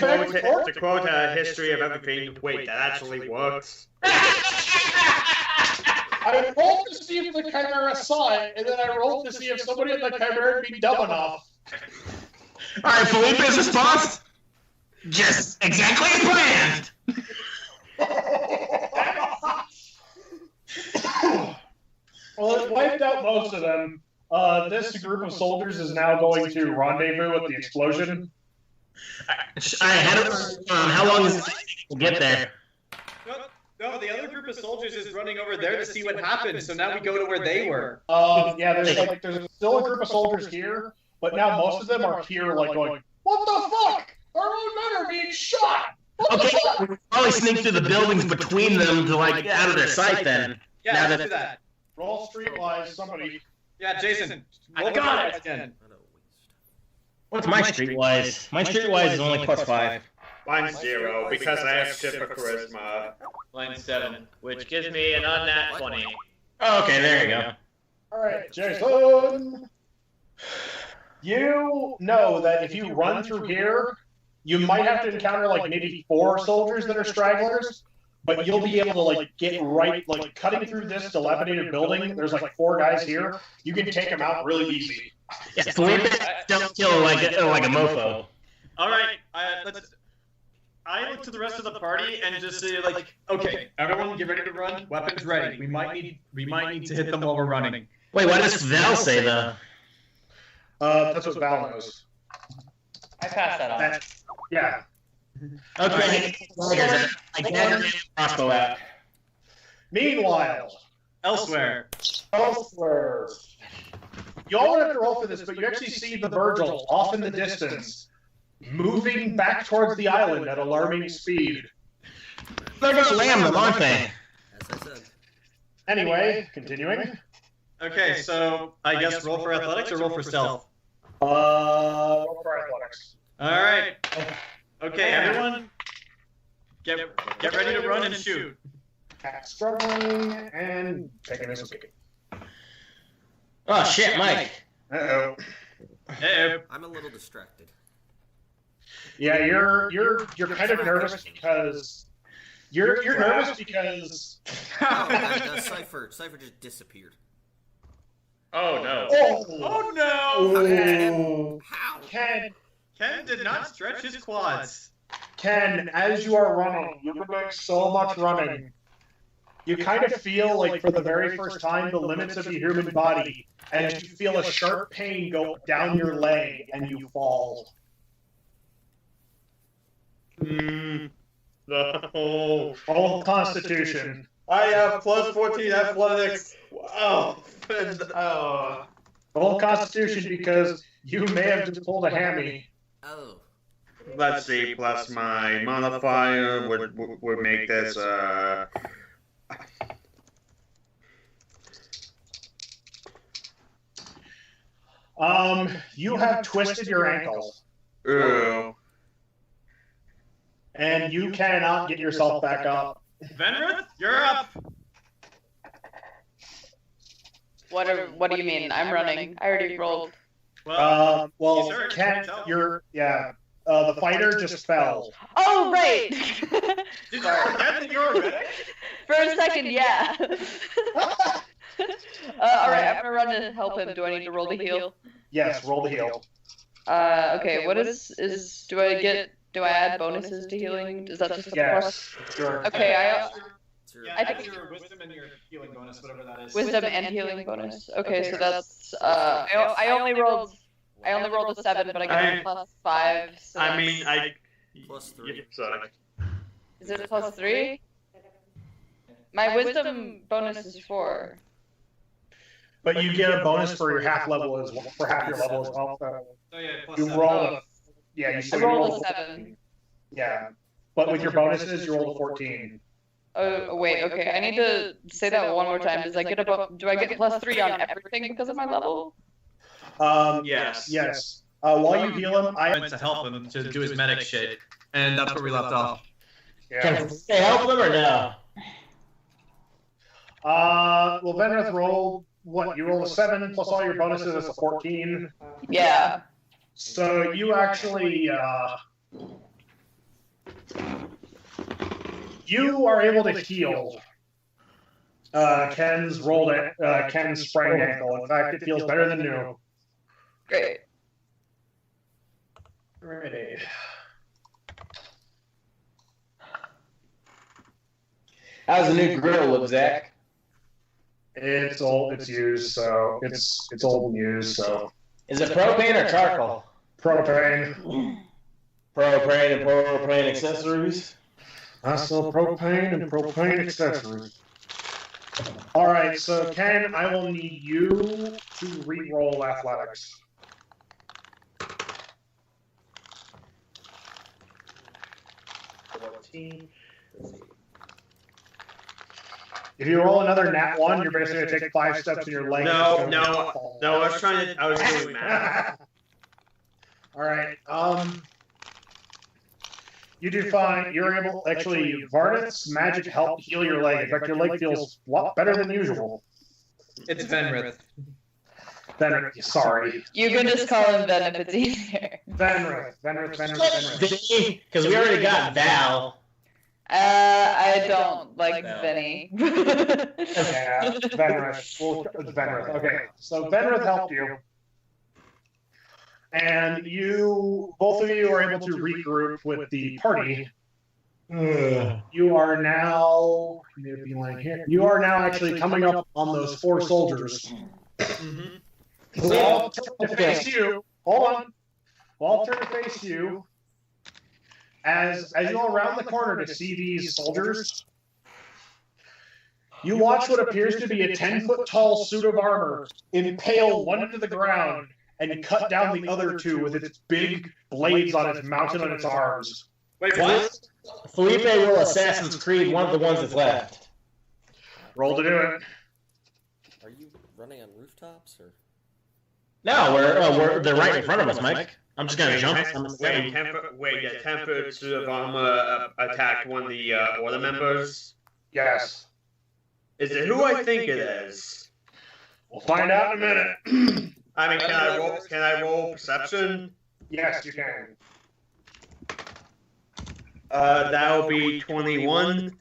quote History of Everything, wait, that actually works. I rolled to see if the Chimera saw it, and then I rolled to see if somebody in the Chimera would be dumb enough. Alright, Philippe's response? Just exactly as planned. Well, it wiped out most of them. This group of soldiers is now going to rendezvous at the explosion. How long is it to get there? No, the other group of soldiers is running over there to see what happened, so now we go to where they were. Yeah, there's still a group of soldiers here, but now most of them are here, like going, "What the fuck? Our own men are being shot!" Okay, we'll probably sneak through the buildings between them to like get out of their sight then. Yeah, let's do that. Roll streetwise, somebody. Yeah, Jayson. I got it. Again. What's my streetwise? My streetwise is only +5. Mine's 0 because I have super charisma. Mine's 7, which gives me an unnat 20. Oh, okay, there you go. Alright, Jayson! You know that if you run through here, you might have to encounter like maybe 4 soldiers that are stragglers, but you'll be able to like get right, like cutting through this dilapidated building, there's like 4 guys here, you can take them out really easy. Yeah, Phillipe don't kill like a mofo. Alright, I look to the rest of the party and just say, like, okay, everyone get ready to run, weapons ready. We might need to hit them while we're running. Wait, what does Val say though? That's what Val knows. I passed that on. Yeah. Okay, I gather the crossbow out. Meanwhile, Elsewhere. You all have to roll for this, but you actually see the Virgil off in the distance, moving back towards the island at alarming speed. They're gonna ram them, aren't they? As I said. Anyway, continuing. Okay, so I guess roll for athletics or roll for stealth? Roll for athletics. Alright. Okay, everyone, get ready to run and shoot. Struggling and taking this wicket. Oh shit, Mike. Uh-oh. I'm a little distracted. Yeah, you're kind of nervous because You're nervous because Cypher just disappeared. Oh no. Oh no! How? Ken Ken did not stretch his quads. Ken, as you are running, you're doing so much running. You kind of feel like for the very first time the limits of your human body, and you feel a sharp pain go down your leg, and you fall. No. Roll Constitution. I have plus 14 athletics. Wow. Roll Constitution because you may have just pulled a hammy. Oh. Let's see, plus my modifier would make this, You have twisted your ankle. Ooh. And you cannot get yourself back up. Venreth, you're up. What do you mean? I'm running. I already rolled. Well, Ken, the fighter just fell. Oh, right! did you forget that you were medic? For a second, yeah. Alright, I'm gonna run to help him. Do I need to roll the heal? Yes, roll the heal. Okay, what do I add bonuses to healing? Is that just a plus? Sure. Okay, I think your wisdom and your healing bonus, whatever that is. Wisdom and healing bonus. Okay, so that's I only rolled a 7, but I got a plus 5. So Plus 3. Sorry. Is it plus 3? My wisdom bonus is 4. But you get a bonus for your half level as well, for half your level as well. So Oh yeah, plus you 7. roll I rolled a 7. Yeah. But with your bonuses, you roll a 14. Oh wait, okay. I need to say that one more time. Do I get plus 3 on everything because of my level? Yes. Yes. While you heal him, I went to help him to do his medic shit, and that's where we left off. Can I help him or no? Well, Venreth rolled what? You roll a 7 plus all your bonuses is a 14. Yeah. So you actually you are able to heal Ken's Ken's sprained ankle. In fact, it feels better than new. Great. Ready. How's the new grill look, Zach? It's old. It's used, so it's old and used. So Is it propane or charcoal? propane. Propane and propane accessories. I sell propane and propane accessories. All right, so Ken, I will need you to re-roll athletics. If you roll another nat 1, you're basically going to take 5 steps in your leg. No, I was doing math. All right, you do fine. You're able, actually, Venreth's magic helped heal your leg. In fact, your leg feels a lot better than usual. It's Venreth. Venreth, sorry. You can just call him Ben if it's easier. Venreth. Because we already got Val. I don't like Vinny. Yeah, Venreth. Well, it's Venreth. Okay, so Venreth helped you. And both of you are able to regroup with the party. You are now, you are now actually coming up on those 4 soldiers. Mm-hmm. So they all turn to face you. Hold on. All turn to face you. As you go around the corner to see these soldiers, you watch what appears to be a 10-foot tall suit of armor impale one into the ground and cut down the other 2 with its big blades on its mounted on its arms. Wait, what? Phillipe will Assassin's Creed one of the ones that's left. Roll to do it. Are you running on rooftops or? No, they're right in front of us, Mike. I'm just gonna jump. 10-foot suit of armor attacked one of the order members. Yes. Is it who I think it is? We'll find out in a minute. I mean, can I roll perception? Yes, you can. That'll be 21.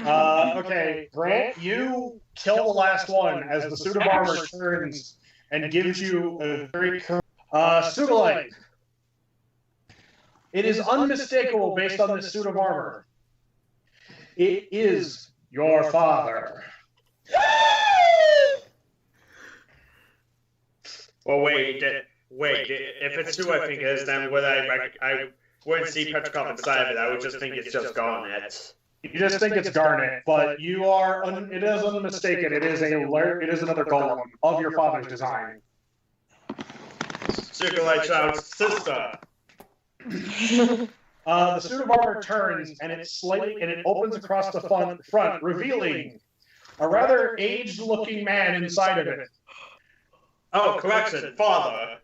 Okay, Grant, you kill the last one as the suit of armor turns and gives you a very Sugulite. It is unmistakable based on this suit of armor. It is your father. Well, wait. If it's who I think it is, then I wouldn't see Petrikov inside of it. I would just think it's just Garnet. You just think it's Garnet, but you are. It is unmistaken. It is another golem of your father's design. Sugulite shouts, "Sister!" The suit of armor turns and it opens across the front, revealing a rather aged-looking man inside of it. Oh, correction, father.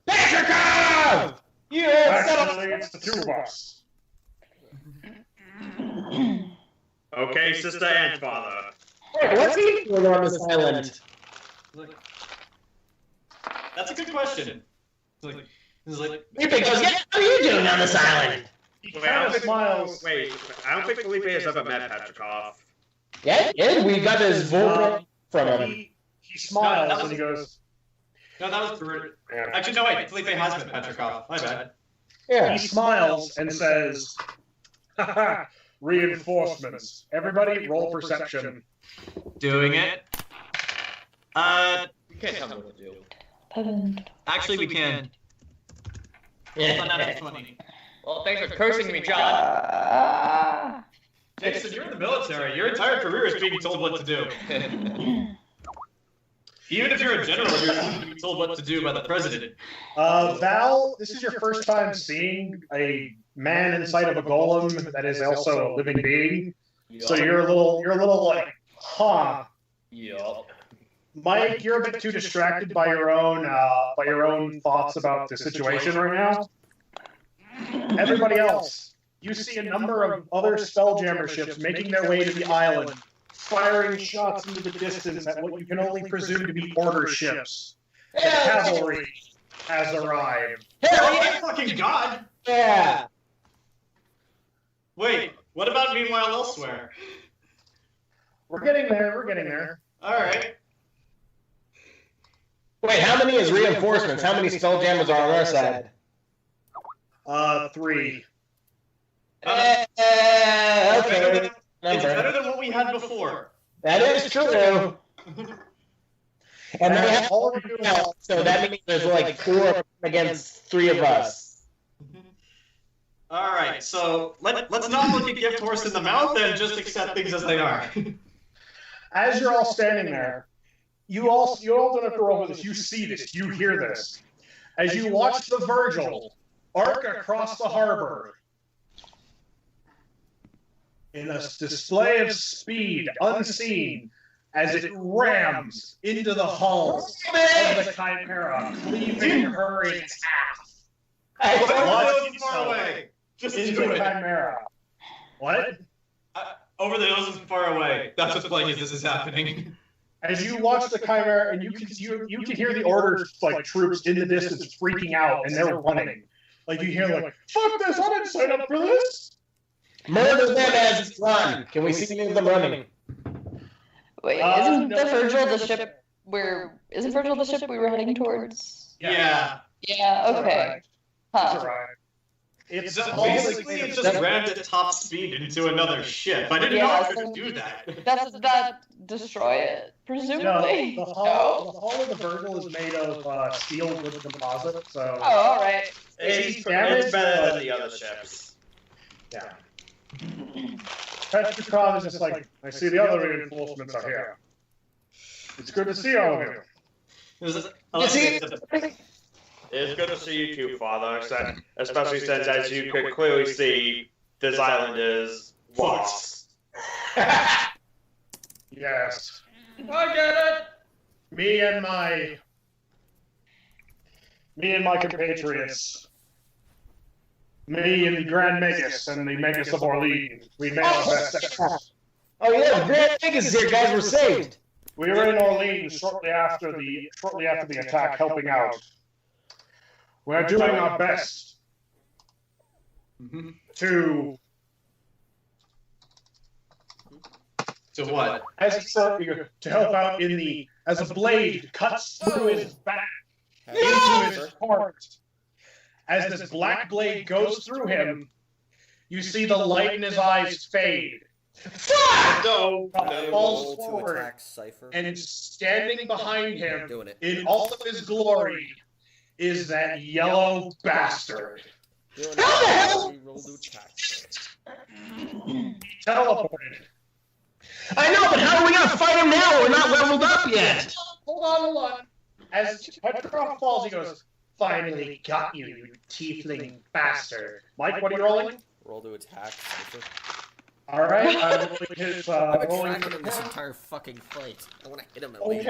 Petrikov! You Actually, it's the two of us. Okay, sister and father. Wait, what's he doing on this island? That's a good question. Phillipe goes, yeah, what are you doing on this island? Smiles. I don't think Phillipe has ever met Petrikov. Yeah, we got his vote from him. He smiles and he goes, No, that was Bruce. Actually, no, wait. Phillipe has met Petrikov. My bad. Yeah. he smiles and says, haha, reinforcements. Everybody roll perception. Doing it. You can't tell me what to do. Actually, we can. Yeah. Not at 20. Well, thanks for cursing me, John. Jayson, you're in the military. Your entire career is being told what to do. Even if you're a general, you're being told what to do by the president. Val, this is your first time seeing a man inside of a golem that is also a living being. So you're a little like, huh. Yup. Mike, you're a bit too distracted by your own thoughts about the situation right now. Everybody else, you see a number of other Spelljammer ships making their way to the island, firing shots into the distance at what you can only presume to be order ships. The cavalry has arrived. Oh my fucking god! Yeah. Wait, what about Meanwhile Elsewhere? We're getting there. Alright. Wait, how many is reinforcements? How many Spelljammers are on our side? 3. Okay. It's Number. better than what we had before. That is true. And they have all of you help, so that means there's like 4 against 3 of us. Alright, so let's not look a gift horse in the mouth and just accept things as they are. As you're all standing there, you all don't have to roll with this. You see this. You hear this. As you watch the Virgil arc across the harbor in a display of speed unseen as it rams into the hull of the Chimera, cleaving her in half. Over the far away. Just Into do the it. Chimera. What? Over the hills and far away. That's what's playing as this is happening. As you watch the Chimera, and you can hear the orders, like troops in the distance freaking out, and they're running. Like you hear, like, "Fuck this! I didn't sign up for this." Murder them as run. Can we see them running? Wait, isn't the Virgil the ship isn't Virgil the ship we were heading towards? Yeah. Yeah, okay. It's Huh. alright. It's Basically, it just rammed at top speed into another ship. I didn't know I could do that. Does that destroy it? No, Presumably. the hull of the Virgil is made of steel with composite, so Oh, alright. it's damaged, It's better but- than the other ships. yeah. Petrikov is just like, I see the other reinforcements are here. It's good to see all of you. It's good to see you too, Father, especially since, as you could clearly see, this island is lost. Yes. I get it! Me and my compatriots. Me and the Grand Magus and the Magus of Orleans. We made our best efforts. Oh yeah, the Grand Magus here, guys, were saved. We were in Orleans shortly after the attack, helping out. We're doing our best. to what? to help out as a blade cuts through his back into his heart. As this black blade goes through him, you see the light in his eyes fade. So falls forward, and standing behind him in all of his glory is that yellow bastard. Teleported. I know, but how are we gonna fight him now? We're not leveled up yet. Hold on. As Petrov falls, he goes, "Finally got you, you tiefling bastard." Mike, what are you rolling? Roll to attack. All right, I'm rolling his. I've been tracking him this entire fucking fight. I want to hit him at least.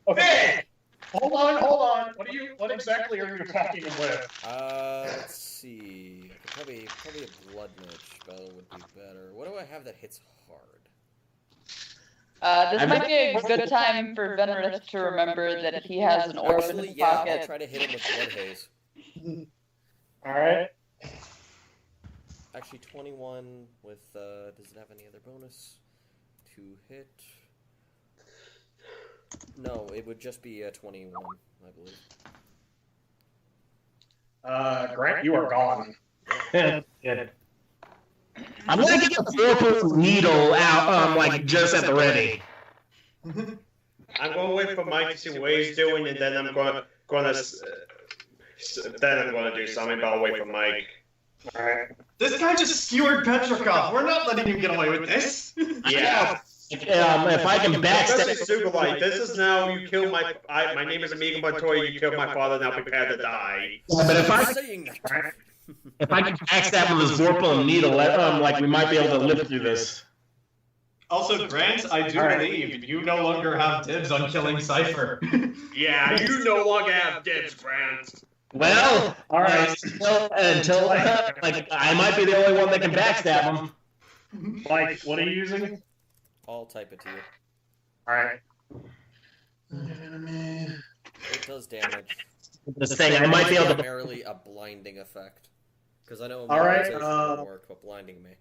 Okay. Hold on. What exactly are you attacking him with? Let's see. Probably a blood mage spell would be better. What do I have that hits hard? This might be a good time for Venreth to remember that he has an orb in his pocket. I'll try to hit him with blood haze. Alright. Actually, 21 with, does it have any other bonus? To hit? No, it would just be 21, I believe. Grant, you are gone. Good. I'm gonna get the purple needle out, just at the ready. I'm going to wait for Mike to see what he's doing, and then I'm going to do something, but I'll wait for Mike. Alright. This guy just skewered Petrikov. We're not letting him get away with this. Yeah. If I can backstab... This is Sugulite. This is now you killed my name is Amiga Montoya, you killed my father, now prepare to die. But if I can backstab with this Vorpal needle, we might be able to live through this. Also, Grant, I do believe you no longer have dibs on killing Cypher. Yeah, you no longer have dibs, Grant. Well, alright, until I might be the only one that can backstab him. Mike, what are you using? I'll type it to you. Alright. It does damage. This thing, I might be able to... Primarily a blinding effect. Because I know Alright, won't work, but blinding me.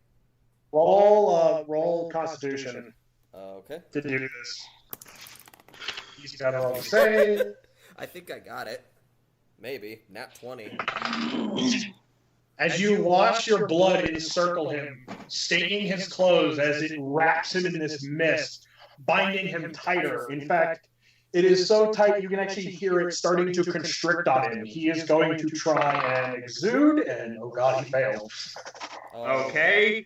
Roll Constitution. Okay. To do this. He's got to roll the save. I think I got it. Maybe. Nat 20. As you watch your blood encircle him, staining his clothes as it wraps him in this mist, binding him tighter. In fact, it is so tight you can actually hear it starting to constrict on him. He is going to try and exude, and oh god, he failed. Okay.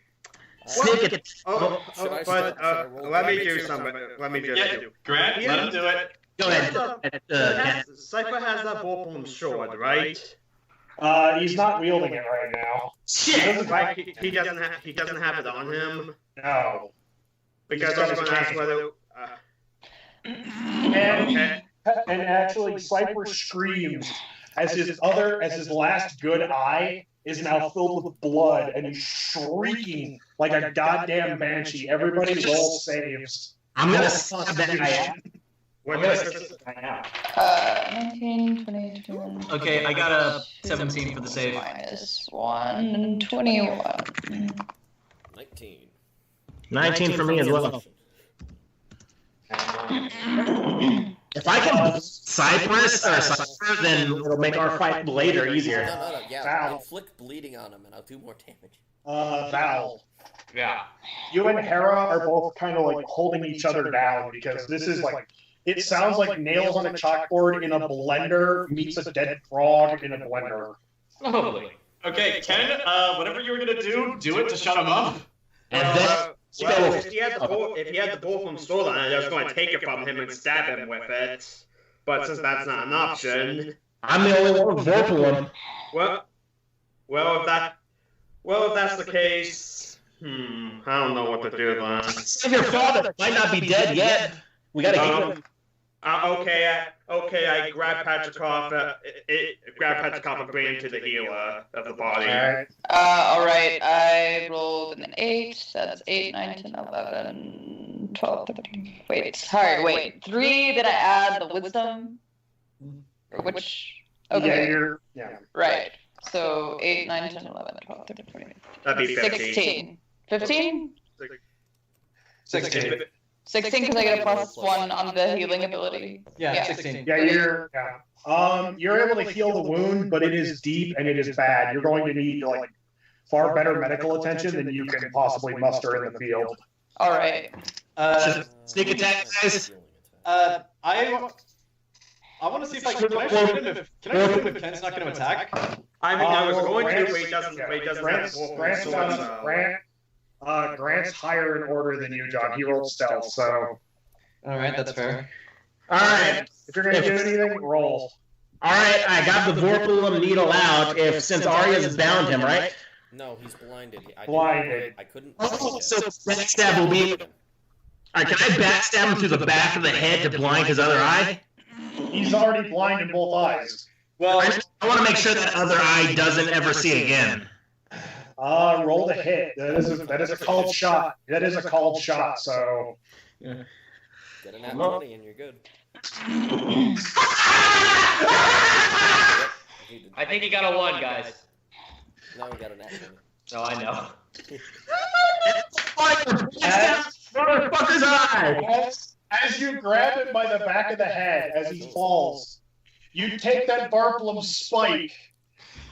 Sneak it. Let me do something. Let me just do. Grant, let him do it. Go ahead. Cypher has that Vorpal sword, right? He's not wielding it right now. Shit! He doesn't have it on him. No. Because I was going to ask whether. And actually, Cypher screams as his last good eye is now filled with blood, and he's shrieking like a goddamn banshee. Everybody roll saves. I'm gonna stab that guy. 19, 20, 21. Okay, I got a 17 for the save. Minus 1, 21. 19. 19 for me as well. If I can Cypher, then it'll make our fight later easier. No, yeah, Val. inflict bleeding on him and I'll do more damage. Val. Yeah. You and Hera are both kind of like holding each other down because this is like, it sounds like nails on a chalkboard in a blender meets a dead frog in a blender. Lovely. Okay, Ken, whatever you were gonna do it to shut him up. And then, Well, if he had the ball from storyline, I was going to take it from him and stab him with it. But since that's not an option, I'm the only one with Vorpal. well, if that's the case, I don't know what to do then. Save your father. Might not be dead yet. We gotta keep him. Okay, I grab Petrikov and bring him to the healer of the body. Alright, I rolled an 8. That's 8, 9, 10, 11, 12, 13. Wait. 3, did I add the wisdom? Or which? Okay. Yeah. Right. So 8, 9, 10, 11, 12, 13, 14, That'd be 15. 16. 15? 16. 16 because I get a +1 on the healing ability. Yeah, 16. Yeah, you're able to heal the wound, but it is deep and it is bad. You're going to need like far better medical attention than you can possibly muster in the field. All right. Sneak attack, guys. I want to see if I can shoot him. Can I shoot him if Ken's not going to attack? I mean, I was going to, but he doesn't have Grant's higher in order than you, John. He rolled stealth, so. Alright, that's fair. Alright. If you're going to do anything, roll. Alright, I got the Vorpal needle out since Aria's bound him, right? No, he's blinded. Blinded. I couldn't. Oh, so backstab will be. Alright, can I backstab him through the back of the head to blind his other eye? He's already blind in both eyes. Well, I want to make sure that other eye doesn't ever see again. Roll to hit. That is a called shot. That is a called shot, so. Get an nat 20 and you're good. I think he got a 1, guys. No, he got a nat 20. No, I know. Motherfucker's eye! As you grab him by the back of the head as he falls, you take that Barplum spike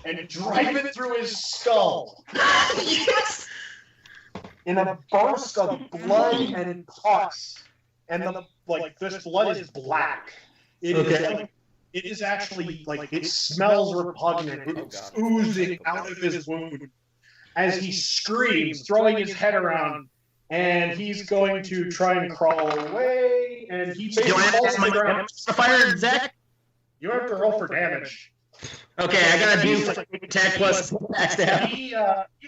and drive it through his skull. Yes! In a burst of blood and pus. And this blood is black. It is actually it smells repugnant. It's oozing out of his wound as he screams, throwing his head around, and he's going to try and crawl away. And he basically falls to the ground. Fire, Zach? You have to roll for damage. Okay, I gotta do attack plus backstab. He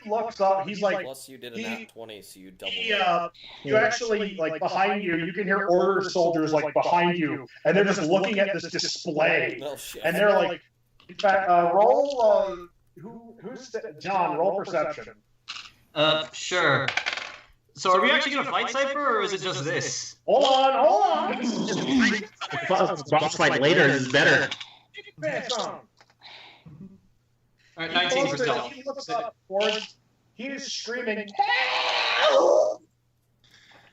looks up. He's like. Plus you did a nat 20, so you double. You actually behind you. You can hear order soldiers behind you, and they're just looking at this display. No shit. And they're like, in fact, roll. Who's John? Roll perception. Sure. So are we actually gonna fight Cypher, or is it just this? Hold on. Boss fight later is better. Alright, 19 for stealth. He looks up towards. He is screaming, "Help!"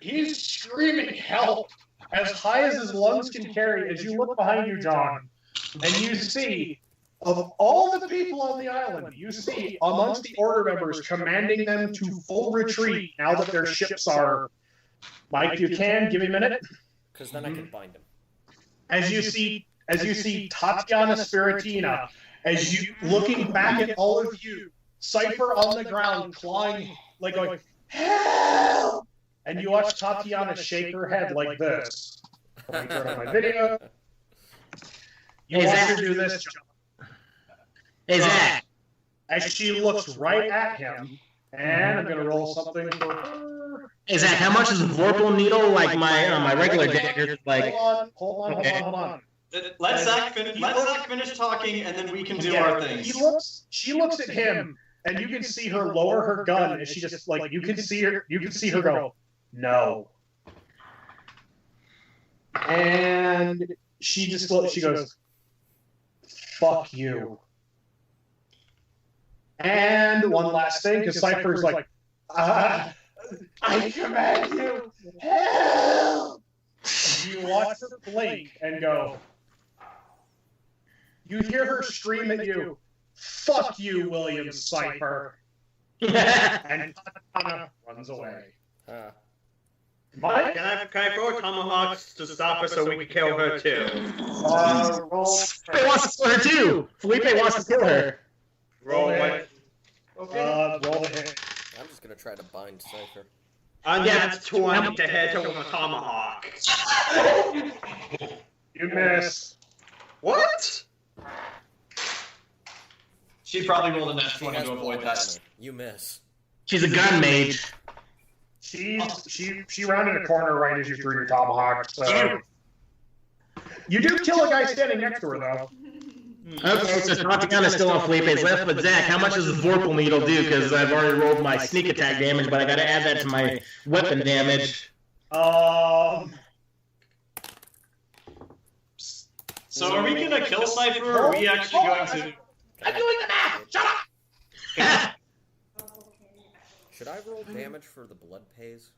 He's screaming help as high as his lungs can carry. As you look behind you, John, and you see. Of all the people on the island, you see amongst the order members commanding them to full retreat now that their ships are. Mike, you can give me a minute. Because then I can bind him. As you see Tatiana Spiritina, as you looking back at all of you, Cypher on the ground, clawing going help, and you watch Tatiana shake her head like this. Let me turn on my video. You watch her do this, John. Hey, Zach. As she looks right at him, and I'm going to roll something for her. Hey, Zach, how much is a Vorpal needle like my regular dagger? Hold on. Let Zach finish talking, and then we can do our things. She looks at him, and you can see her lower her gun, and she just you can see her go, no. And she goes, fuck you. And one last thing, because Cypher's I command you, help! And you watch her blink and go. You hear her scream at you, fuck you, William Cypher. And Tatiana runs away. Mike? Can I throw tomahawks to stop her so we can kill her too? Roll. Phillipe wants to kill her too. Phillipe wants to kill her. Roll what? Roll the hit. I'm just gonna try to bind Cypher. That's 20 to hit her with a tomahawk. You miss. What? She probably rolled a nat 20 to avoid that. You miss. She's a gun mage. She rounded a corner right as you threw your tomahawk. So you do kill a guy standing next to her, though. Okay, so Tatiana's still on Philippe's left, but Zach, how much does the Vorpal needle do? Because I've already rolled my sneak attack damage, but I got to add that to my weapon damage. So are we gonna kill Cypher, or are we actually going to... I'm doing the math! Shut up! Should I roll damage for the blood pays?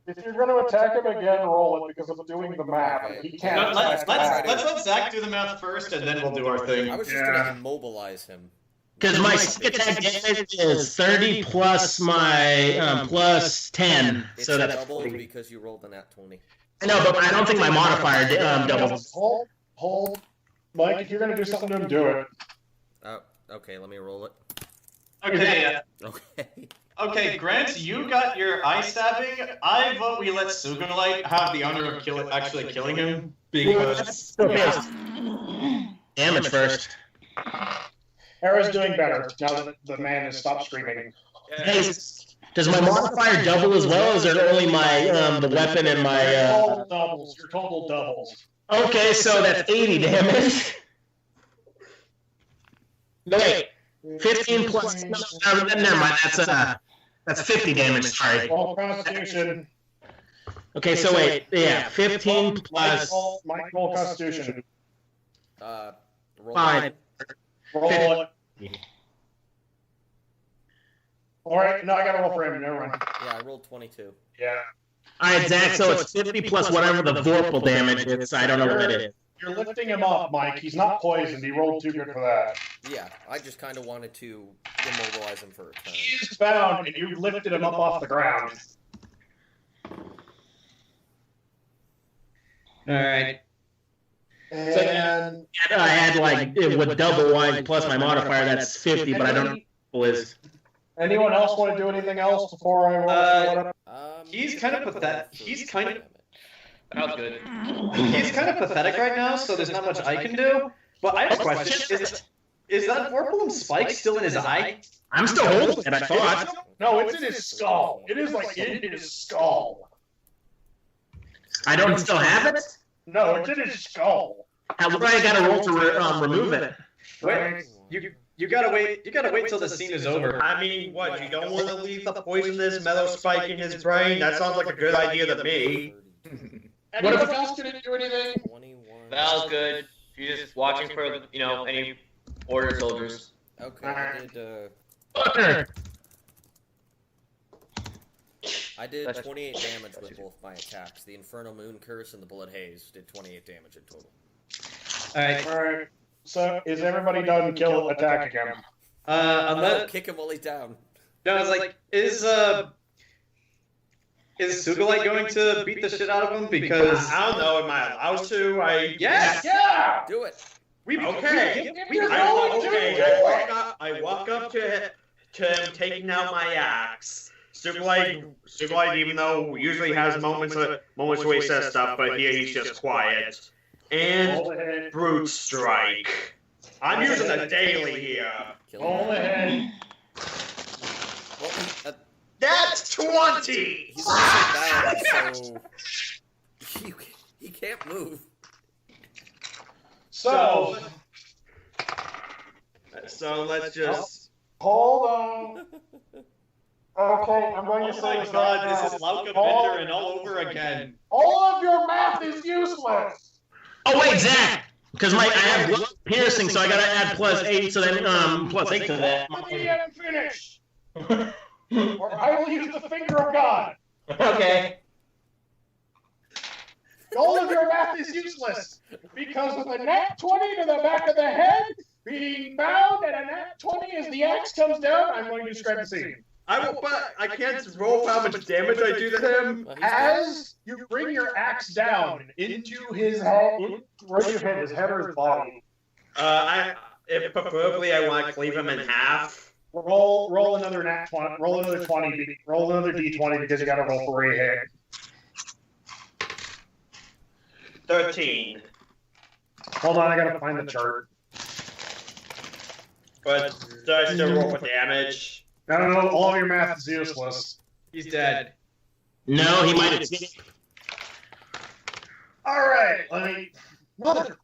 If you're going to attack him again, roll it because I'm doing the math. Okay. He can't. Let's let Zach do the math first, and then we'll do our thing. I was just gonna immobilize him. Because my sneak attack damage is 30 plus my plus 10. It's so that's doubled 40. because you rolled a nat 20. I know, but I don't think my modifier doubles. Hold. Mike, if you're going to do something to him, do it. Okay, let me roll it. Okay. Okay. Okay, Grant, you got your eye stabbing. I vote we let Sugulite have the honor of actually killing him because Damage first. Ara's doing better now that the man has stopped screaming. Hey, does my modifier double as well, or is it only my the weapon and my? Total doubles. Your total doubles. Okay, so that's 80 damage. No wait, 15 plus. No, never mind. That's 50 damage. Sorry. Roll Constitution. Okay, so wait, yeah, 15 plus. Mike, roll Constitution. Roll 5. Roll it. Alright, no, I gotta roll for him. Never mind. Yeah, I rolled 22. Yeah. Alright, Zach, so it's 50 plus whatever the vorpal damage is. I don't know what that is. You're lifting him up, Mike. He's not poisoned. He rolled too good for that. Yeah, I just kind of wanted to immobilize him for a turn. He's bound, and you lifted him up off the ground. Alright. And I had like it would double one plus my modifier. That's 50, but I don't know what it is. anyone else want to do anything else before I roll? He's kind of pathetic. He's kind of good. He's kind of pathetic right now, so there's not much I can do. But I have a question: Is that Vorpal spike still in his eye? I'm still holding it. I thought. No, it's in his skull. It is like in his skull. I don't still have it. No, it's in his skull. How do I got to roll to remove it? Wait, you gotta wait. You gotta wait till the scene is over. I mean, what? You don't want to leave the poisonous metal spike in his brain? That sounds like a good idea to me. Anyone else gonna do anything? 21. Val's good. You're just watching for, any order soldiers. Okay, I did 28 damage with both my attacks. The Infernal Moon Curse and the Blood Haze did 28 damage in total. Alright. So, is everybody done attacking him? No, kick him while he's down. No, I was like, is Sugulite going to beat the shit out of him? Because I don't know. Am I allowed to? Yes. Yeah. Do it. I walk up to him, taking out my axe. Sugulite, even though usually has moments where he says stuff, but here he's just quiet. And brute strike. I'm using a daily here. Roll ahead. Well, That's 20. he's also down, so he can't move. So let's just. hold on. Okay, I'm going to oh say my this god, right now. this is Lauka Veteran all over again. All of your math is useless. Oh wait, Zach, because I have blood piercing, so I gotta add +8. So then +8 to that. Let me get him finished. Or I will use the finger of God. Okay. All of your math is useless because with a nat 20 to the back of the head, being bound, and a nat 20 as the axe comes down, I'm going to describe the scene. But I can't roll how much damage I do to him. As you bring your axe down into his head, where you hit his head or his body, Preferably I want to cleave him in half. roll another nat 20, roll another 20, roll another d20 because you got to roll for a hit. 13. Hold on, I got to find the chart. But do I still roll for damage? No, all of your math is useless. He's dead. No, he might escape. All right, let me. Mother.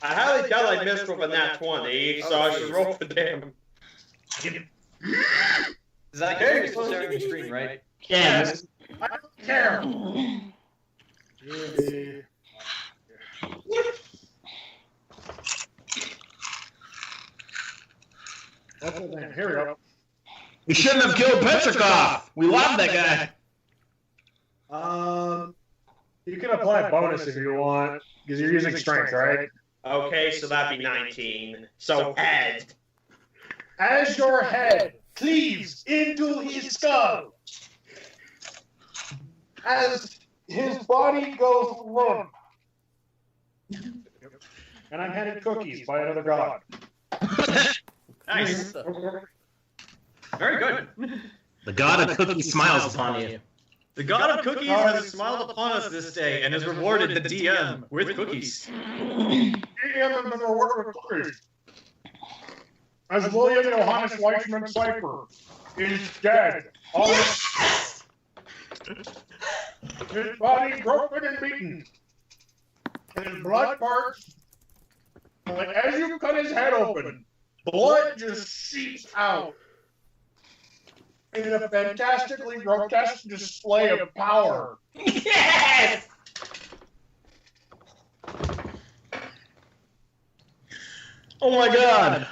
I highly doubt I missed with a nat 20, so I should roll for damage. Zach, you're still sharing your screen, right? Yeah. I don't care. Okay, then, here we go. We shouldn't have killed Petrikov. We love that guy. You can apply a bonus if you want, because you're using strength, right? Okay, so that'd be 19. So head. As your head cleaves into his skull, as his body goes limp, and I'm handed cookies by another god. Nice. Very good. The god of cookies smiles upon you. The god of cookies has smiled upon us this day and has rewarded the DM with cookies. DM has been rewarded with cookies. As William Johannes Weichman Cipher is dead. Yes! His body broken and beaten. His blood parts. But as you cut his head open, blood just seeps out in a fantastically grotesque display of power. Yes! Oh my god.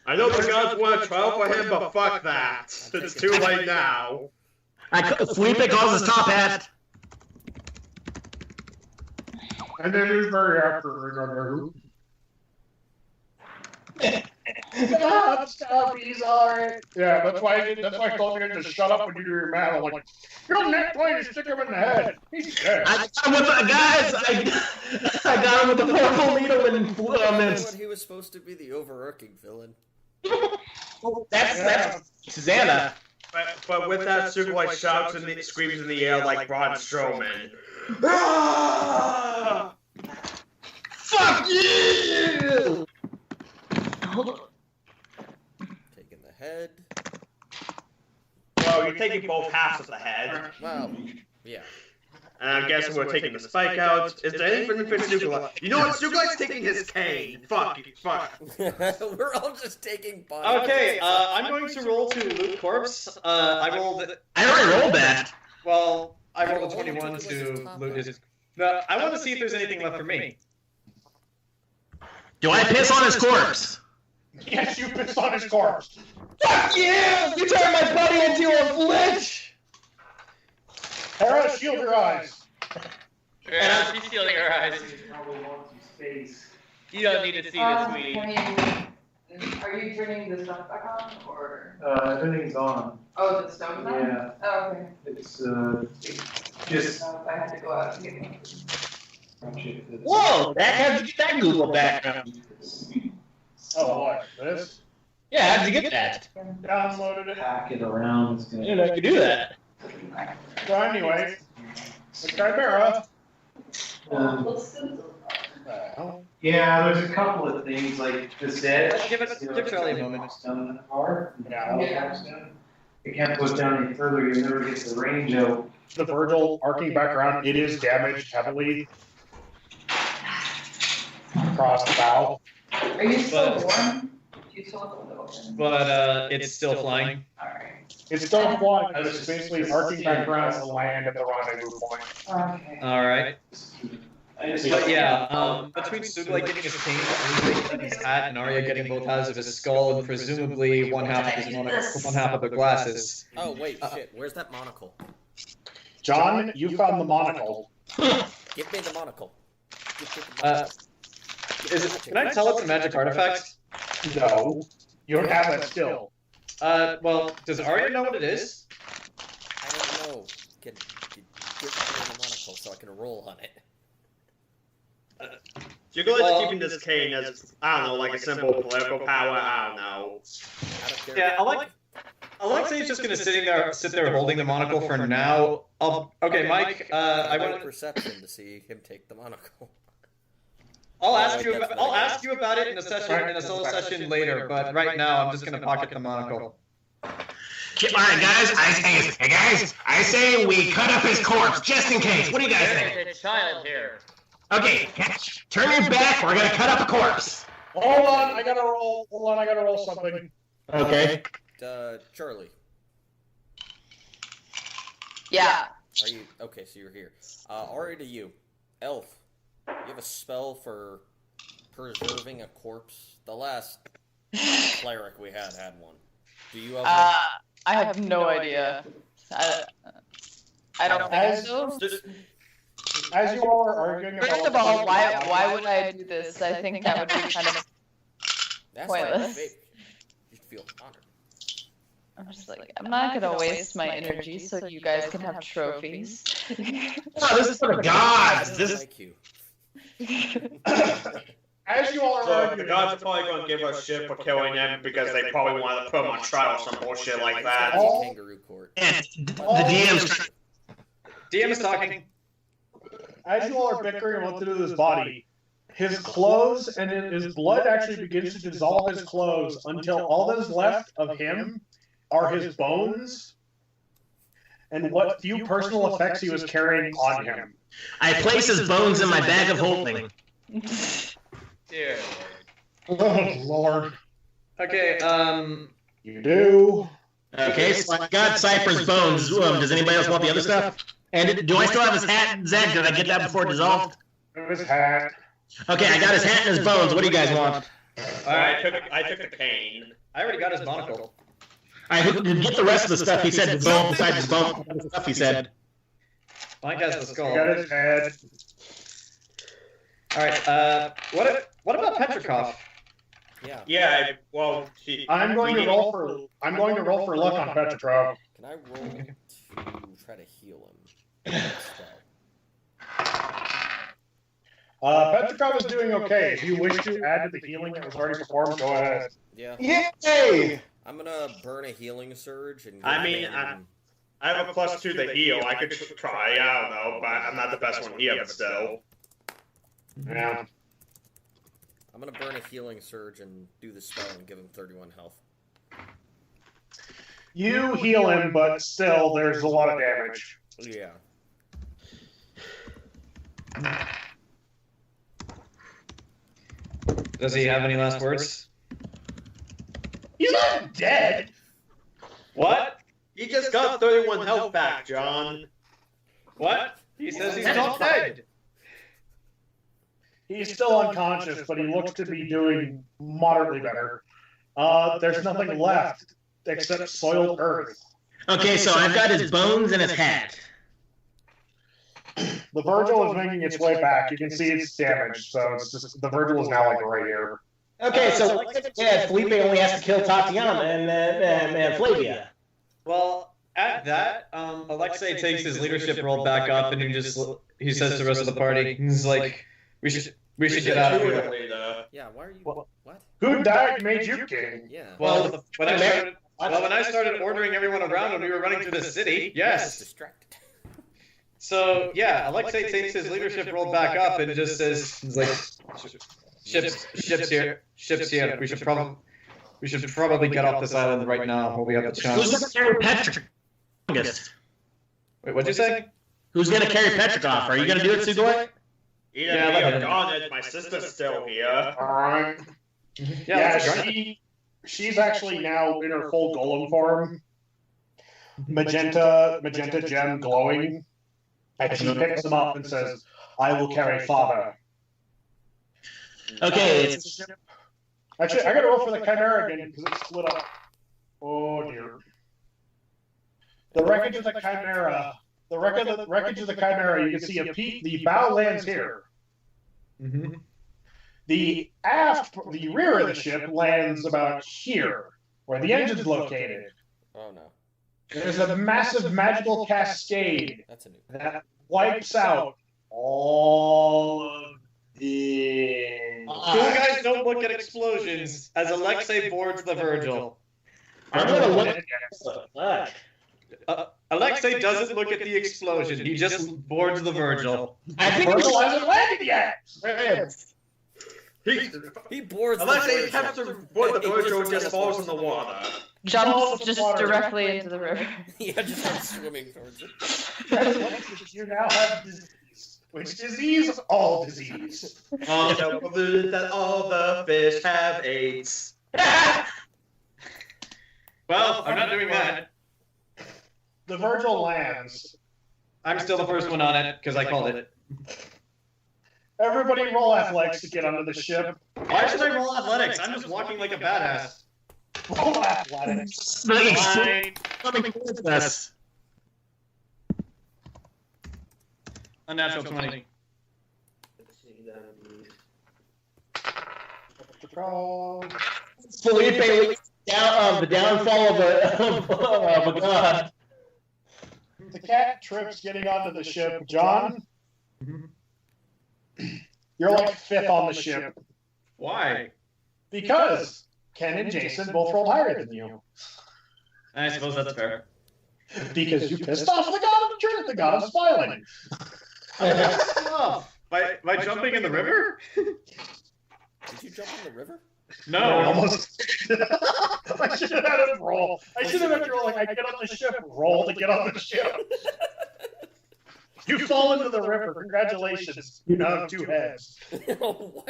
I know the gods want to trial for him, but fuck that. It's too late now. Phillipe calls his top hat. And then he's very after Stop, he's alright. Yeah, that's why I told him to shut up when you do your math. I'm like, you're not playing to stick him in the head. He's dead. I got him with the got him with the purple needle and But he was supposed to be the overarching villain. That's Susanna. But with that, Sugulite shouts and screams in the air like Braun Strowman. Ah! Fuck you! Taking the head. Well, you're taking both halves of the head. Well, yeah. And I'm guessing we're taking the spike out. Is there anything for Sugulite? You know what? Sugulite's taking his cane. Fuck. We're all just taking bodies. Okay, I'm going to roll to loot corpse. I already rolled that. Well, I rolled a 21 to loot his. No, I want to see if there's anything left for me. Do I piss on his corpse? Yes, you pissed on his corpse. Fuck you! You turned my buddy into a flitch! Hera, shield your eyes. Yeah, she's shielding her eyes. You don't need to see this, sweetie. Are you turning the stuff back on, or? Everything's on. Oh, the stove's on? Yeah. Oh, okay. It's, just... I had to go out and get me. Whoa! How'd you get that Google background? Oh, what? This? Yeah, how'd you get that? Downloaded it. Pack it around. I didn't know you could do that. So anyway, the Chimera. Yeah, there's a couple of things like this edge. Give Charlie a moment. Down that far. Yeah. You can't push down any further. You'll never get the range out. The Virgil arcing background, it is damaged heavily across the bow. Are you still warm? Do you still have the window open? But it's still flying. Alright. It's still flying, but it's basically arcing background to land at the rendezvous point. Okay. Alright. But yeah, between Sugulite getting his cane, getting his hat, and Aria getting both halves of his skull, and presumably one half of the glasses. Oh wait, shit. Where's that monocle? John, you found the monocle. Give me the monocle. Can I tell it's a magic artifact? No. You don't have that still. Well, does Aria know what it is? I don't know. Give me the monocle so I can roll on it. Sugulite's keeping this cane as, I don't know, like a simple political power, I don't know. Yeah, Alexei's just gonna sit there holding the monocle for now. Okay, Mike, I want perception to see him take the monocle. I'll ask you about it in a solo session later, but right now I'm just gonna pocket the monocle. Alright guys, I say we cut up his corpse, just in case. What do you guys think? There's a child here. Okay, turn your back, we're gonna cut up a corpse. Hold on, I gotta roll something. Okay. Charlie. Yeah. Are you okay? So you're here. Aria to you, Elf. You have a spell for preserving a corpse. The last Cleric we had one. Do you have one? I have no idea. I don't think so. As you all are arguing about... First of all, why would I do this? I think that would be kind of That's pointless. Like you feel honored. I'm just like, I'm not gonna waste my energy so you guys can have trophies. Oh, this is for the gods. This is Thank you. As you all are So the arguing... gods are probably going to give us shit for killing them because they probably want to put them on trial or some bullshit like that. Oh. Kangaroo court. the DM's. DM is talking. As you all are bickering what to do with his body, his clothes and his blood actually begins to dissolve his clothes until all that is left of him are his bones and what few personal effects he was carrying on him. I place his bones in my bag of holding. Dear. Oh, Lord. Okay, You do. Okay, so I got Cypher's bones. Does anybody else want the other stuff? And do I still have his hat, Zach? Did I get that before it dissolved? His hat. Okay, I got his hat and his bones. What do you guys want? I took the cane. I already got his monocle. I get the rest of the stuff he said. The bone besides his bone. The stuff he said. Mike has the skull. Got his head. All right. What about Petrikov? Yeah. Yeah, well, I'm going to roll for luck on Petrov. Can I roll to try to heal him? Petrikov is doing okay. If you wish to add to the healing that was already performed, go ahead. Yeah. Yay! I'm gonna burn a healing surge and. I mean, I have a +2 to heal. I could try. I don't know, but I'm not the best one here, but still. Yeah. I'm gonna burn a healing surge and do the spell and give him 31 health. You heal him, but still, there's a lot of damage. Yeah. Does he have any last words? He's not dead! What? He just got 31 health back, John. What? He says he's not dead. He's still unconscious, but he looks to be doing moderately better. There's nothing left except soiled earth. Okay, so I've got his bones and his hat. The Virgil is making its way back. You can see it's damaged, so it's just the Virgil is now like right here. Okay, so like I said, Phillipe only has to kill Tatiana and Flavia. Well, at that, Alexei takes his leadership role back up, and he says to the rest of the party, he's like, we should get out of here. Yeah. Why are you? What? Who died made you king? Yeah. Well, when I started ordering everyone around when we were running through the city, yes. Distracted. So yeah, Alexei takes his leadership role back up and just says, like, ships here. We should probably get off this island right now while we have the chance. Who's gonna carry Petrikov? Wait, what'd you say? Who's gonna carry Petrikov? Are you gonna do it, Sugulite? Either me or John, my sister's still here. Alright. Yeah, she's actually now in her full golem form. Magenta gem glowing. And she picks him up and says, I will carry father. Okay, Actually, I gotta roll for the Chimera again because it's split up. Oh dear. The wreckage of the Chimera. The wreckage of the Chimera, you can see the bow lands here. Mm-hmm. The rear of the ship lands about here, where the engine's located. Oh no. There's a massive magical cascade that wipes out all of the... You guys don't look at explosions as Alexei boards the Virgil. I'm gonna look. Alexei doesn't look at the explosion. He just boards the Virgil. I think Virgil hasn't landed yet! He boards. Alexei attempts to board the Virgil and just falls in the water. Jumps just directly into the river. Yeah, just starts swimming towards it. You now have disease. Which disease? All disease. Don't believe that all the fish have AIDS. Well, I'm not doing that. The Virgil lands. I'm still the first one on it because I called it. Everybody roll athletics to get onto the ship. Why should I roll athletics? I'm just walking like a badass. Roll athletics. Fine. Unnatural 20. Phillipe down the downfall of a god. The cat trips getting onto the ship. John, you're like 5th on the ship. Why? Because Ken and Jayson both rolled higher than you. I suppose that's fair. Because you pissed off the god of the drink, the god of smiling. By jumping in the river? Did you jump in the river? No. Almost. I should have had him roll. I should have had him roll like I get on the ship, roll to get on the ship. You fall into the river. Congratulations. You now have 2 heads. What?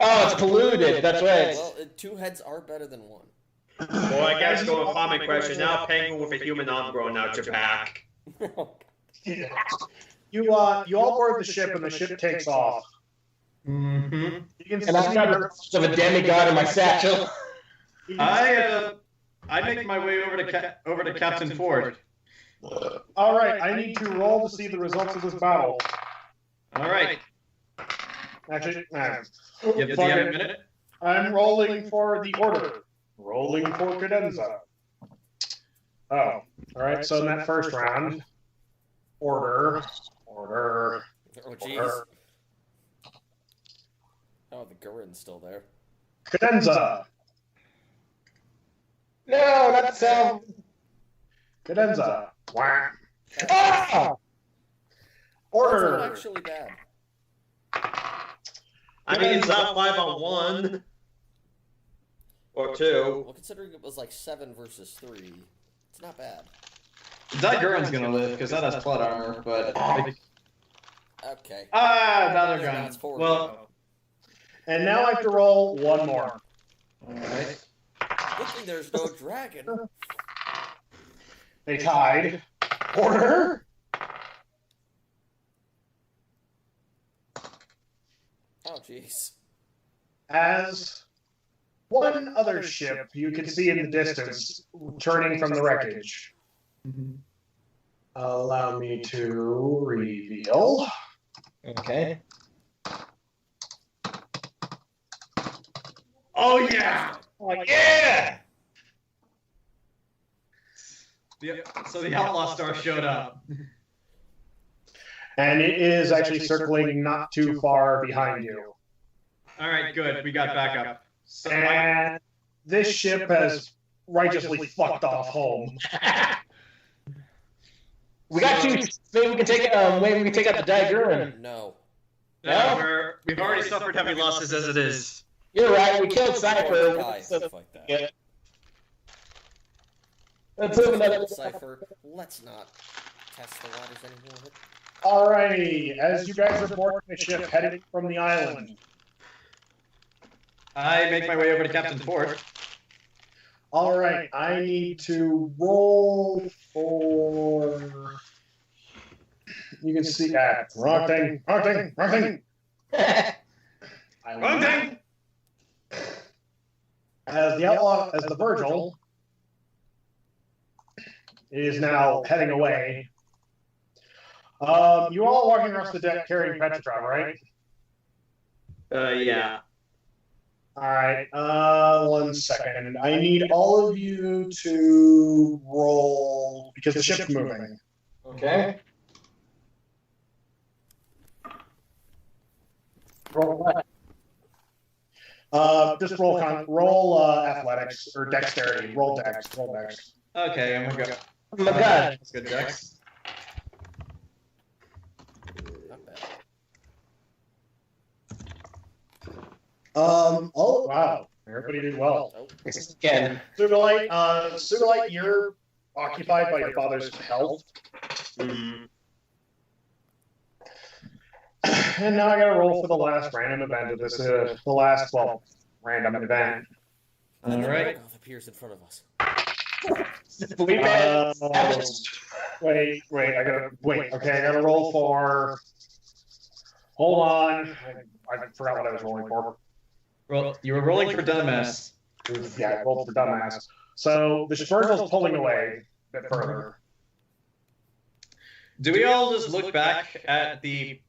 Oh, it's polluted. That's right. Well, 2 heads are better than 1. Well, I guess go a common question. Now, penguin with a human arm growing out your back. You all board the ship and the ship takes off. Mm-hmm. You can And I've got of a demigod in my satchel. I make my way over to Captain Ford. All right, I need to roll to see the results of this battle. All right. Actually, You have a minute? I'm rolling for the order. Rolling for cadenza. Oh, all right. So in that first round, order. Oh, jeez. Oh, the Gurren's still there. Cadenza. No, not the sound. Cadenza. Wah. Ah! That's Order. not actually bad. I mean, it's not 5-on-1 or 2. Well, considering it was like 7 versus 3, it's not bad. That Gurren's gonna live because that has plot armor, but Okay. now they're Now gone. it's 4. Well, And now I have to roll one more. All right. Good thing there's no dragon. They tied. Order. Oh, jeez. As one other ship you can see in the distance turning from the wreckage. Allow me to reveal. Okay. Oh yeah! Yeah! So the Outlaw Star showed up. And it is actually circling not too far behind you. All right, good. We got backup. So And this ship has righteously fucked off home. We got 2. Maybe we can take out the Gurren. No. we've already suffered heavy losses as it is. You're right. We killed Cypher. Guys, stuff like that. Yeah. Let's move another. Cypher. Let's not test the waters anymore. Alrighty, as you guys are boarding the ship heading from the island. I make my way over to Captain Ford. Alright, I need to roll for... You can see... wrong thing. As the Virgil is now heading away. You all walking across the deck carrying Petra, right? Yeah. Alright, 1 second. I need all of you to roll, because the ship's moving. Okay. Roll what? Just roll athletics, or dexterity. Roll dex. Okay, I'm gonna go. Oh my god. That's good, Dex. Not bad. Oh, wow. Everybody did well. Oh, Again. Sugulite, you're occupied by your father's health. Mm. And now I gotta roll for the last random event of this, random event. All right. Goth appears in front of us. Phillipe. Wait, I gotta roll for... Hold on. I forgot what I was rolling for. Well, you were rolling for dumbass. Yeah, I rolled for dumbass. So the Spurgel's pulling away a bit further. Do we all just look back at the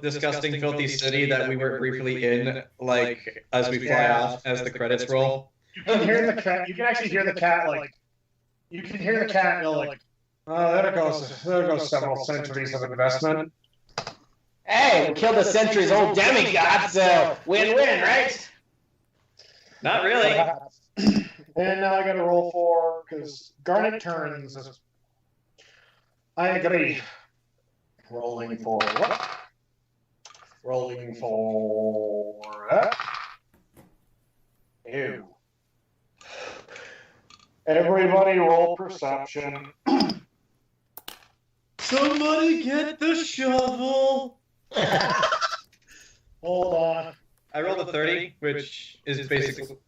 disgusting, filthy city that we were briefly in, like, as we fly off, as the credits roll? You can hear the cat. You can actually hear the cat, like, you can hear the cat go, like, oh, there goes several centuries of investment. Hey, we killed a century's old demigod, so win-win, right? Not really. And now I gotta roll for, because Garnet turns. I agree. Rolling for what? Rolling for that. Ew. Everybody roll perception. Somebody get the shovel! Hold on. I rolled a 30, which is basically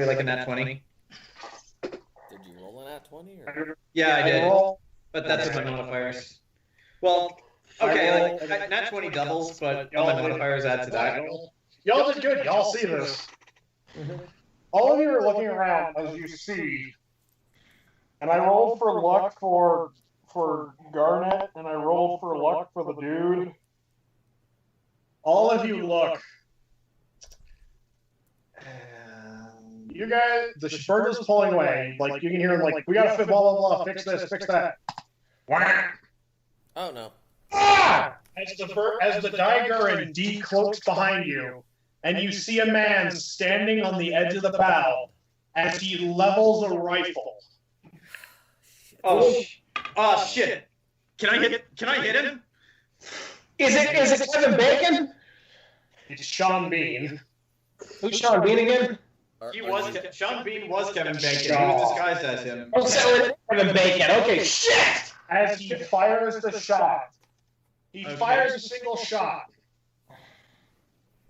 like a nat 20. Did you roll a nat 20? Or? Yeah, I did. But that's with my modifiers. Well, okay, like nat 20 doubles, but all my modifiers add to that. Y'all did good. Y'all see this. All of you are looking around as you see. And I rolled for luck for Garnet, and I rolled for luck for the dude. All of you look. And you guys, the Spurgel's pulling away. Like, you can hear him like, we gotta blah, blah, blah, fix this, fix that. Oh, no. Ah! As the Daigerin decloaks behind you, and you see a man standing on the edge of the bow as he levels a rifle. Oh shit! Can I hit him? Is it Kevin Bacon? It's Sean Bean. Who's Sean Bean again? Sean Bean was Kevin Bacon. He was disguised as him. Oh, so it's Kevin Bacon. Okay, shit! As he fires the shot, he fires a single shot.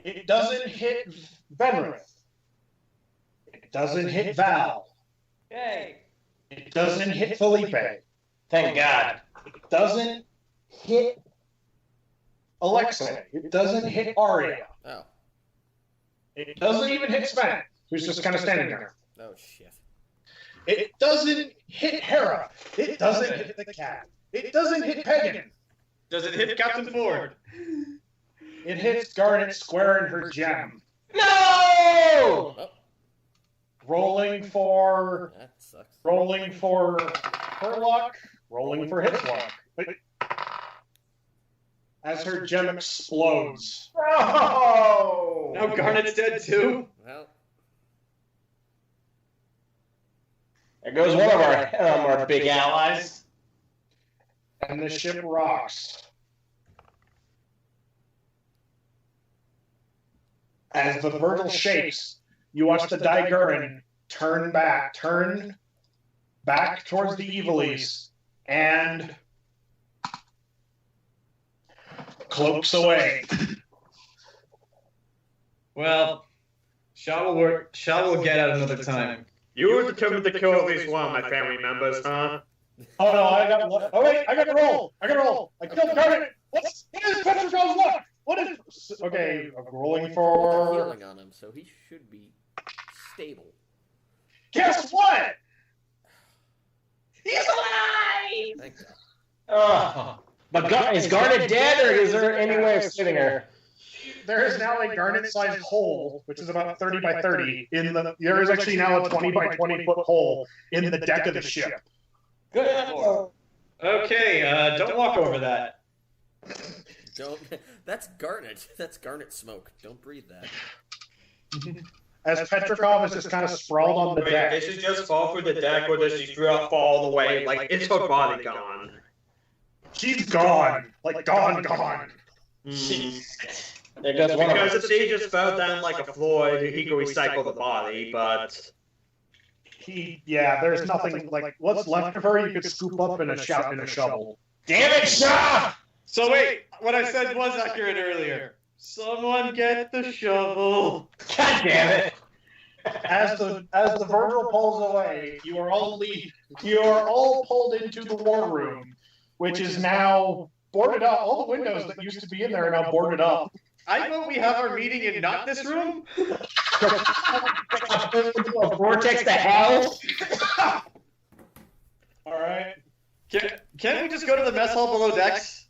It doesn't hit Venreth. It doesn't hit Val. Yay! It doesn't hit Phillipe. Thank God. It doesn't hit Alexei. It doesn't hit Aria. Oh. It doesn't even hit Sven, who's just kind of standing there. Oh, shit. It doesn't hit Hera. It doesn't hit the cat. It doesn't hit Pagan. Does it hit Captain Ford? It hits Garnet square in her gem. No! Oh, Rolling for that sucks. her luck. Rolling for his luck. As her gem explodes. Oh! Now Garnet's dead too. Well, there goes one of our big allies. And the ship rocks. As the Virgil shakes, you watch the Daigerin turn back towards the Evilies, and cloaks away. Well, Shaw will get out another time. You were determined to kill at least one of my family members, huh? Oh no, I got to roll. I killed Garnet. What is Petrokov's luck? What is... Okay, I'm rolling for... healing on him, so he should be stable. Guess what? He's alive! Thank God. Oh. But is Garnet dead, or is there any way of saving her? There is now a Garnet-sized hole, which is about 30 by 30. There is actually now a 20 by 20 foot hole in the deck of the ship. Good lord. Okay, don't walk over that. Don't. That's Garnet. That's Garnet smoke. Don't breathe that. As Petrikov is just kind of sprawled on the Wait, deck. does she just fall through the deck, or does she straight up fall all the way? Like, it's her body gone. She's gone. Like, gone. There goes one of Because us. if she just fell down like a floor, he could recycle the body, but... There's nothing, like, what's left of her you could scoop up in a shovel. Damn it, Shaw! So wait, what I said was accurate earlier. Someone get the shovel. God damn it! As the Virgil pulls away, you are all pulled into the war room, which is now boarded up. All the windows that used to be in there are now boarded up. I vote we have our meeting in not this room. Vortex to hell. All right. Can't we just go to the mess hall below decks?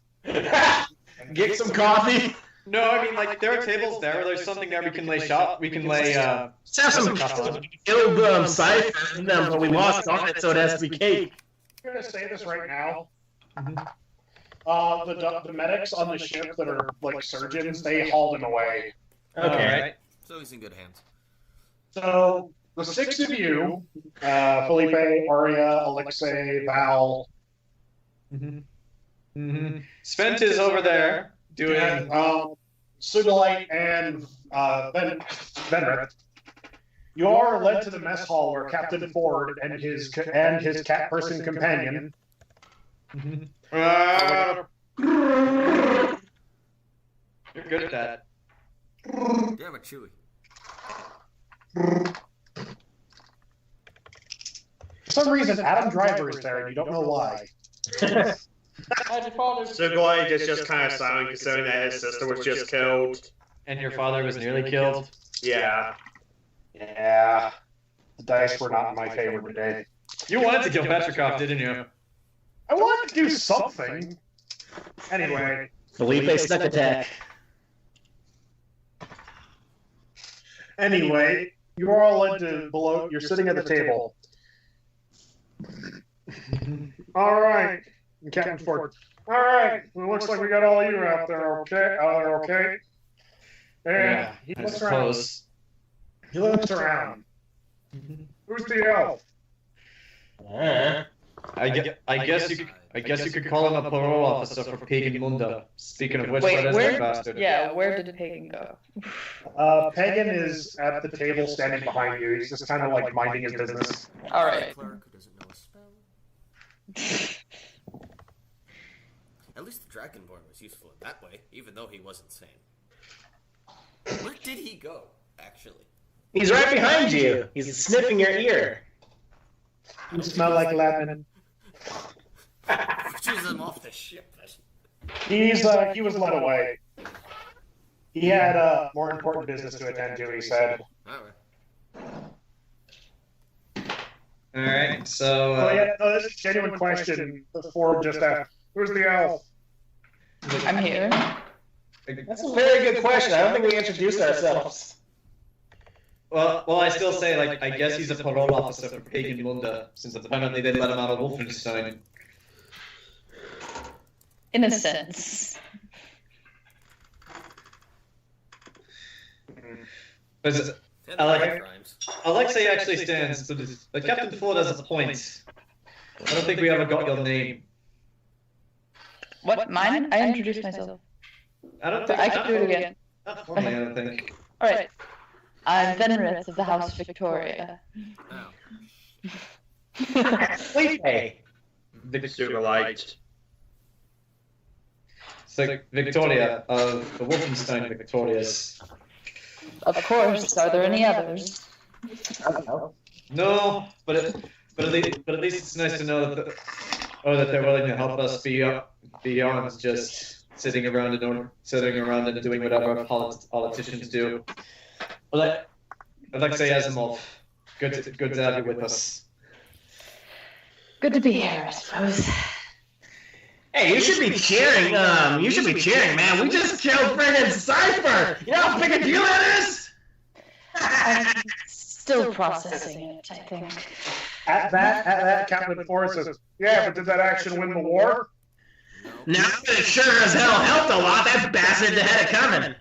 Get some coffee. No, I mean, like, there are tables there. There's something there we can lay shop. We can lay, Let's have some killed cipher in them, but we lost on it, so it has to be cake. I'm going to say this right now. The medics on the ship that are, like, surgeons, they hauled him away. Okay. Right. So he's in good hands. So, the 6 of you, Phillipe, Aria, Alexei, Val. Spent is over there doing... Sugulite and Venreth. You are led to the mess hall where Captain Ford and his cat person companion. You're good at that. Damn it, Chewy. For some reason, Adam Driver is there, and you don't know why. Sugulite is just kind of silent, considering that his sister was just killed. And your father was nearly killed? Yeah. Yeah. The dice were not in my favor today. You wanted to kill Petrikov, didn't you? I wanted to do something. Anyway. Phillipe snuck attack. Anyway, you are all led to below. You're sitting at the table. All right. And Captain Ford. All right. Well, it looks like we got all you out there. Okay. And he looks around. He looks around. Who's the elf? I guess you could call him a parole officer for Pagan Munda. Speaking of which, Wait, what is where? that bastard? Yeah, where did Pagan go? Pagan is at the table standing behind you. He's just kind of like minding his business. All right. Cleric who doesn't know a spell. At least the Dragonborn was useful in that way, even though he wasn't sane. Where did he go, actually? He's right behind you. He's sniffing your ear. You smell like lemon. Choose him off the ship. He was led away. He had more important business to attend to, he said. Alright, so... this is a genuine question. Ford just asked, who's the elf? I'm here. That's a very good question. I don't think we introduced ourselves. Well, I still say, like, I guess he's a parole officer for Pagan Munda, since apparently they let him out of Wolfenstein. In a sense. Alexei actually stands to this. But Captain Ford has a point. I don't think we ever got your name. What? Mine? I introduced myself. I can do it again. Not formally, I don't think. Alright. I'm Venreth of the House Victoria. Phillipe. Sugulite. So, Victoria of the Wolfenstein Victorious. Of course. Are there any others? I don't know. No, but at least it's nice to know that they're willing to help us beyond just sitting around and doing whatever politicians do. Alexei Asimov, good to have you with us. Good to be here, I suppose. Hey, you should be cheering. Man. We just killed friggin' Cypher. You know how big a deal that is? I'm still processing it, I think. At that, Captain Ford says, yeah, but did that action win the war? Now that it sure as hell helped a lot, that bastard had it coming.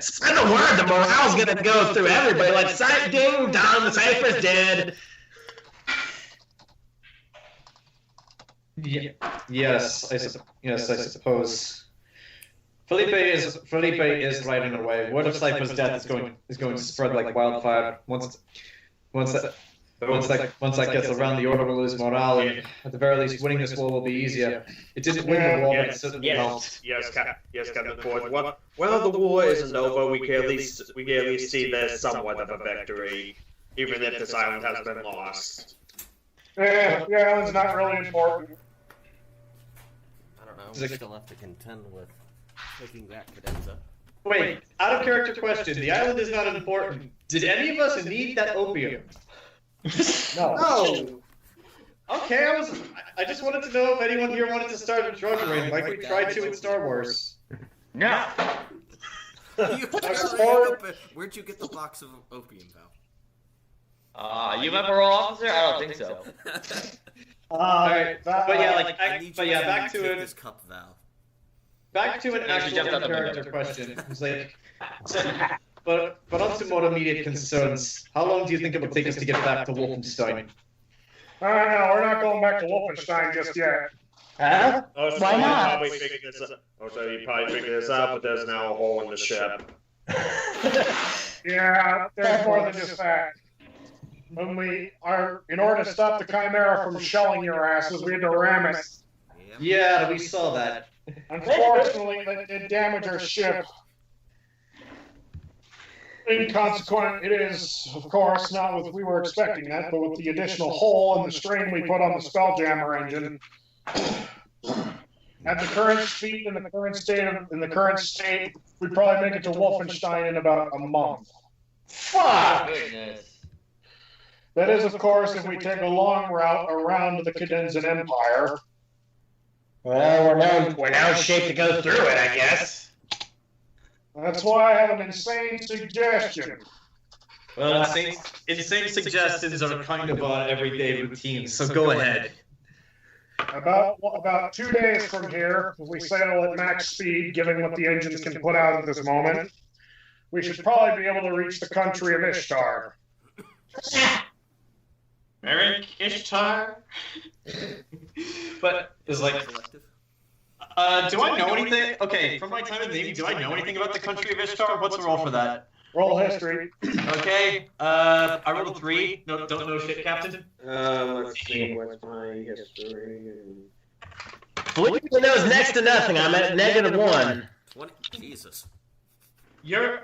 Spread the word, the morale's gonna go through everybody. Like, ding dong, the Cypher's dead. Yes, I suppose. Phillipe is right in a way. Word of Cypher's death is going to spread like wildfire. Once that gets around, the Order will lose morale, and at the very least, winning this war will be easier. It didn't win the war, but it certainly helped. Yes, Captain Ford. Well, the war isn't over. We can at least see there's somewhat of a victory, even if this island has been lost. Yeah, it's not really important. don't know. We still have to contend with taking that cadenza. Wait, out of character question. The island is not important. Did any of us need that opium? No. Okay, I just wanted to know if anyone here wanted to start a drug ring like we tried to in Star Wars. No. Where'd you get the box of opium, Val? You my parole officer? I don't think so. Alright, but yeah, back to this cup, Val. Back to an actual character question. It's like, but on to more immediate concerns. How long do you think it will take us to get back to Wolfenstein? No, we're not going back to Wolfenstein just yet. Huh? Why not? He probably figured this out, but there's now a hole in the ship. Yeah, there's more than just that. In order to stop the Chimera from shelling your asses, we had to ram it. Yeah, we saw that. Unfortunately, it damaged our ship. Inconsequent, it is, of course, not what we were expecting that, but with the additional hole and the strain we put on the Spelljammer engine, at the current speed, in the current state, we'd probably make it to Wolfenstein in about a month. Fuck! Goodness. That is, of course, if we take a long route around the Cadenza Empire. Well, we're now in shape to go through it, I guess. That's why I have an insane suggestion. Well, insane suggestions are kind of our everyday routine, so go ahead. About 2 days from here, if we sail at max speed, given what the engines can put out at this moment, we should probably be able to reach the country of Ishtar. Merrick, Ishtar? But, it's like... do I know anything? Okay, from my time in the Navy, do I know anything about the country of Ishtar? What's the roll for that? Roll history. Okay, I rolled a 3. No, don't know shit, Captain. Let's see, what's my history? Phillipe knows next to nothing. I'm at -1. Jesus. You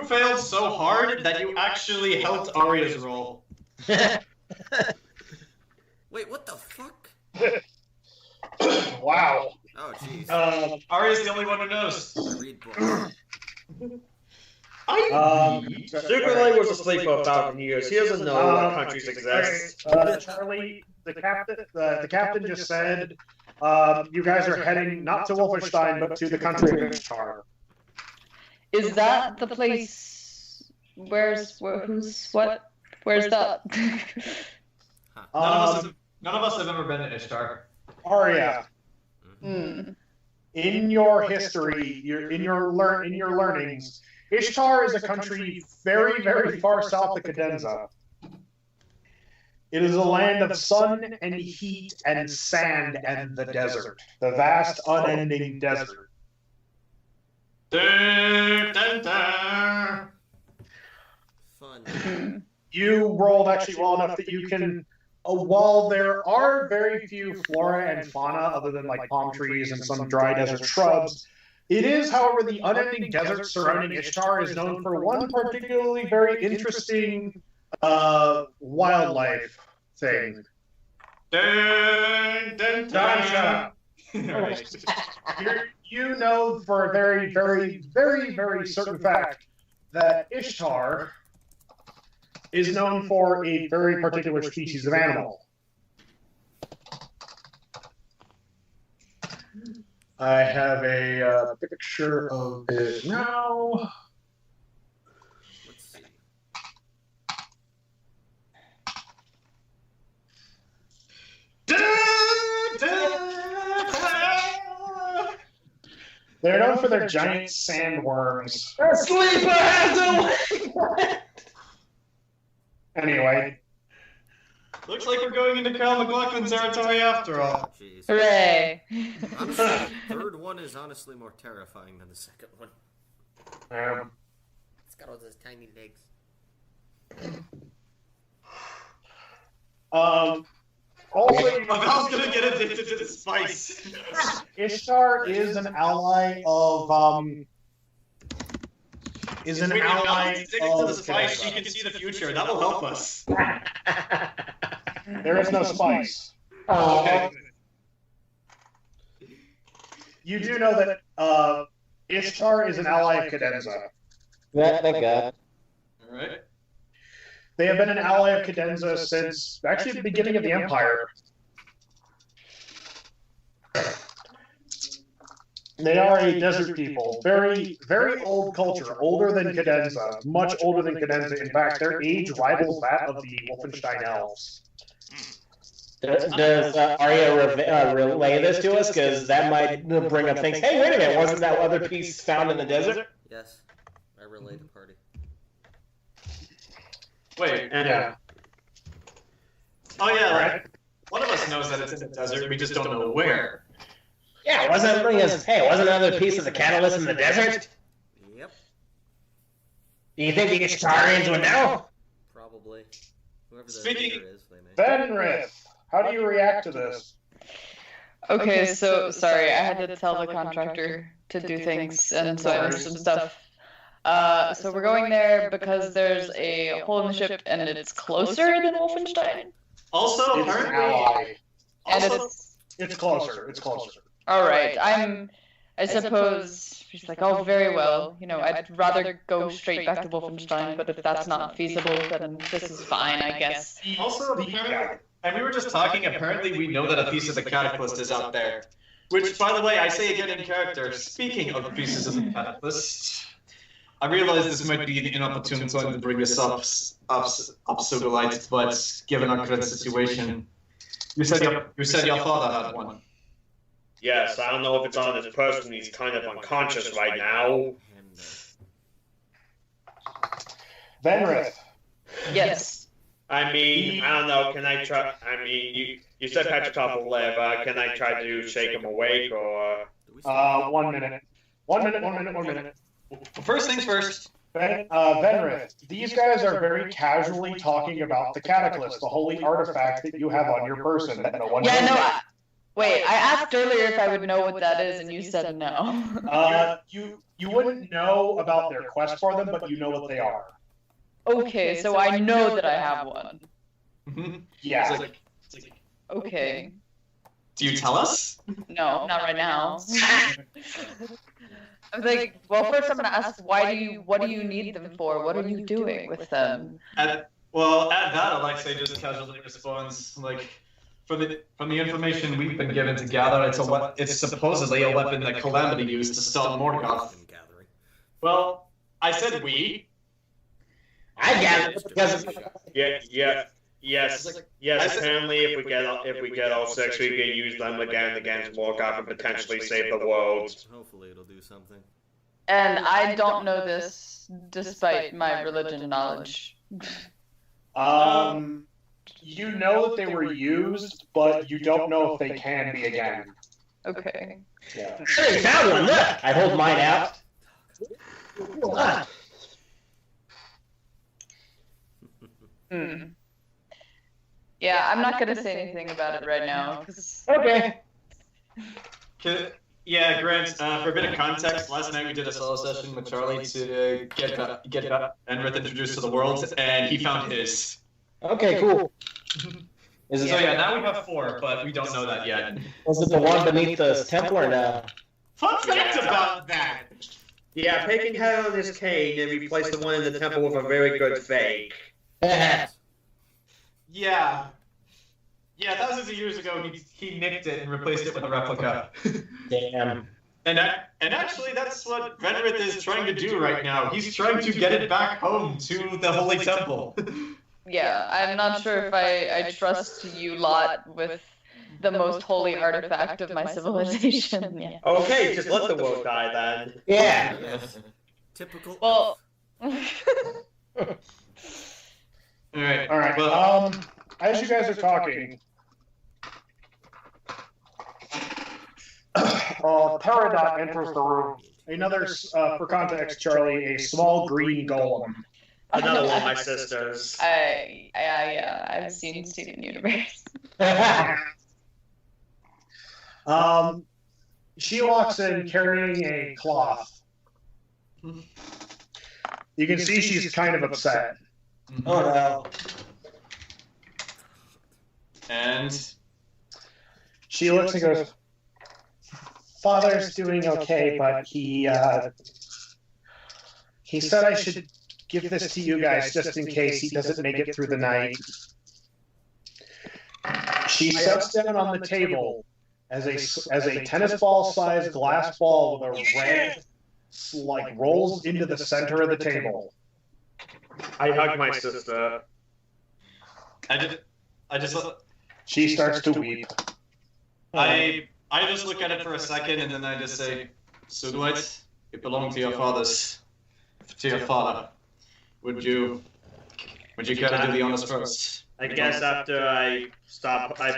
failed so hard that you actually helped Aria's roll. Wait, what the fuck? Wow. Oh, jeez. Aria's the only one who knows. Read books. Sugulite was asleep for 1,000 years. He doesn't know what countries exist. Charlie, the captain just said, you guys are heading not to Wolfenstein, but to the country of Ishtar. Is that the place? Where's that? None of us have ever been to Ishtar. Aria, in your history, in your learnings, Ishtar is a country very, very far south of Cadenza. It is a land of sun and heat and sand and the desert, the vast, unending desert. Dun, dun, dun. Fun. You rolled actually well enough that you can. While there are very few flora and fauna other than like palm trees and some dry desert shrubs, it is, however, the unending desert surrounding Ishtar is known for one particularly very interesting wildlife thing. Dun, dun, dun. You know for a very, very, very, very certain fact that Ishtar is known for a very particular species of animal. I have a picture of it now. Let's see. They're known for their giant sandworms. Sleeper has Anyway. Looks like we're going into Khale McLaughlin's territory after all. Jeez. Hooray! I'm sure the third one is honestly more terrifying than the second one. It's got all those tiny legs. Also, Val's gonna get addicted to the spice. Ishtar is an ally of Stick to the spice, she can see the future. That will help us. There is no spice. Okay. you do know that Ishtar is an ally of Cadenza. Thank God. Alright. They have been an ally of Cadenza since actually the beginning of the Empire. They are a desert people, very, very old culture, older than Cadenza, much older than Cadenza. In fact, their age rivals that of the Wolfenstein elves. Does Aria relay this to us? Because that might bring up things. Hey, wait a minute! Wasn't that other piece found in the desert? Yes, I relayed the party. Wait. Yeah. Oh yeah, right. One of us knows that it's in the desert. We just don't know where. Yeah, wasn't another piece of the catalyst in the desert? Yep. Do you think the Ishtarians would know? Probably. Whoever the Speaking- leader is, they may. Venreth, how do you react to this? Okay, so sorry, I had to tell the contractor to do things, and so I missed some stuff. So we're going there because there's a hole in the ship, and it's closer than Wolfenstein. Also, It's an apparently, ally. And also, It's closer. It's closer. All right, I suppose she's like, oh, very well. You know, I'd rather go straight back to Wolfenstein, but if that's not feasible, then this is fine, I guess. Also, apparently, and we were just talking, apparently we know that a piece of the Cataclysm is out there. Which, by the way, I say again in character, speaking of pieces of the Cataclysm, I realize this might be an inopportune time to bring this up Sugulite, but given our current situation, you said your father had one. yes, I don't know if it's on this person. He's kind of unconscious right now. Venreth, Yes. I mean, I don't know. Can I try? I mean, you said Petrikov will live. Can I try to shake him awake or? 1 minute. 1 minute, 1 minute, 1 minute. First things first. Venreth, these guys are very casually talking about the Cataclysm, the holy artifact that you have on your person that no one Yeah, knows. no. Wait, I asked earlier if I would know what that is, and you said no. You wouldn't know about their quest for them, but you know what they are. Okay, so I know that I have one. Yeah. It's like, Okay. do you tell us? No, not right now. I was like, well, first I'm gonna ask, what do you need them for? What are you doing with them? At that, Alexei just casually responds, like, from the information we've been given to gather, it's supposedly a weapon that Calamity used to stop Morgoth. Well, I said we. I gather because Yes. Apparently, if we get all six, we can use them again against Morgoth and potentially save the world. Hopefully it'll do something. And I don't know this, despite my religion knowledge. You know that they were used, but you don't know if they can be again. Okay. Yeah. Hey, found one. Look, I hold mine out. Yeah, I'm not gonna say anything about it right now. Okay. Yeah, Grant, for a bit of context, last night we did a solo session with Charlie to get Venreth introduced to the world, and he found his. Okay, cool. Is it, So yeah, now we have 4, but we don't know that yet. was it the one beneath the temple or no? Fun fact about that. Yeah, taking head on his cane and replace the one in the temple with a very good fake. Yeah. Yeah, thousands of years ago, he nicked it and replaced it with a replica. Damn. And actually, that's what Venreth is trying to do right now. He's trying to get it back home to the Holy Temple. Yeah, I'm not sure if I trust you lot with the most holy artifact of my civilization. Yeah. Okay, just let the world die then. Yeah. Yes. Typical. Well. Alright. All right. Well, As you guys are talking, Peridot enters the room. Another, for context, Charlie, a small green golem. Another one of my sisters. I've seen Steven Universe. She walks in carrying a cloth. You can see she's kind of upset. Oh no. And She looks and goes, Father's doing okay, but he said I should give this to you guys just in case he doesn't make it through the night. She sets down on the table as a tennis ball sized glass ball with a red rolls into the center of the table. I hug my sister. She starts to weep. I just look at it for a second and then I just say, Sugulite, it belonged to your father. Would you care to do the honors first? I guess after I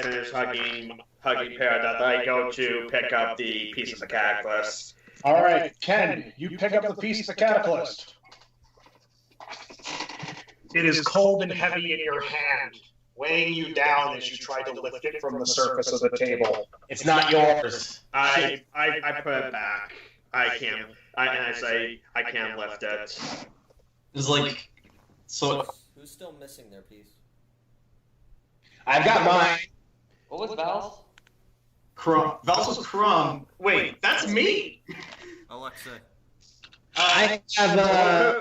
finish hugging Peridot, I go to pick up the piece of the cataclysm. All right, Ken, you pick up the piece of the cataclysm. It is cold and heavy in your hand, weighing you down as you try to lift it from the surface of the table. It's not yours. I put it back. I can't lift it. It's like, so. Who's still missing their piece? I've got mine. What was Val's? Crumb. Val's was Crumb. Wait, that's me. Alexei. I have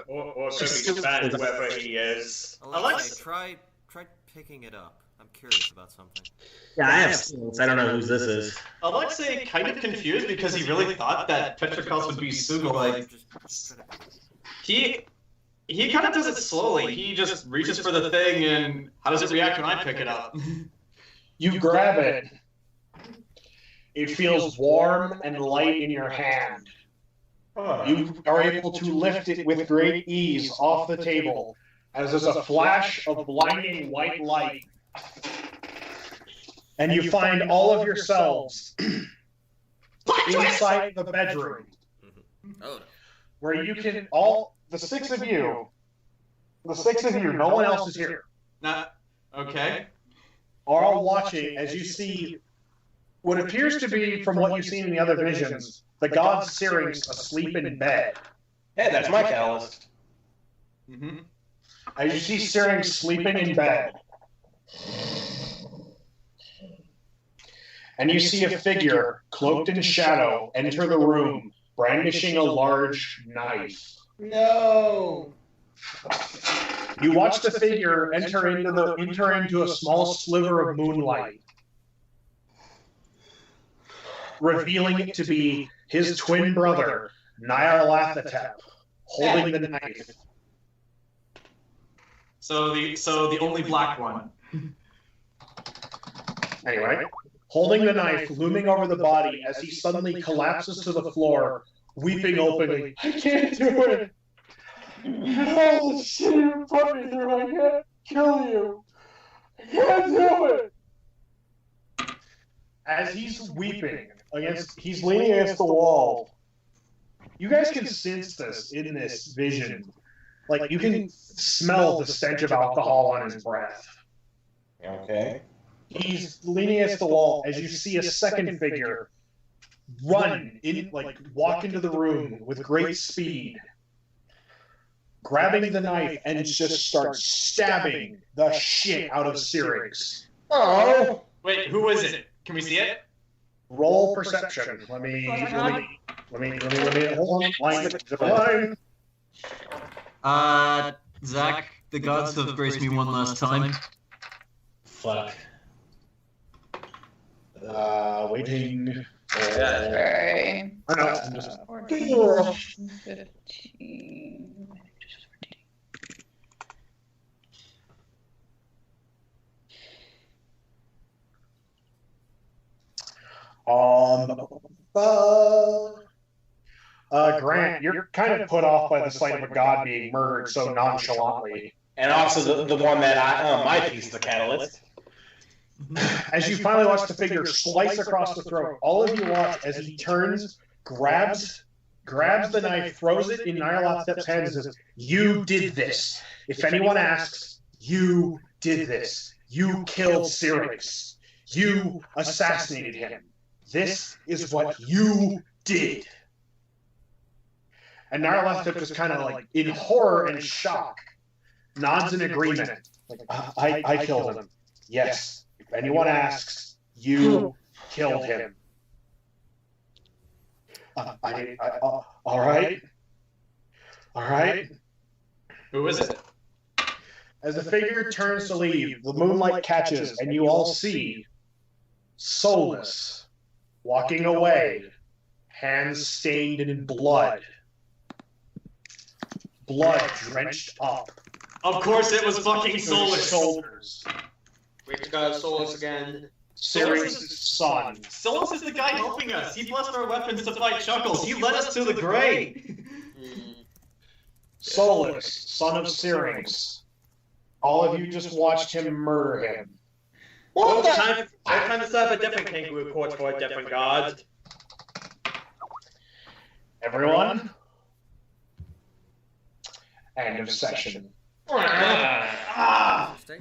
or could be bad, whoever he is. Alexei, try picking it up. I'm curious about something. Yeah, I have skills. I don't know whose this is. Alexei kind of confused because he really thought that Petrikos would be Sugulite. He kind of does it slowly. He just reaches for the thing, and how does it react when I pick it up? You grab it. It feels warm and light in your hand. You are able to lift it with great ease off the table as there's a flash of blinding white light. And you find all of yourselves inside the bedroom. Oh. Where you can the six of you, no one else is here. Okay. Are all watching as you see what appears to be, from what you've seen in the other visions, the god Syrinx asleep in bed. Hey, that's my catalyst. Mm-hmm. As you see Syrinx sleeping in bed. And you see a figure, cloaked in shadow, enter the room, brandishing a large knife. No. You watch the figure enter into a small sliver of moonlight, revealing it to be his twin brother, Nyarlathotep, holding the knife. So the only black one. Anyway, holding the knife, looming over the body as he suddenly collapses to the floor, weeping openly. I can't do it. All the shit you put me through, I can't kill you. I can't do it. As he's weeping, he's leaning against the wall. You guys can sense this in this vision. Like, you can smell the stench of alcohol on his breath. Okay. He's leaning against the wall as you see a second figure walk into the room with great speed, grabbing the knife and just start stabbing the shit out of Syrinx. Oh! Wait, who is it? Can we see it? Roll perception. Let me hold on. Line. Zach, the gods have graced me one last time. Fuck. Waiting. Sorry. I know. I'm just 14, 15. Grant, you're kind of put off by the sight of a god being murdered so nonchalantly. And also the one that my piece of the catalyst. As you finally watch the figure slice across the throat, all of you watch as he turns, grabs the knife, throws it in Nyarlathotep's hands, and says, "You did this. If anyone asks, you did this. You killed Syrinx. You assassinated him. This is what you did." And Nyarlathotep just kind of like, in horror and shock, nods in agreement. Like, I killed him. Yes. If anyone asks, you killed him. All right. Who is it? As the figure turns to leave, the moonlight catches, and you all see Solus walking away, hands stained in blood. Blood drenched up. Of course it was fucking to his Solus. shoulders. We have to go to Solus again. Sirius' son. Solus is the guy helping us. He blessed our weapons to fight Chuckles. He led us to the grave. Solus, son of Syrinx. All of you just watched him murder him. Well, it's time to set up a different kangaroo court for a different god. Everyone? End of section. Interesting.